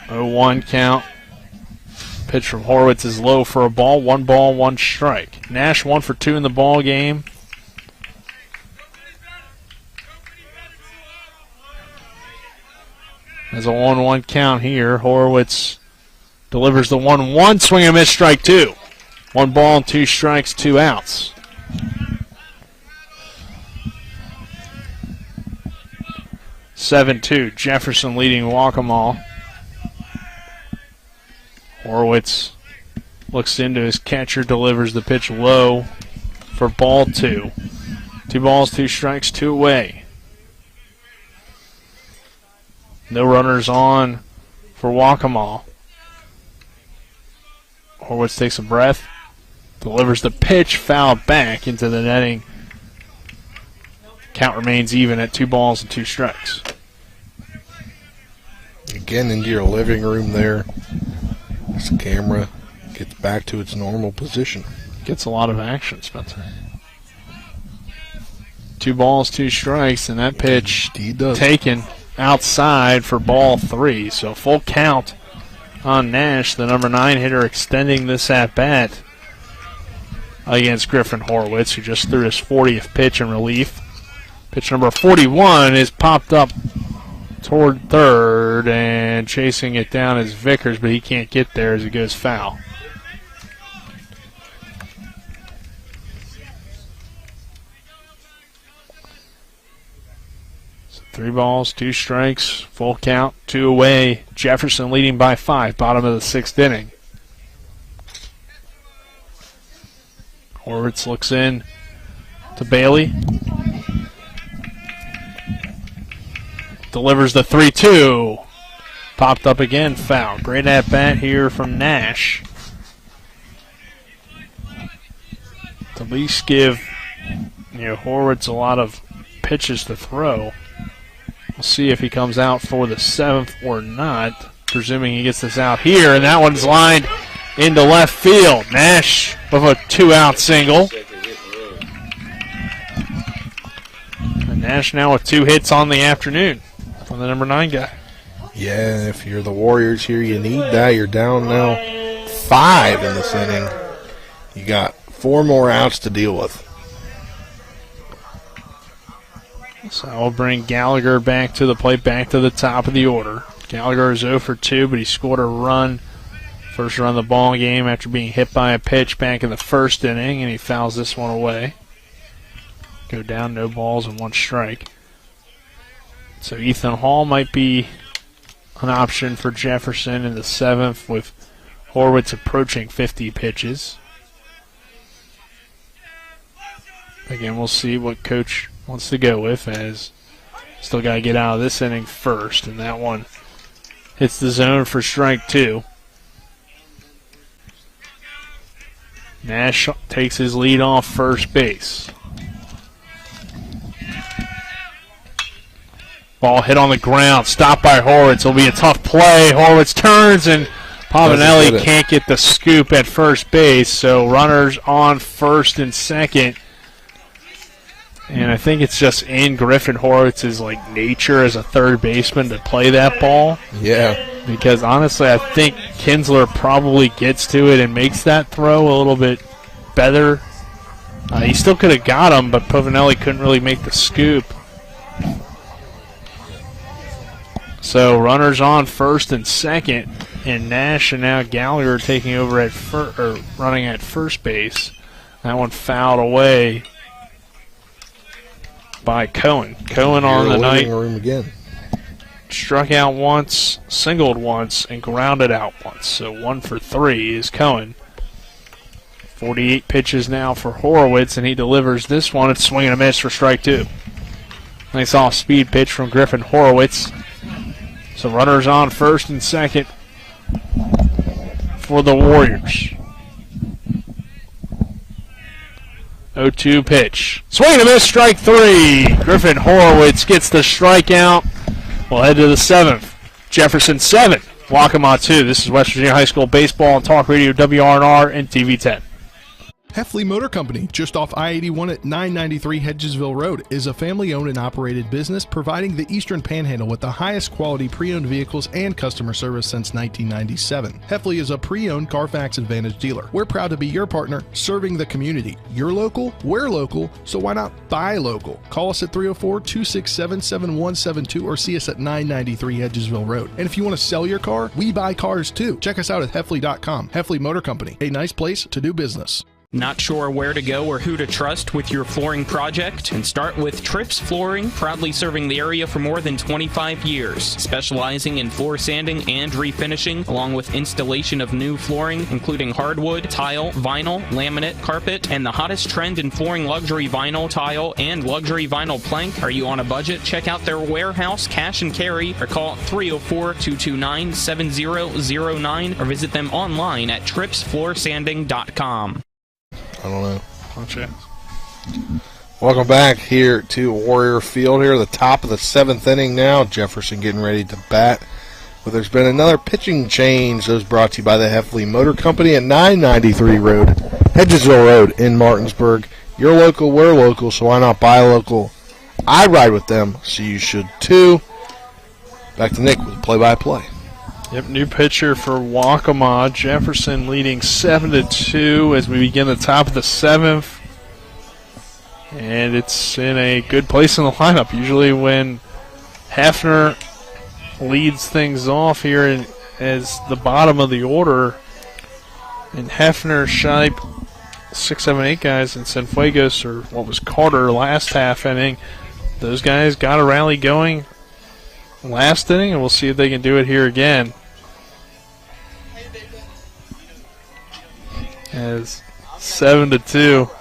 Oh, 1 count. Pitch from Horwitz is low for a ball. 1 ball, 1 strike. Nash 1 for 2 in the ball game. There's a 1-1 count here. Horwitz delivers the 1-1, swing and miss, strike 2. 1 ball and 2 strikes, 2 outs. (7-2). Jefferson leading Waccamaw. Horwitz looks into his catcher, delivers the pitch low for ball 2. 2 balls, 2 strikes, 2 away. No runners on for Waccamaw. Horwitz takes a breath, delivers the pitch, fouled back into the netting. Count remains even at 2 balls and 2 strikes. Again, into your living room there. This camera gets back to its normal position. Gets a lot of action, Spencer. 2 balls, 2 strikes, and that pitch taken outside for ball 3. So full count on Nash, the number 9 hitter, extending this at-bat against Griffin Horwitz, who just threw his 40th pitch in relief. Pitch number 41 is popped up toward third, and chasing it down is Vickers, but he can't get there as it goes foul. So 3 balls, 2 strikes, full count, 2 away. Jefferson leading by 5, bottom of the 6th inning. Horwitz looks in to Bailey. Delivers the 3-2. Popped up again, foul. Great at-bat here from Nash. To at least give Horwitz a lot of pitches to throw. We'll see if he comes out for the 7th or not, presuming he gets this out here, and that one's lined into left field. Nash with a 2-out single. And Nash now with 2 hits on the afternoon from the number 9 guy. Yeah, if you're the Warriors here, you need that. You're down now 5 in this inning. You got 4 more outs to deal with. So I'll bring Gallagher back to the plate, back to the top of the order. Gallagher is 0 for 2, but he scored a run. First run of the ball game after being hit by a pitch back in the 1st inning, and he fouls this one away. Go down, no balls and 1 strike. So Ethan Hall might be an option for Jefferson in the 7th, with Horwitz approaching 50 pitches. Again, we'll see what Coach wants to go with, as still got to get out of this inning first, and that one hits the zone for strike 2. Nash takes his lead off first base. Ball hit on the ground, stopped by Horwitz. It'll be a tough play. Horwitz turns, and Pavanelli can't get the scoop at first base, so runners on first and second. And I think it's just in Griffin Horwitz's nature as a third baseman to play that ball. Yeah. Because honestly, I think Kinsler probably gets to it and makes that throw a little bit better. He still could have got him, but Pavanelli couldn't really make the scoop. So runners on first and second, and Nash and now Gallagher taking over at running at first base. That one fouled away by Cohen. Cohen on the night room again. Struck out once, singled once, and grounded out once. So 1 for 3 is Cohen. 48 pitches now for Horwitz, and he delivers this one. It's swing and a miss for strike 2. Nice off-speed pitch from Griffin Horwitz. So runners on first and second for the Warriors. 0-2 pitch. Swing and a miss, strike 3. Griffin Horwitz gets the strikeout. We'll head to the 7th. Jefferson 7, Waccamaw 2. This is West Virginia High School Baseball on Talk Radio WRNR and TV 10. Heffley Motor Company, just off I-81 at 993 Hedgesville Road, is a family-owned and operated business providing the Eastern Panhandle with the highest quality pre-owned vehicles and customer service since 1997. Heffley is a pre-owned Carfax Advantage dealer. We're proud to be your partner, serving the community. You're local, we're local, so why not buy local? Call us at 304-267-7172 or see us at 993 Hedgesville Road. And if you want to sell your car, we buy cars too. Check us out at Heffley.com. Heffley Motor Company, a nice place to do business. Not sure where to go or who to trust with your flooring project? And start with Trips Flooring, proudly serving the area for more than 25 years, specializing in floor sanding and refinishing, along with installation of new flooring, including hardwood, tile, vinyl, laminate, carpet, and the hottest trend in flooring, luxury vinyl, tile, and luxury vinyl plank. Are you on a budget? Check out their warehouse, cash and carry, or call 304-229-7009, or visit them online at tripsfloorsanding.com. I don't know. Okay. Welcome back here to Warrior Field here, the top of the 7th inning now. Jefferson getting ready to bat. But there's been another pitching change. Those brought to you by the Heffley Motor Company at 993 Hedgesville Road in Martinsburg. You're local, we're local, so why not buy local? I ride with them, so you should too. Back to Nick with play-by-play. Yep, new pitcher for Waccamaw. Jefferson leading 7-2 as we begin the top of the 7th. And it's in a good place in the lineup. Usually when Hefner leads things off here as the bottom of the order, and Hefner, Shipe, 6, 7, 8 guys, and Cienfuegos, or what was Carter last half inning, those guys got a rally going last inning, and we'll see if they can do it here again. As 7-2.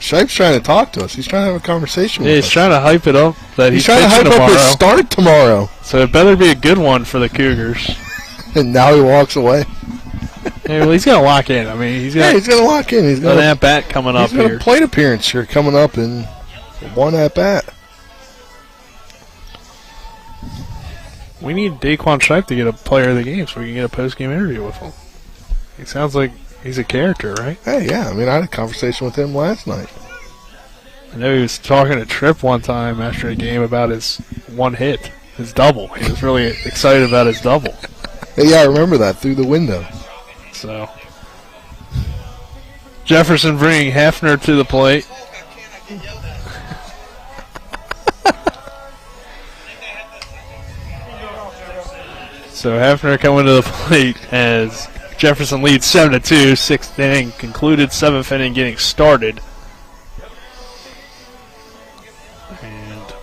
Shipe's trying to talk to us. He's trying to have a conversation with us. He's trying to hype it up that he's trying to hype up his start tomorrow. So it better be a good one for the Cougars. And now he walks away. Hey, well, he's going to lock in. I mean, he's going to lock in. He's got an at-bat coming up here. He's got a plate appearance here coming up in one at-bat. We need Daquan Shipe to get a player of the game so we can get a post-game interview with him. He sounds like he's a character, right? Hey, yeah. I mean, I had a conversation with him last night. I know he was talking to Tripp one time after a game about his one hit, his double. He was really excited about his double. Hey, yeah, I remember that through the window. So, Jefferson bringing Hefner to the plate. So Hefner coming to the plate as Jefferson leads 7-2, 6th inning concluded, 7th inning getting started. And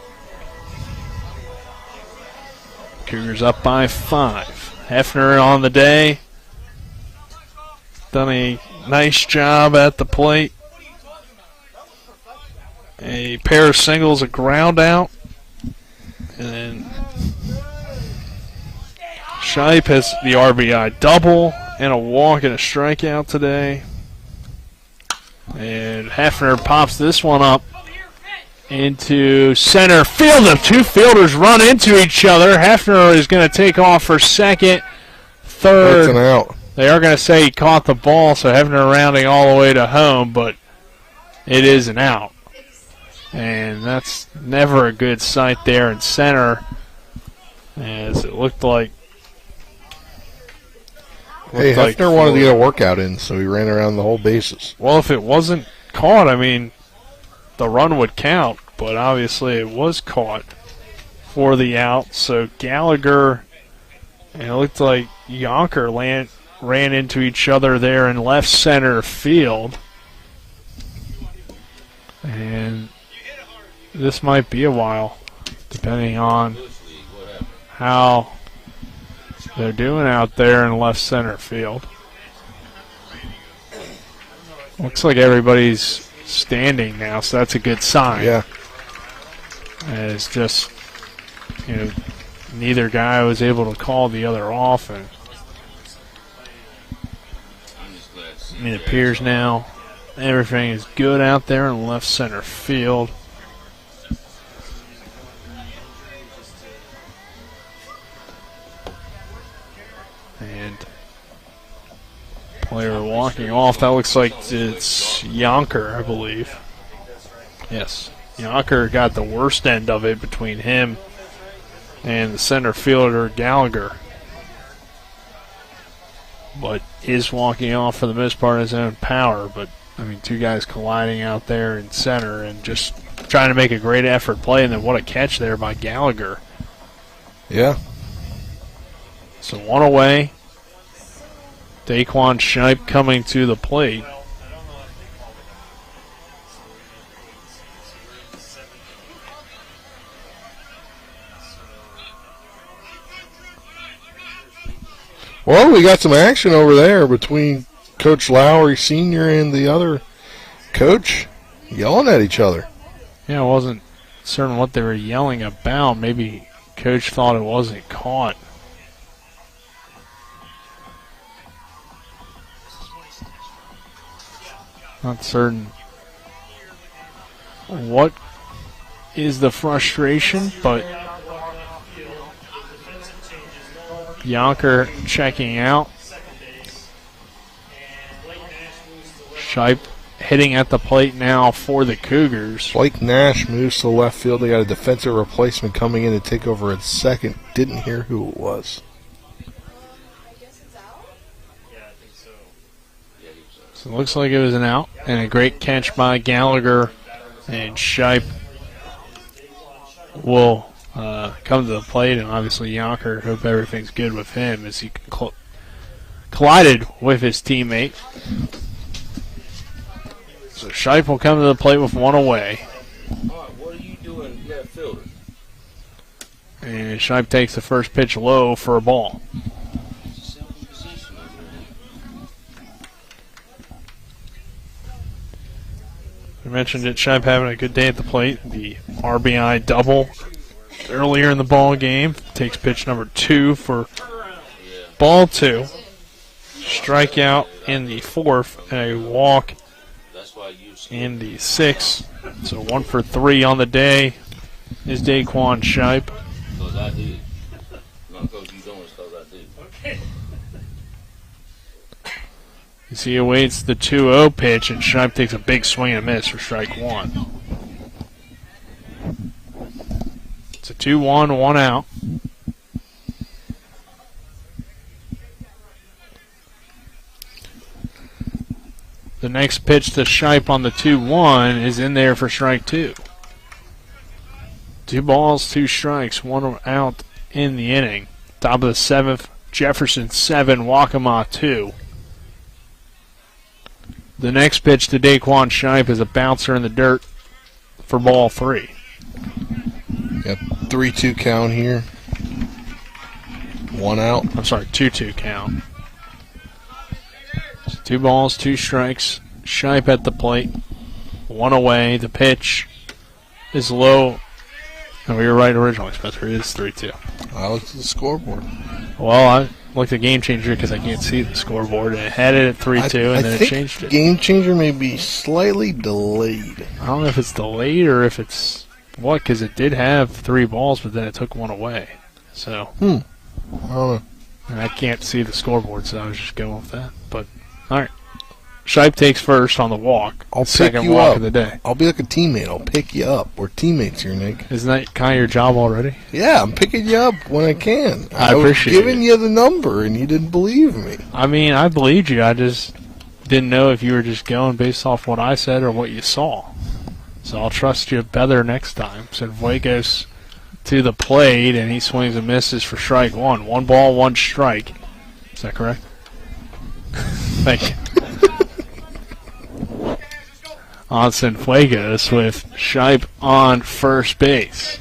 Cougars up by 5. Hefner on the day. Done a nice job at the plate. a pair of singles, a ground out, and then Shipe has the RBI double and a walk and a strikeout today. And Hefner pops this one up into center field. The two fielders run into each other. Hefner is going to take off for second, third. That's an out. They are going to say he caught the ball, so Hefner rounding all the way to home, but it is an out. And that's never a good sight there in center, as it looked like. Hey, Hefner wanted to get a workout in, so he ran around the whole bases. Well, if it wasn't caught, I mean, the run would count, but obviously it was caught for the out. So Gallagher, and it looked like Yonker ran into each other there in left center field. And this might be a while, depending on how they're doing out there in left center field. Looks like everybody's standing now, so that's a good sign. Yeah. It's just, neither guy was able to call the other off. And it appears now everything is good out there in left center field. And player walking off, that looks like it's Yonker, I believe. Yes, Yonker got the worst end of it between him and the center fielder Gallagher. But is walking off for the most part his own power. But, I mean, two guys colliding out there in center and just trying to make a great effort play. And then what a catch there by Gallagher. Yeah. So one away. Daquan Shipe coming to the plate. Well, we got some action over there between Coach Lowry Sr. and the other coach yelling at each other. Yeah, I wasn't certain what they were yelling about. Maybe Coach thought it wasn't caught. Not certain what is the frustration, but Yonker checking out. Shipe hitting at the plate now for the Cougars. Blake Nash moves to the left field. They got a defensive replacement coming in to take over at second. Didn't hear who it was. So it looks like it was an out, and a great catch by Gallagher, and Shipe will come to the plate, and obviously Yonker, hope everything's good with him as he collided with his teammate. So Shipe will come to the plate with one away. What are you doing, left fielder? And Shipe takes the first pitch low for a ball. I mentioned it, Shipe having a good day at the plate. The RBI double earlier in the ball game. Takes pitch number 2 for ball 2. Strikeout in the 4th, and a walk in the 6th. So 1 for 3 on the day is Daquan Shipe. Because I did. Not because you don't, it's because I did. Okay. As he awaits the 2-0 pitch, and Shipe takes a big swing and a miss for strike 1. It's a 2-1, 1 out. The next pitch to Shipe on the 2-1 is in there for strike 2. 2 balls, 2 strikes, 1 out in the inning. Top of the 7th, Jefferson 7, Waccamaw 2. The next pitch to Daquan Shipe is a bouncer in the dirt for ball 3. Yep, 3-2 count here. 1 out. I'm sorry, 2-2 count. So 2 balls, 2 strikes. Shipe at the plate. 1 away. The pitch is low. And we were right originally, Spencer. It is 3-2. I looked at the scoreboard. Well, I looked at Game Changer because I can't see the scoreboard. And it had it at 3-2, and then it changed it. Game Changer may be slightly delayed. I don't know if it's delayed or if it's what, because it did have 3 balls, but then it took 1 away. So, I don't know. And I can't see the scoreboard, so I was just going with that. But, all right. Shipe takes first on the walk. I'll second pick you walk up. of the day. I'll be like a teammate. I'll pick you up. We're teammates here, Nick. Isn't that kind of your job already? Yeah, I'm picking you up when I can. I appreciate was giving you the number, and you didn't believe me. I mean, I believed you. I just didn't know if you were just going based off what I said or what you saw. So I'll trust you better next time. Cienfuegos to the plate, and he swings and misses for strike 1. 1 ball, 1 strike. Is that correct? Thank you. On Cienfuegos with Shipe on first base.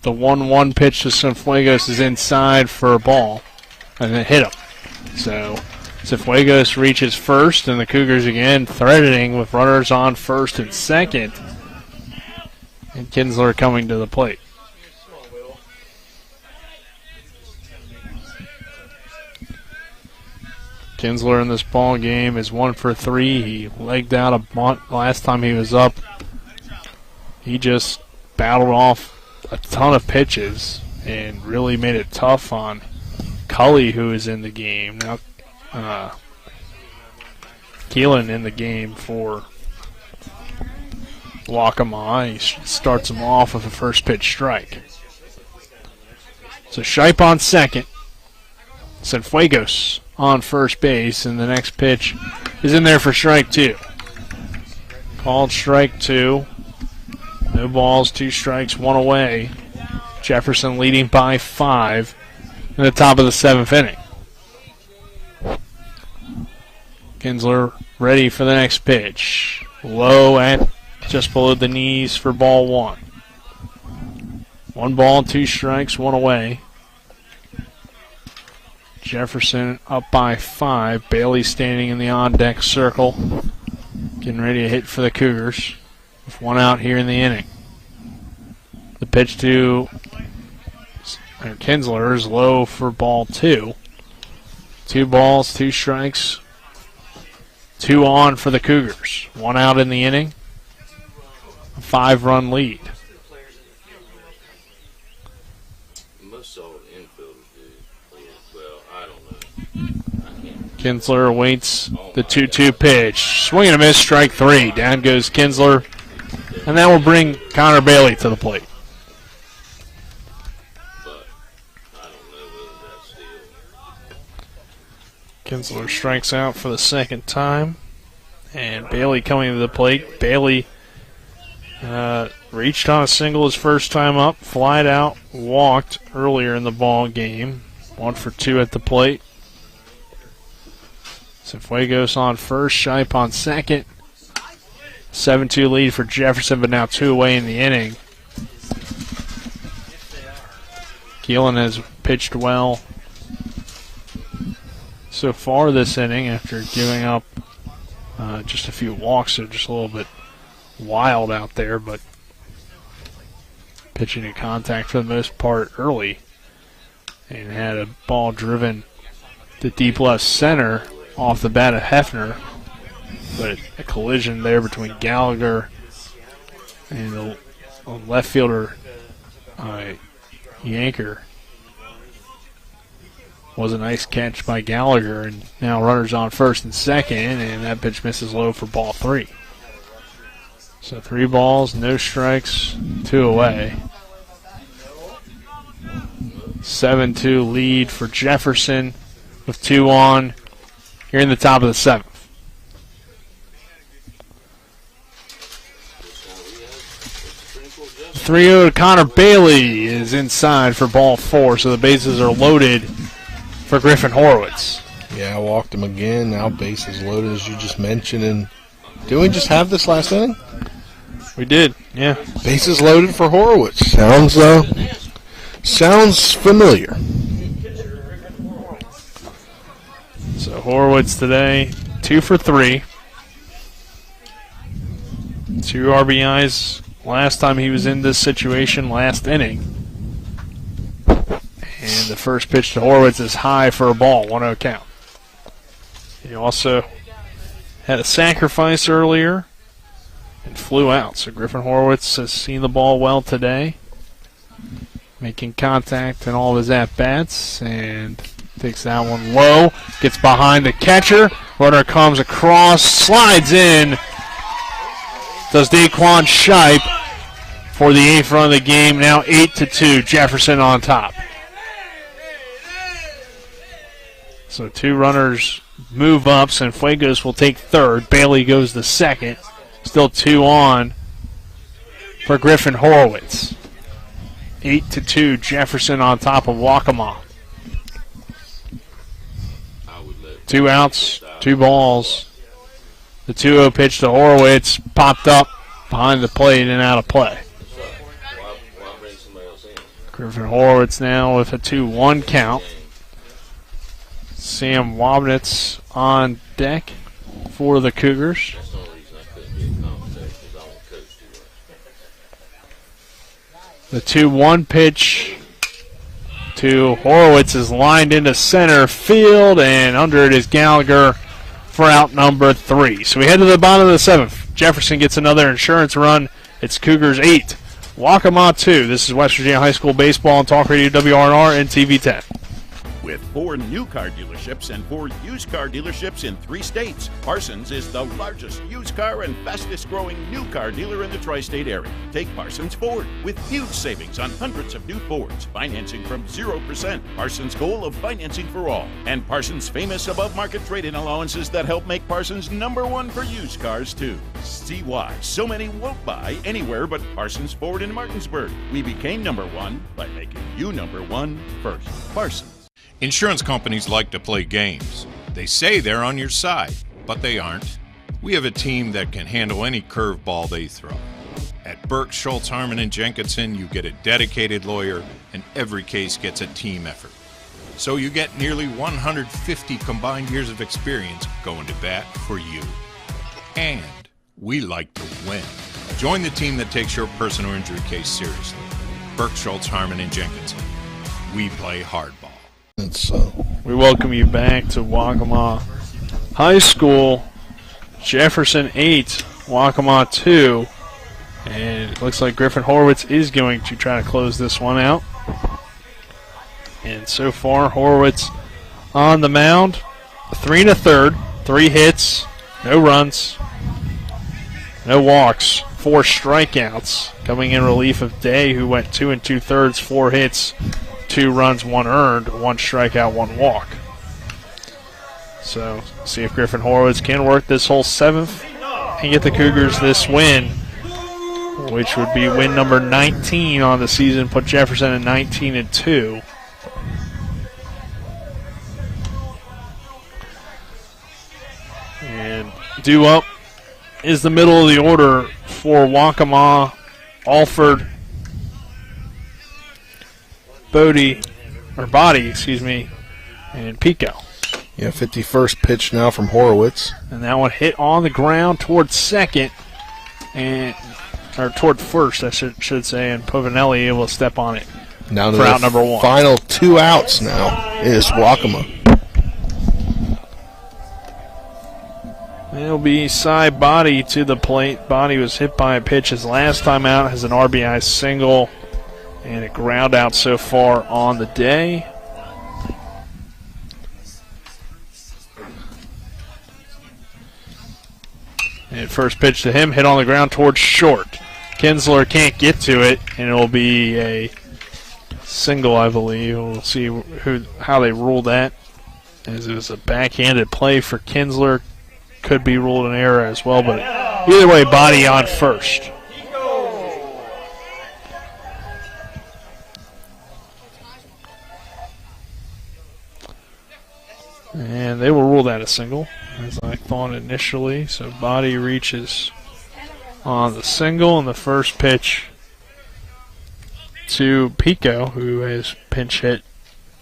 The 1-1 pitch to Cienfuegos is inside for a ball, and then hit him. So Cienfuegos reaches first, and the Cougars again threatening with runners on first and second. And Kinsler coming to the plate. Kinsler in this ball game is 1 for 3. He legged out a bunt last time he was up. He just battled off a ton of pitches and really made it tough on Cully, who is in the game. Now, Keelan in the game for Waccamaw. He starts him off with a first pitch strike. So Shipe on second. Cienfuegos on first base, and the next pitch is in there for strike 2. Called strike 2. No balls, 2 strikes, 1 away. Jefferson leading by 5 in the top of the 7th inning. Kinsler ready for the next pitch. Low at just below the knees for ball 1. 1 ball, 2 strikes, 1 away. Jefferson up by 5. Bailey standing in the on-deck circle. Getting ready to hit for the Cougars. With 1 out here in the inning. The pitch to Kinsler is low for ball 2. 2 balls, 2 strikes. 2 on for the Cougars. 1 out in the inning. A 5-run lead. Kinsler awaits the 2-2 pitch. Swing and a miss, strike 3. Down goes Kinsler. And that will bring Connor Bailey to the plate. Kinsler strikes out for the 2nd time. And Bailey coming to the plate. Bailey reached on a single his first time up. Flied out, walked earlier in the ball game. 1 for 2 at the plate. Cienfuegos on first, Shipe on second. 7-2 lead for Jefferson, but now 2 away in the inning. Keelan has pitched well so far this inning after giving up just a few walks, so just a little bit wild out there, but pitching to contact for the most part early, and had a ball driven to deep left center off the bat of Hefner, but a collision there between Gallagher and the left fielder Yanker was a nice catch by Gallagher, and now runners on first and second, and that pitch misses low for ball 3. So 3 balls, no strikes, 2 away. 7-2 lead for Jefferson with 2 on here in the top of the 7th. The 3-0 to Connor Bailey is inside for ball 4, so the bases are loaded for Griffin Horowitz. Yeah, I walked him again. Now bases loaded, as you just mentioned. And didn't we just have this last inning? We did, yeah. Bases loaded for Horowitz. Sounds familiar. So Horowitz today, 2 for 3. 2 RBIs last time he was in this situation, last inning. And the first pitch to Horowitz is high for a ball, 1-0 count. He also had a sacrifice earlier and flew out. So Griffin Horowitz has seen the ball well today, making contact in all of his at-bats, and takes that one low, gets behind the catcher. Runner comes across, slides in. Does Daquan Shipe for the 8th run of the game. Now 8-2, Jefferson on top. So 2 runners move up. Sanfuegos will take third. Bailey goes to second. Still 2 on for Griffin Horowitz. 8-2, Jefferson on top of Waccamaw. 2 outs, 2 balls. The 2-0 pitch to Horowitz popped up behind the plate and out of play. Griffin Horowitz now with a 2-1 count. Sam Wabnitz on deck for the Cougars. The 2-1 pitch to Horowitz is lined into center field, and under it is Gallagher for out number 3. So we head to the bottom of the 7th. Jefferson gets another insurance run. It's Cougars 8, Waccamaw 2. This is West Virginia High School Baseball on Talk Radio WRNR and TV 10. With 4 new car dealerships and 4 used car dealerships in 3 states, Parsons is the largest used car and fastest growing new car dealer in the tri-state area. Take Parsons Ford with huge savings on hundreds of new Fords, financing from 0%, Parsons' goal of financing for all, and Parsons' famous above-market trade-in allowances that help make Parsons #1 for used cars too. See why so many won't buy anywhere but Parsons Ford in Martinsburg. We became #1 by making you #1 first. Parsons. Insurance companies like to play games. They say they're on your side, but they aren't. We have a team that can handle any curveball they throw. At Burke, Schultz, Harmon, and Jenkinson, you get a dedicated lawyer, and every case gets a team effort. So you get nearly 150 combined years of experience going to bat for you. And we like to win. Join the team that takes your personal injury case seriously. Burke, Schultz, Harmon, and Jenkinson. We play hardball. We welcome you back to Waccamaw High School. Jefferson 8, Waccamaw 2. And it looks like Griffin Horowitz is going to try to close this one out. And so far, Horowitz on the mound. 3 1/3, 3 hits, no runs, no walks, 4 strikeouts. Coming in relief of Day, who went 2 2/3, 4 hits, 2 runs, 1 earned, 1 strikeout, 1 walk. So, see if Griffin Horowitz can work this whole 7th and get the Cougars this win, which would be win number 19 on the season, put Jefferson at 19-2. And due up is the middle of the order for Waccamaw, Alford, Body, and Pico. Yeah, 51st pitch now from Horowitz. And that one hit on the ground toward second, or toward first, I should say, and Povinelli able to step on it Now for out number 1. Final 2 outs now is Waccamaw. It'll be Cy Body to the plate. Body was hit by a pitch his last time out, has an RBI single and a ground out so far on the day. And first pitch to him, hit on the ground towards short. Kinsler can't get to it, and it'll be a single, I believe. We'll see how they rule that, as it was a backhanded play for Kinsler. Could be ruled an error as well, but either way, Body on first. And they will rule that a single, as I thought initially. So Body reaches on the single, and the first pitch to Pico, who has pinch hit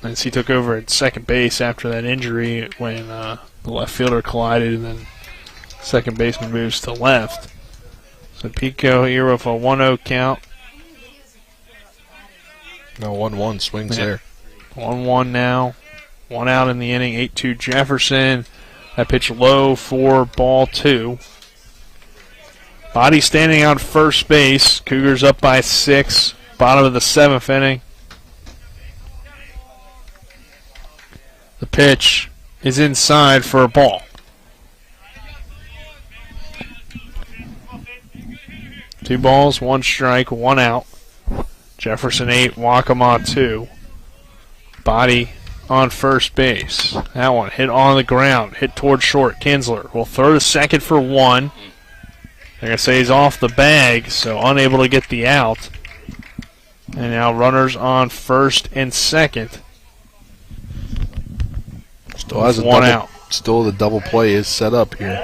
as he took over at second base after that injury when the left fielder collided, and then second baseman moves to left. So Pico here with a 1-0 count. No, 1-1 swings there. 1-1 now. 1 out in the inning. 8-2 Jefferson. That pitch low for ball 2. Body standing on first base. Cougars up by 6. Bottom of the 7th inning. The pitch is inside for a ball. 2 balls, 1 strike, 1 out. Jefferson 8, Waccamaw 2. Body on first base. That one hit on the ground, hit towards short. Kinsler will throw to second for 1. They're going to say he's off the bag, so unable to get the out. And now runners on first and second. Still has a 1 out. Still the double play is set up here.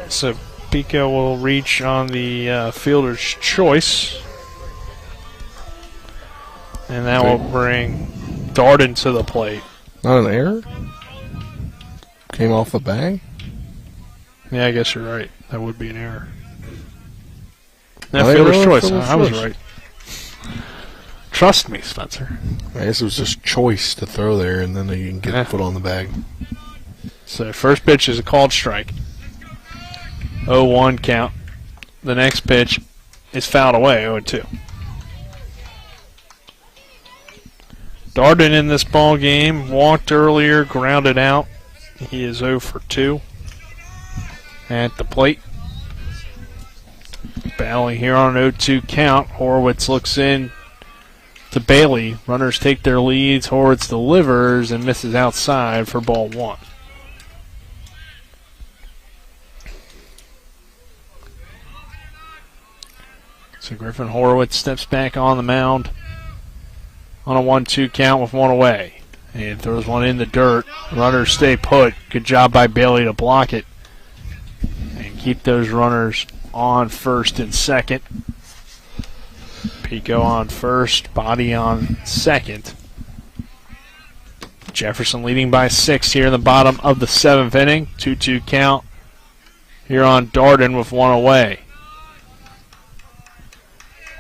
So Pico will reach on the fielder's choice. And that will bring Darden to the plate. Not an error? Came off a bag? Yeah, I guess you're right. That would be an error. Now, fielder's choice. I was right. Trust me, Spencer. I guess it was just choice to throw there, and then you can get a foot on the bag. So first pitch is a called strike. 0-1 count. The next pitch is fouled away, 0-2. Darden in this ball game walked earlier, grounded out. He is 0 for 2 at the plate. Battling here on an 0-2 count. Horowitz looks in to Bailey. Runners take their leads. Horowitz delivers and misses outside for ball 1. So Griffin Horowitz steps back on the mound on a 1-2 count with 1 away. And throws one in the dirt. Runners stay put. Good job by Bailey to block it and keep those runners on first and second. Pico on first, Body on second. Jefferson leading by 6 here in the bottom of the 7th inning. 2-2 count here on Darden with 1 away.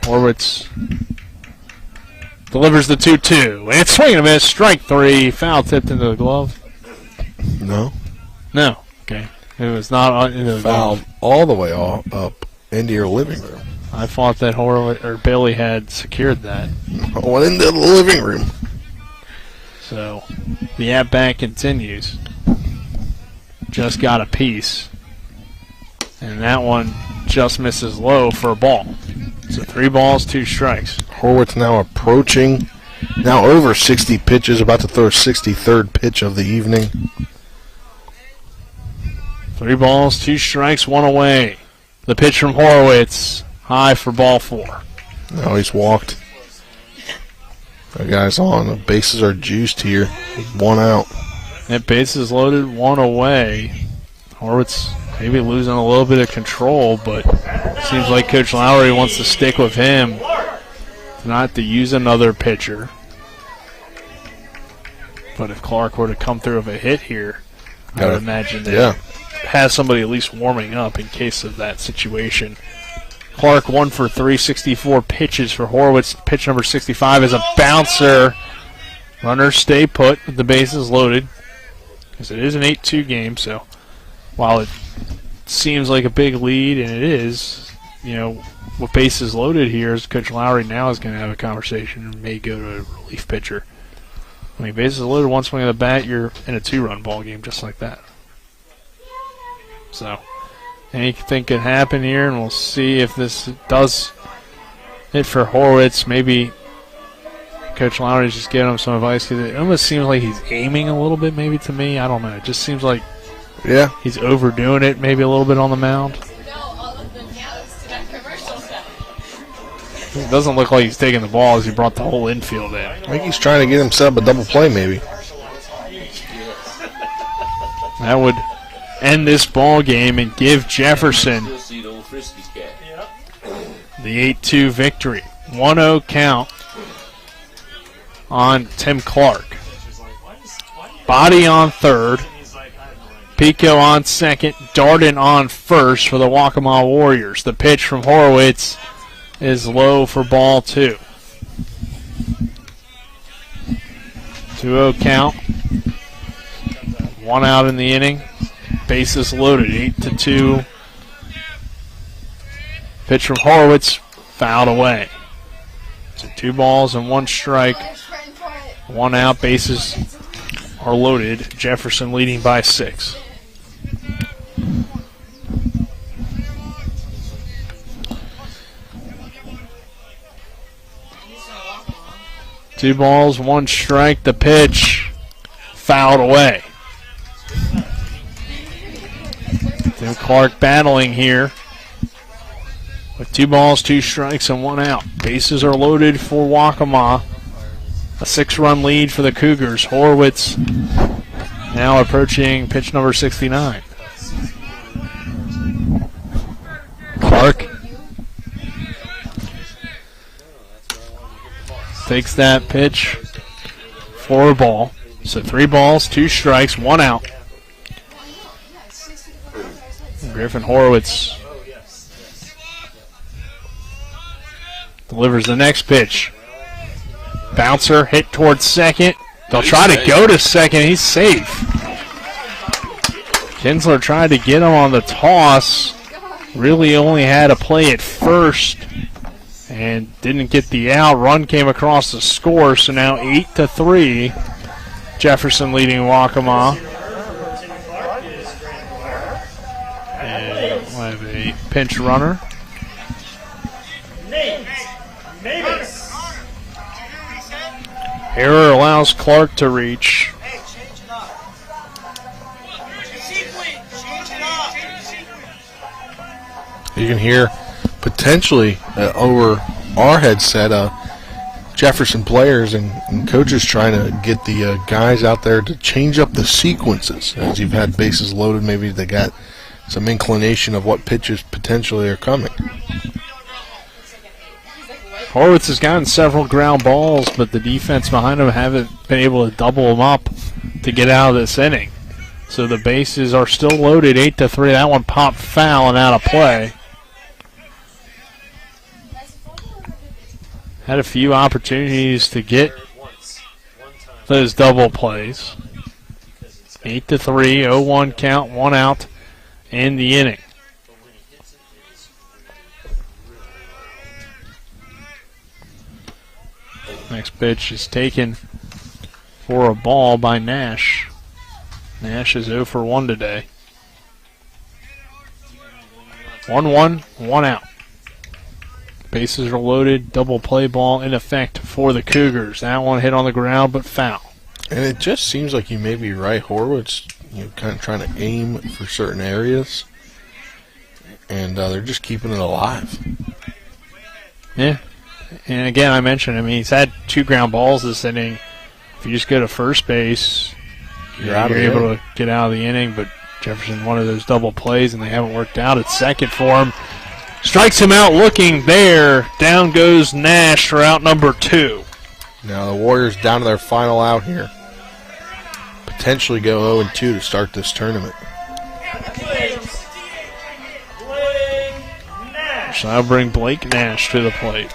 Horowitz delivers the 2-2. And it's swing and a miss. Strike 3. Foul tipped into the glove. No. No. Okay. It was not into the glove. Foul all the way up into your living room. I thought that Horowitz or Bailey had secured that. Went into the living room. So the at-bat continues. Just got a piece. And that one just misses low for a ball. So 3 balls, 2 strikes. Horowitz now approaching, now over 60 pitches, about to throw a 63rd pitch of the evening. 3 balls, 2 strikes, 1 away. The pitch from Horowitz, high for ball 4. Now he's walked. The guy's on. The bases are juiced here. 1 out. That bases loaded, 1 away. Horowitz maybe losing a little bit of control, but seems like Coach Lowry wants to stick with him, not to use another pitcher. But if Clark were to come through with a hit here, I would imagine that has somebody at least warming up in case of that situation. Clark 1 for 3, 64 pitches for Horowitz. Pitch number 65 is a bouncer. Runners stay put with the bases loaded because it is an 8-2 game. So while it seems like a big lead, and it is, you know, with bases loaded here, as Coach Lowry now is going to have a conversation and may go to a relief pitcher. I mean, bases loaded, 1 swing of the bat, you're in a 2-run ball game just like that. So anything could happen here, and we'll see if this does hit for Horowitz. Maybe Coach Lowry's just giving him some advice because it almost seems like he's aiming a little bit, maybe, to me. I don't know. It just seems like he's overdoing it maybe a little bit on the mound. It doesn't look like he's taking the ball as he brought the whole infield in. I think he's trying to get himself a double play maybe. That would end this ball game and give Jefferson the 8-2 victory. 1-0 count on Tim Clark. Body on third. Pico on second, Darden on first for the Waccamaw Warriors. The pitch from Horowitz is low for ball 2. 2-0 count. 1 out in the inning. Bases loaded, 8-2. Pitch from Horowitz, fouled away. So 2 balls and 1 strike. 1 out, bases are loaded. Jefferson leading by 6. Two balls, 1 strike. The pitch fouled away. Tim Clark battling here with 2 balls, 2 strikes, and 1 out. Bases are loaded for Waccamaw. A 6-run lead for the Cougars. Horowitz now approaching pitch number 69. Clark takes that pitch for a ball. So 3 balls, 2 strikes, 1 out. Griffin Horowitz delivers the next pitch. Bouncer hit towards second. They'll try to go to second. He's safe. Kinsler tried to get him on the toss. Really only had a play at first and didn't get the out. Run came across the score, so now 8-3. Jefferson leading Waccamaw. And we'll have a pinch runner. Error allows Clark to reach. You can hear potentially over our headset Jefferson players and coaches trying to get the guys out there to change up the sequences. As you've had bases loaded, maybe they got some inclination of what pitches potentially are coming. Horowitz has gotten several ground balls, but the defense behind him haven't been able to double him up to get out of this inning. So the bases are still loaded, 8-3. That one popped foul and out of play. Had a few opportunities to get those double plays. 8-3, 0-1 count, 1 out in the inning. Next pitch is taken for a ball by Nash. Nash is 0 for 1 today. 1-1, 1 out. Bases are loaded, double play ball in effect for the Cougars. That one hit on the ground, but foul. And it just seems like you may be right. Horowitz, kind of trying to aim for certain areas, and they're just keeping it alive. Yeah. And again, I mentioned, he's had 2 ground balls this inning. If you just go to first base, you're able to get out of the inning, but Jefferson, one of those double plays, and they haven't worked out at second for him. Strikes him out looking there. Down goes Nash for out number 2. Now the Warriors down to their final out here. Potentially go 0-2 to start this tournament. So I'll bring Blake Nash to the plate.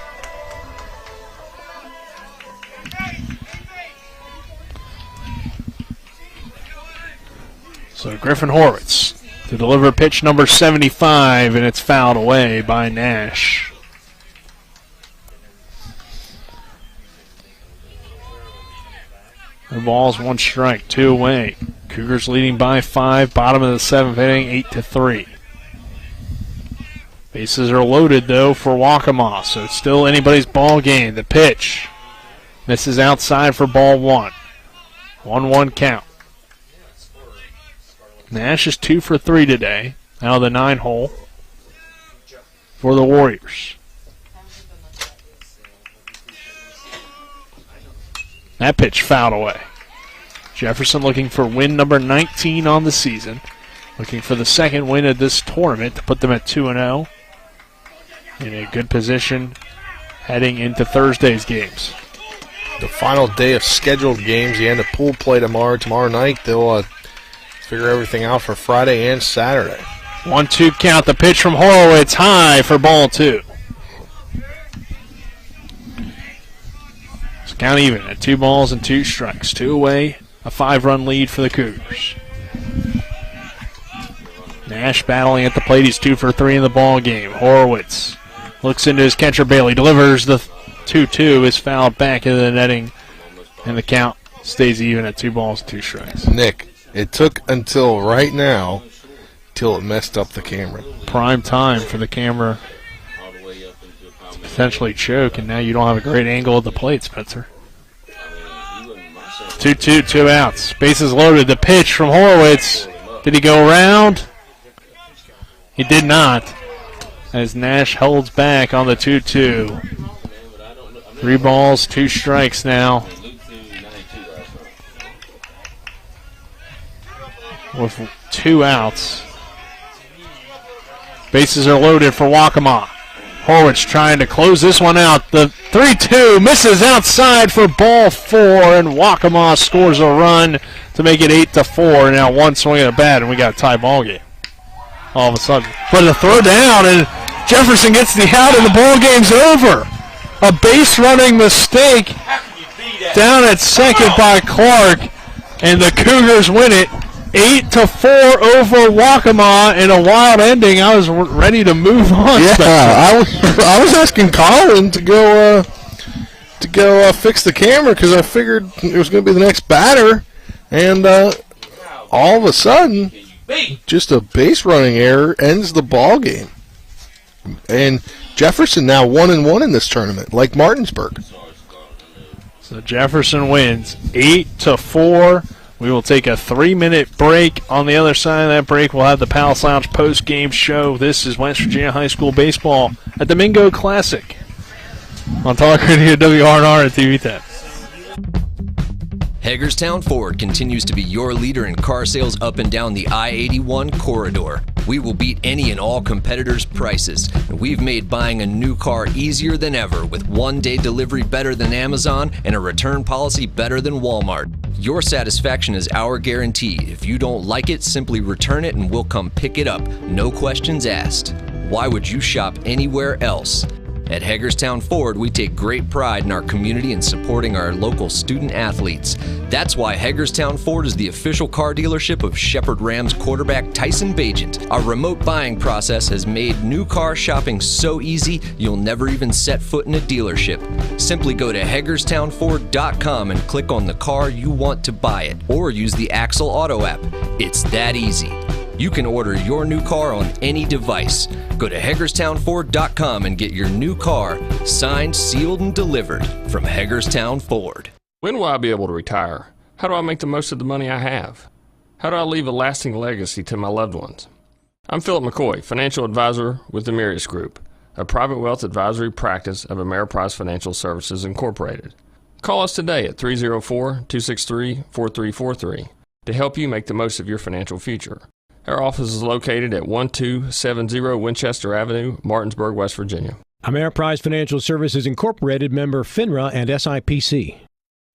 So Griffin Horowitz to deliver pitch number 75, and it's fouled away by Nash. The ball's 1 strike, 2 away. Cougars leading by 5, bottom of the 7th inning, 8-3. Bases are loaded, though, for Waccamaw, so it's still anybody's ball game. The pitch misses outside for ball 1. 1-1 count. Nash is 2 for 3 today, out of the 9-hole for the Warriors. That pitch fouled away. Jefferson looking for win number 19 on the season, looking for the second win of this tournament to put them at 2-0. In a good position heading into Thursday's games. The final day of scheduled games, the end of pool play tomorrow. Tomorrow night they'll figure everything out for Friday and Saturday. 1-2 count. The pitch from Horowitz high for ball 2. So count even at 2 balls and 2 strikes. 2 away, a 5-run lead for the Cougars. Nash battling at the plate. He's 2 for 3 in the ball game. Horowitz looks into his catcher Bailey, delivers the 2-2, is fouled back into the netting, and the count stays even at 2 balls and 2 strikes. Nick, it took until right now till it messed up the camera. Prime time for the camera to potentially choke, and now you don't have a great angle at the plate, Spencer. 2-2, 2 outs. Bases loaded. The pitch from Horowitz. Did he go around? He did not, as Nash holds back on the 2-2. 3 balls, 2 strikes now. With 2 outs. Bases are loaded for Waccamaw. Horwitz trying to close this one out. The 3-2 misses outside for ball 4, and Waccamaw scores a run to make it 8-4. Now 1 swing and a bat, and we got a tie ball game. All of a sudden. But a throw down, and Jefferson gets the out, and the ball game's over. A base running mistake down at second by Clark, and the Cougars win it 8-4 over Waccamaw in a wild ending. I was ready to move on. Yeah, I was asking Colin to go fix the camera because I figured it was going to be the next batter, and all of a sudden, just a base running error ends the ball game. And Jefferson now 1-1 in this tournament, like Martinsburg. So Jefferson wins 8-4. We will take a 3-minute break. On the other side of that break, we'll have the Palace Lounge post-game show. This is West Virginia High School baseball at the Mingo Classic on Talk Radio WRNR and TV 10. Hagerstown Ford continues to be your leader in car sales up and down the I-81 corridor. We will beat any and all competitors' prices, and we've made buying a new car easier than ever with 1-day delivery better than Amazon and a return policy better than Walmart. Your satisfaction is our guarantee. If you don't like it, simply return it and we'll come pick it up. No questions asked. Why would you shop anywhere else? At Hagerstown Ford, we take great pride in our community and supporting our local student athletes. That's why Hagerstown Ford is the official car dealership of Shepherd Rams quarterback Tyson Bagent. Our remote buying process has made new car shopping so easy, you'll never even set foot in a dealership. Simply go to HagerstownFord.com and click on the car you want to buy it, or use the Axle Auto app. It's that easy. You can order your new car on any device. Go to HagerstownFord.com and get your new car signed, sealed, and delivered from Hagerstown Ford. When will I be able to retire? How do I make the most of the money I have? How do I leave a lasting legacy to my loved ones? I'm Philip McCoy, financial advisor with the Mirius Group, a private wealth advisory practice of Ameriprise Financial Services Incorporated. Call us today at 304-263-4343 to help you make the most of your financial future. Our office is located at 1270 Winchester Avenue, Martinsburg, West Virginia. Ameriprise Financial Services Incorporated, member FINRA and SIPC.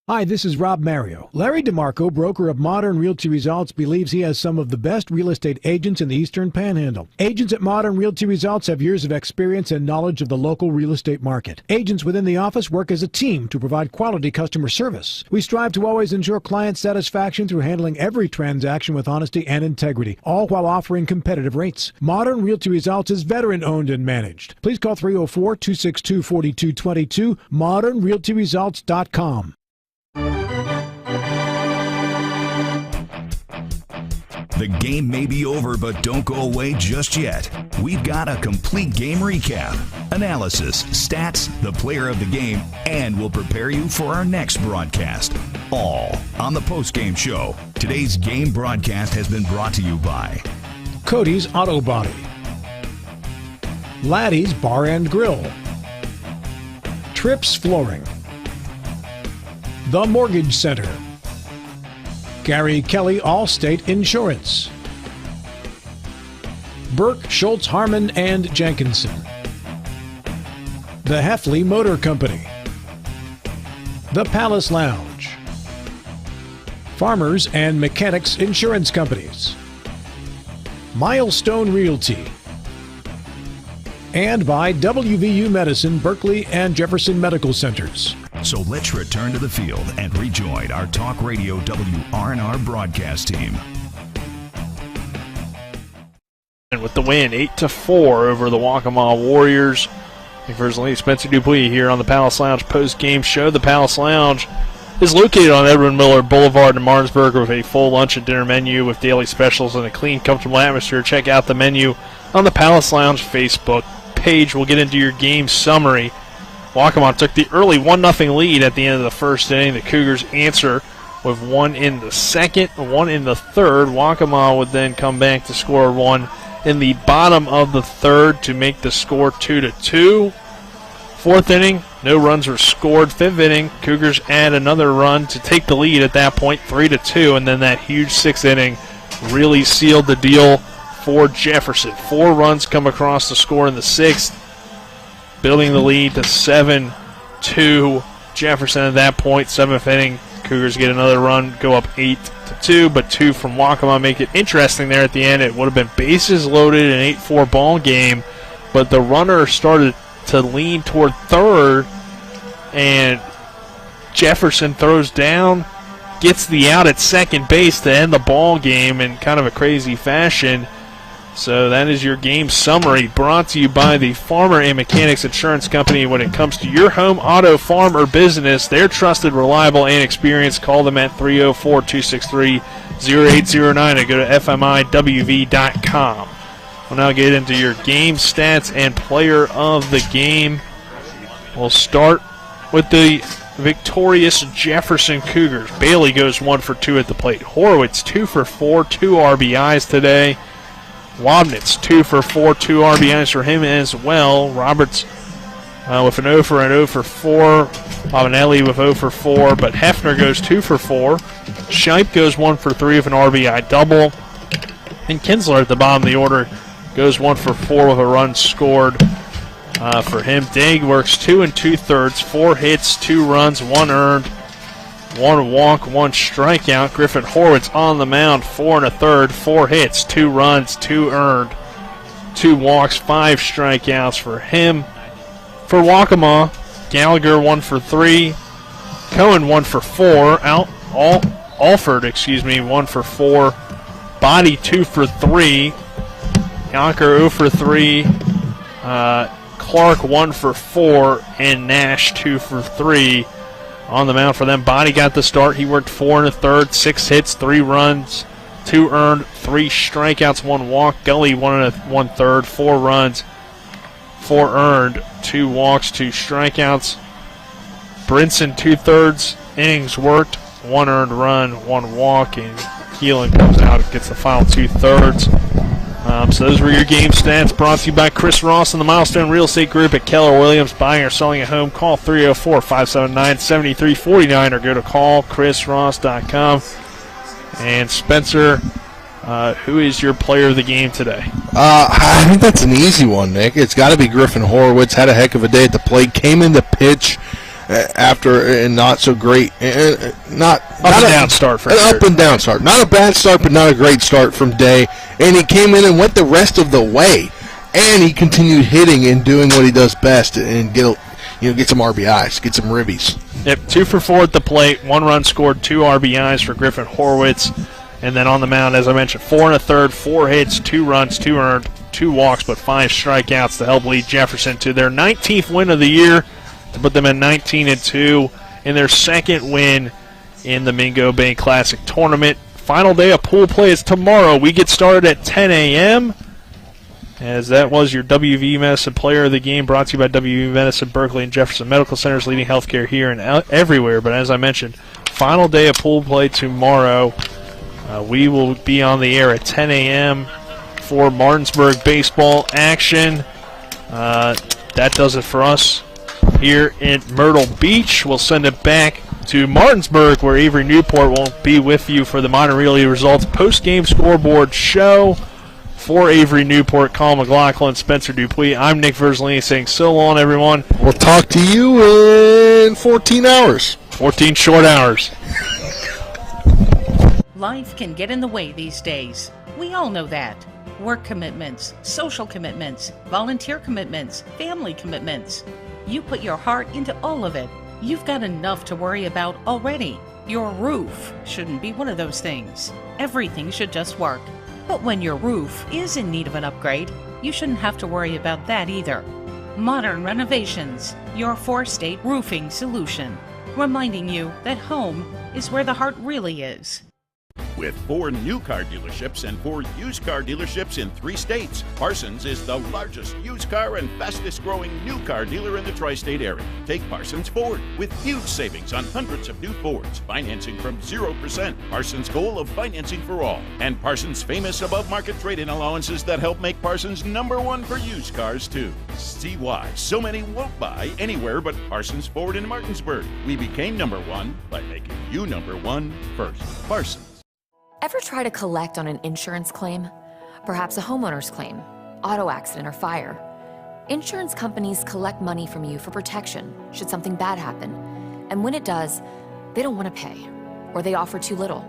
Hi, this is Rob Mario. Larry DeMarco, broker of Modern Realty Results, believes he has some of the best real estate agents in the Eastern Panhandle. Agents at Modern Realty Results have years of experience and knowledge of the local real estate market. Agents within the office work as a team to provide quality customer service. We strive to always ensure client satisfaction through handling every transaction with honesty and integrity, all while offering competitive rates. Modern Realty Results is veteran-owned and managed. Please call 304-262-4222, modernrealtyresults.com. The game may be over, but don't go away just yet. We've got a complete game recap, analysis, stats, the player of the game, and we'll prepare you for our next broadcast. All on the postgame show. Today's game broadcast has been brought to you by Cody's Auto Body, Laddie's Bar and Grill, Trips Flooring, The Mortgage Center, Gary Kelly Allstate Insurance, Burke, Schultz, Harmon, and Jenkinson, the Heffley Motor Company, the Palace Lounge, Farmers and Mechanics Insurance Companies, Milestone Realty, and by WVU Medicine, Berkeley and Jefferson Medical Centers. So let's return to the field and rejoin our Talk Radio WRNR broadcast team. And with the win, 8-4 over the Waccamaw Warriors. McPherson Spencer Dupuis here on the Palace Lounge post-game show. The Palace Lounge is located on Edwin Miller Boulevard in Martinsburg with a full lunch and dinner menu with daily specials and a clean, comfortable atmosphere. Check out the menu on the Palace Lounge Facebook page. We'll get into your game summary. Waccamaw took the early 1-0 lead at the end of the first inning. The Cougars answer with one in the second, one in the third. Waccamaw would then come back to score one in the bottom of the third to make the score 2-2. Fourth inning, no runs were scored. Fifth inning, Cougars add another run to take the lead at that point, 3-2, and then that huge sixth inning really sealed the deal for Jefferson. 4 runs come across the score in the sixth, building the lead to 7-2. Jefferson at that point, seventh inning, Cougars get another run, go up 8-2, but 2 from Waccamaw make it interesting there at the end. It would have been bases loaded, an 8-4 ball game, but the runner started to lean toward third, and Jefferson throws down, gets the out at second base to end the ball game in kind of a crazy fashion. So that is your game summary, brought to you by the Farmer and Mechanics Insurance Company. When it comes to your home, auto, farm, or business, they're trusted, reliable, and experienced. Call them at 304-263-0809 and go to fmiwv.com. We'll now get into your game stats and player of the game. We'll start with the victorious Jefferson Cougars. Bailey goes 1 for 2 at the plate. Horowitz 2 for 4, 2 RBIs today. Wabnitz 2 for 4, 2 RBIs for him as well. Roberts with an 0 for 4. Bobanelli with 0 for 4, but Hefner goes 2 for 4. Shipe goes 1 for 3 with an RBI double. And Kinsler at the bottom of the order goes 1 for 4 with a run scored for him. Daig works 2 2/3, 4 hits, 2 runs, 1 earned, 1 walk, 1 strikeout. Griffin Horwitz on the mound, 4 1/3, 4 hits, 2 runs, 2 earned, 2 walks, 5 strikeouts for him. For Waccamaw, Gallagher 1 for 3, Cohen 1 for 4, Alford 1 for 4, Body 2 for 3, Yonker 0 for 3, Clark 1 for 4, and Nash 2 for 3 on the mound for them. Body got the start. He worked 4 1/3, 6 hits, 3 runs, 2 earned, 3 strikeouts, 1 walk. Gully 1 1/3, 4 runs, 4 earned, 2 walks, 2 strikeouts. Brinson 2/3 innings worked, 1 earned run, 1 walk, and Keelan comes out and gets the final 2/3. So those were your game stats, brought to you by Chris Ross and the Milestone Real Estate Group at Keller Williams. Buying or selling a home, call 304-579-7349 or go to callchrisross.com. And Spencer, who is your player of the game today? I think that's an easy one, Nick. It's got to be Griffin Horowitz. Had a heck of a day at the plate. Came in to pitch after a not so great, not up and down start for sure. Up and down start. Not a bad start, but not a great start from Day. And he came in and went the rest of the way, and he continued hitting and doing what he does best, and get some RBIs, get some ribbies. Yep, 2 for 4 at the plate, 1 run scored, 2 RBIs for Griffin Horowitz, and then on the mound, as I mentioned, 4 1/3, 4 hits, 2 runs, 2 earned, 2 walks, but 5 strikeouts to help lead Jefferson to their 19th win of the year, to put them at 19-2 in their second win in the Mingo Bay Classic Tournament. Final day of pool play is tomorrow. We get started at 10 a.m. as that was your WV Medicine Player of the Game, brought to you by WV Medicine, Berkeley, and Jefferson Medical Centers, leading healthcare here and everywhere. But as I mentioned, final day of pool play tomorrow. We will be on the air at 10 a.m. for Martinsburg baseball action. That does it for us here in Myrtle Beach. We'll send it back to Martinsburg, where Avery Newport will be with you for the minor relay results post-game scoreboard show. For Avery Newport, Colin McLaughlin, Spencer Dupuis, I'm Nick Verzolini saying so long, everyone. We'll talk to you in 14 hours. 14 short hours. Life can get in the way these days. We all know that. Work commitments, social commitments, volunteer commitments, family commitments. You put your heart into all of it. You've got enough to worry about already. Your roof shouldn't be one of those things. Everything should just work. But when your roof is in need of an upgrade, you shouldn't have to worry about that either. Modern Renovations, your four-state roofing solution. Reminding you that home is where the heart really is. With 4 new car dealerships and 4 used car dealerships in 3 states, Parsons is the largest used car and fastest growing new car dealer in the tri-state area. Take Parsons Ford with huge savings on hundreds of new Fords, financing from 0%, Parsons' goal of financing for all, and Parsons' famous above-market trade-in allowances that help make Parsons #1 for used cars too. See why so many won't buy anywhere but Parsons Ford in Martinsburg. We became #1 by making you #1 first. Parsons. Ever try to collect on an insurance claim? Perhaps a homeowner's claim, auto accident, or fire. Insurance companies collect money from you for protection should something bad happen. And when it does, they don't want to pay, or they offer too little.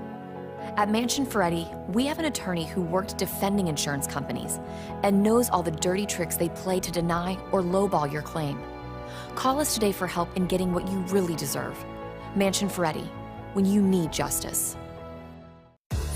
At Mansion Ferretti, we have an attorney who worked defending insurance companies and knows all the dirty tricks they play to deny or lowball your claim. Call us today for help in getting what you really deserve. Mansion Ferretti, when you need justice.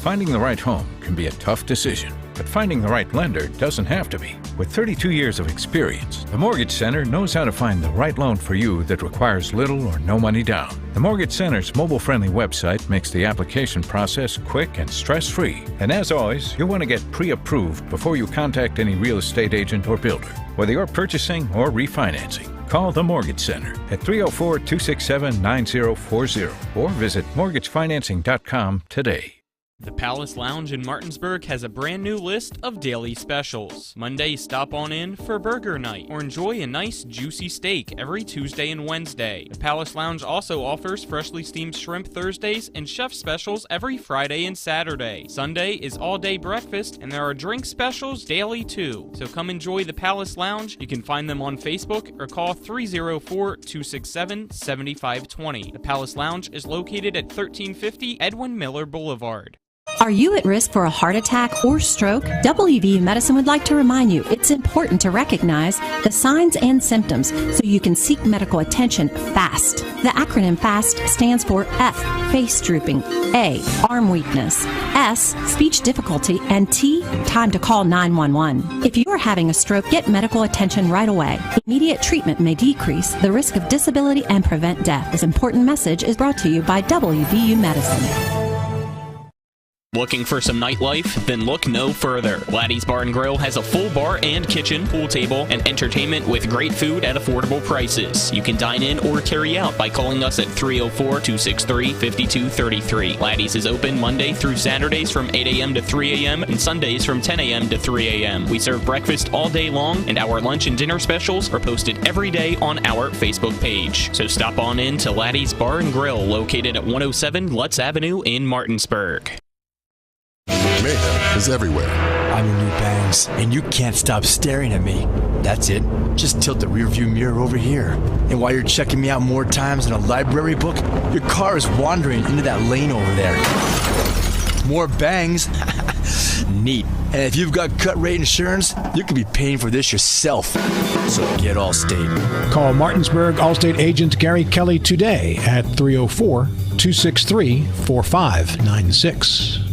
Finding the right home can be a tough decision, but finding the right lender doesn't have to be. With 32 years of experience, the Mortgage Center knows how to find the right loan for you that requires little or no money down. The Mortgage Center's mobile-friendly website makes the application process quick and stress-free. And as always, you'll want to get pre-approved before you contact any real estate agent or builder, whether you're purchasing or refinancing. Call the Mortgage Center at 304-267-9040 or visit mortgagefinancing.com today. The Palace Lounge in Martinsburg has a brand new list of daily specials. Monday, stop on in for burger night or enjoy a nice juicy steak every Tuesday and Wednesday. The Palace Lounge also offers freshly steamed shrimp Thursdays and chef specials every Friday and Saturday. Sunday is all-day breakfast and there are drink specials daily too. So come enjoy the Palace Lounge. You can find them on Facebook or call 304-267-7520. The Palace Lounge is located at 1350 Edwin Miller Boulevard. Are you at risk for a heart attack or stroke? WVU Medicine would like to remind you it's important to recognize the signs and symptoms so you can seek medical attention fast. The acronym FAST stands for F, face drooping, A, arm weakness, S, speech difficulty, and T, time to call 911. If you are having a stroke, get medical attention right away. Immediate treatment may decrease the risk of disability and prevent death. This important message is brought to you by WVU Medicine. Looking for some nightlife? Then look no further. Laddie's Bar and Grill has a full bar and kitchen, pool table, and entertainment with great food at affordable prices. You can dine in or carry out by calling us at 304-263-5233. Laddie's is open Monday through Saturdays from 8 a.m. to 3 a.m. and Sundays from 10 a.m. to 3 a.m. We serve breakfast all day long, and our lunch and dinner specials are posted every day on our Facebook page. So stop on in to Laddie's Bar and Grill, located at 107 Lutz Avenue in Martinsburg. Mayhem is everywhere. I'm your new bangs, and you can't stop staring at me. That's it. Just tilt the rearview mirror over here. And while you're checking me out more times than a library book, your car is wandering into that lane over there. More bangs. Neat. And if you've got cut rate insurance, you could be paying for this yourself. So get Allstate. Call Martinsburg Allstate agent Gary Kelly today at 304-263-4596.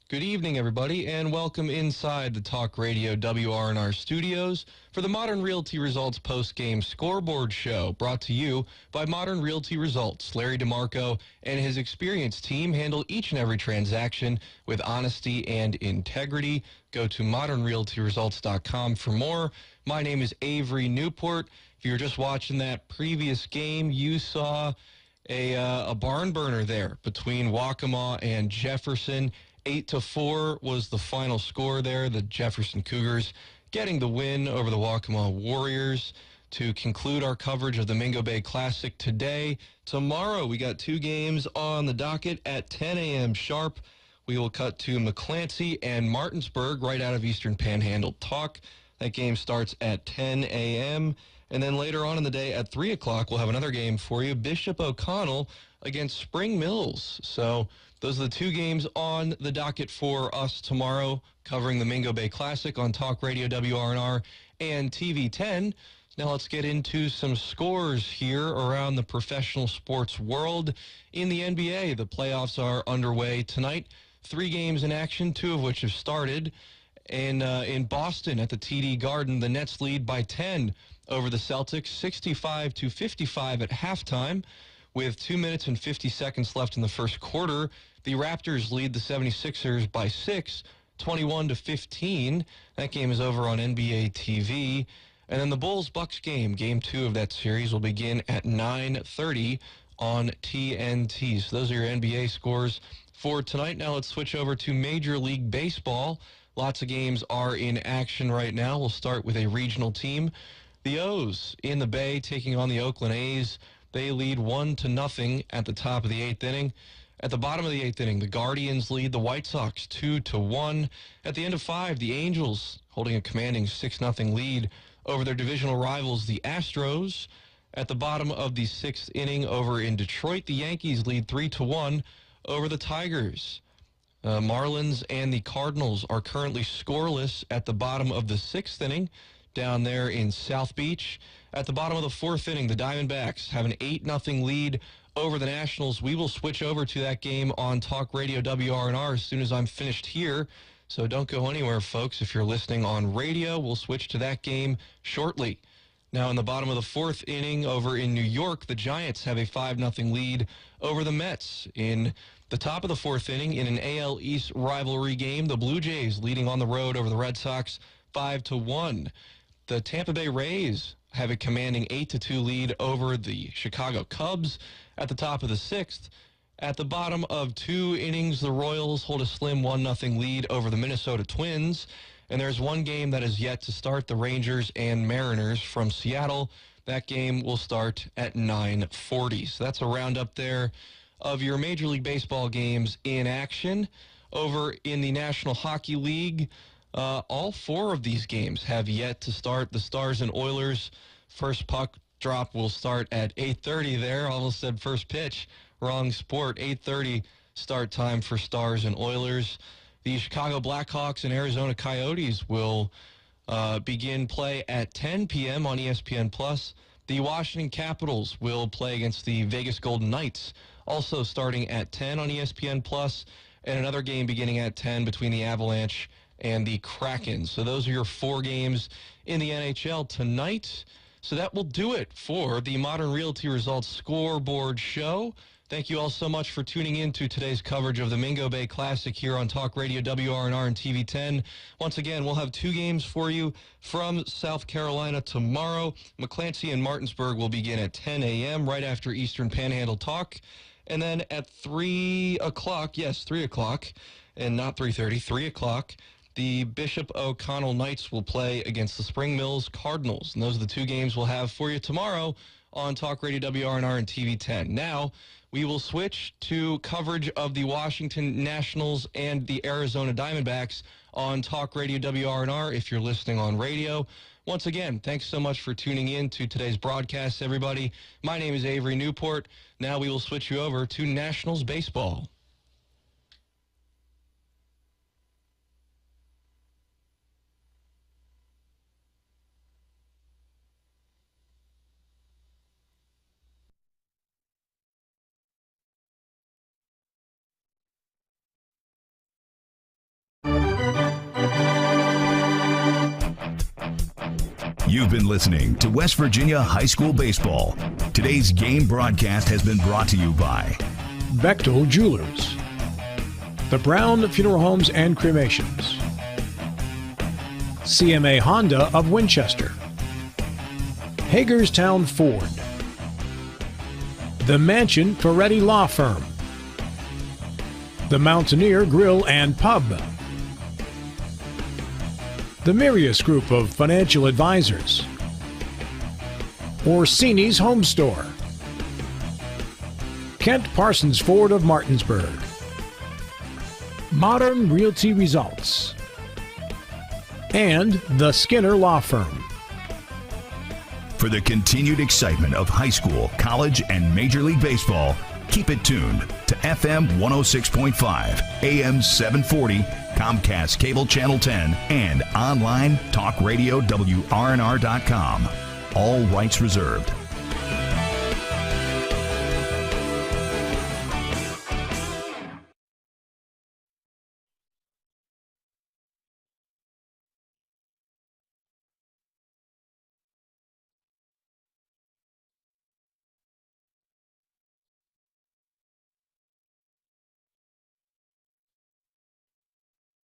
Good evening, everybody, and welcome inside the Talk Radio WRNR studios for the Modern Realty Results post-game scoreboard show, brought to you by Modern Realty Results. Larry DeMarco and his experienced team handle each and every transaction with honesty and integrity. Go to modernrealtyresults.com for more. My name is Avery Newport. If you were just watching that previous game, you saw a barn burner there between Waccamaw and Jefferson. 8-4 was the final score there. The Jefferson Cougars getting the win over the Waccamaw Warriors. To conclude our coverage of the Mingo Bay Classic today, tomorrow we got 2 games on the docket at 10 a.m. sharp. We will cut to McClancy and Martinsburg right out of Eastern Panhandle Talk. That game starts at 10 a.m., and then later on in the day at 3 o'clock, we'll have another game for you, Bishop O'Connell against Spring Mills. So those are the two games on the docket for us tomorrow, covering the Mingo Bay Classic on Talk Radio WRNR and TV 10. Now let's get into some scores here around the professional sports world. In the NBA, the playoffs are underway tonight. 3 games in action, 2 of which have started. And in Boston at the TD Garden, the Nets lead by 10 over the Celtics, 65-55 at halftime. With 2 minutes and 50 seconds left in the first quarter, the Raptors lead the 76ers by 6, 21-15. That game is over on NBA TV. And then the Bulls-Bucks game 2 of that series, will begin at 9:30 on TNT. So those are your NBA scores for tonight. Now let's switch over to Major League Baseball. Lots of games are in action right now. We'll start with a regional team. The O's in the Bay taking on the Oakland A's. They lead 1-0 at the top of the 8th inning. At the bottom of the 8th inning, the Guardians lead the White Sox 2-1. At the end of 5, the Angels holding a commanding 6-0 lead over their divisional rivals, the Astros. At the bottom of the 6th inning over in Detroit, the Yankees lead 3-1 over the Tigers. Marlins and the Cardinals are currently scoreless at the bottom of the 6th inning down there in South Beach. At the bottom of the 4th inning, the Diamondbacks have an 8-0 lead over the Nationals. We will switch over to that game on Talk Radio WRNR as soon as I'm finished here. So don't go anywhere, folks. If you're listening on radio, we'll switch to that game shortly. Now, in the bottom of the 4th inning over in New York, the Giants have a 5-0 lead over the Mets. In the top of the 4th inning, in an AL East rivalry game, the Blue Jays leading on the road over the Red Sox 5-1. The Tampa Bay Rays have a commanding 8-2 lead over the Chicago Cubs at the top of the 6th. At the bottom of 2 innings, the Royals hold a slim 1-0 lead over the Minnesota Twins. And there's one game that is yet to start, the Rangers and Mariners from Seattle. That game will start at 9:40. So that's a roundup there of your Major League Baseball games in action. Over in the National Hockey League, all 4 of these games have yet to start. The Stars and Oilers, first puck drop will start at 8:30 there. Almost said first pitch. Wrong sport. 8:30 start time for Stars and Oilers. The Chicago Blackhawks and Arizona Coyotes will begin play at 10 p.m. on ESPN+. The Washington Capitals will play against the Vegas Golden Knights, also starting at 10 on ESPN+, and another game beginning at 10 between the Avalanche and the Kraken. So those are your 4 games in the NHL tonight. So that will do it for the Modern Realty Results Scoreboard Show. Thank you all so much for tuning in to today's coverage of the Mingo Bay Classic here on Talk Radio WRNR and TV 10. Once again, we'll have 2 games for you from South Carolina tomorrow. McClancy and Martinsburg will begin at 10 a.m. right after Eastern Panhandle Talk. And then at 3 o'clock, yes, 3 o'clock, and not 3:30, 3 o'clock, the Bishop O'Connell Knights will play against the Spring Mills Cardinals. And those are the 2 games we'll have for you tomorrow on Talk Radio WRNR and TV 10. Now, we will switch to coverage of the Washington Nationals and the Arizona Diamondbacks on Talk Radio WRNR if you're listening on radio. Once again, thanks so much for tuning in to today's broadcast, everybody. My name is Avery Newport. Now we will switch you over to Nationals baseball. You've been listening to West Virginia High School Baseball. Today's game broadcast has been brought to you by Bechtel Jewelers, the Brown Funeral Homes and Cremations, CMA Honda of Winchester, Hagerstown Ford, the Mansion Ferretti Law Firm, the Mountaineer Grill and Pub, the Mirius Group of Financial Advisors, Orsini's Home Store, Kent Parsons Ford of Martinsburg, Modern Realty Results, and the Skinner Law Firm. For the continued excitement of high school, college, and Major League Baseball, keep it tuned to FM 106.5, AM 740, Comcast Cable Channel 10, and online talkradio WRNR.com. All rights reserved.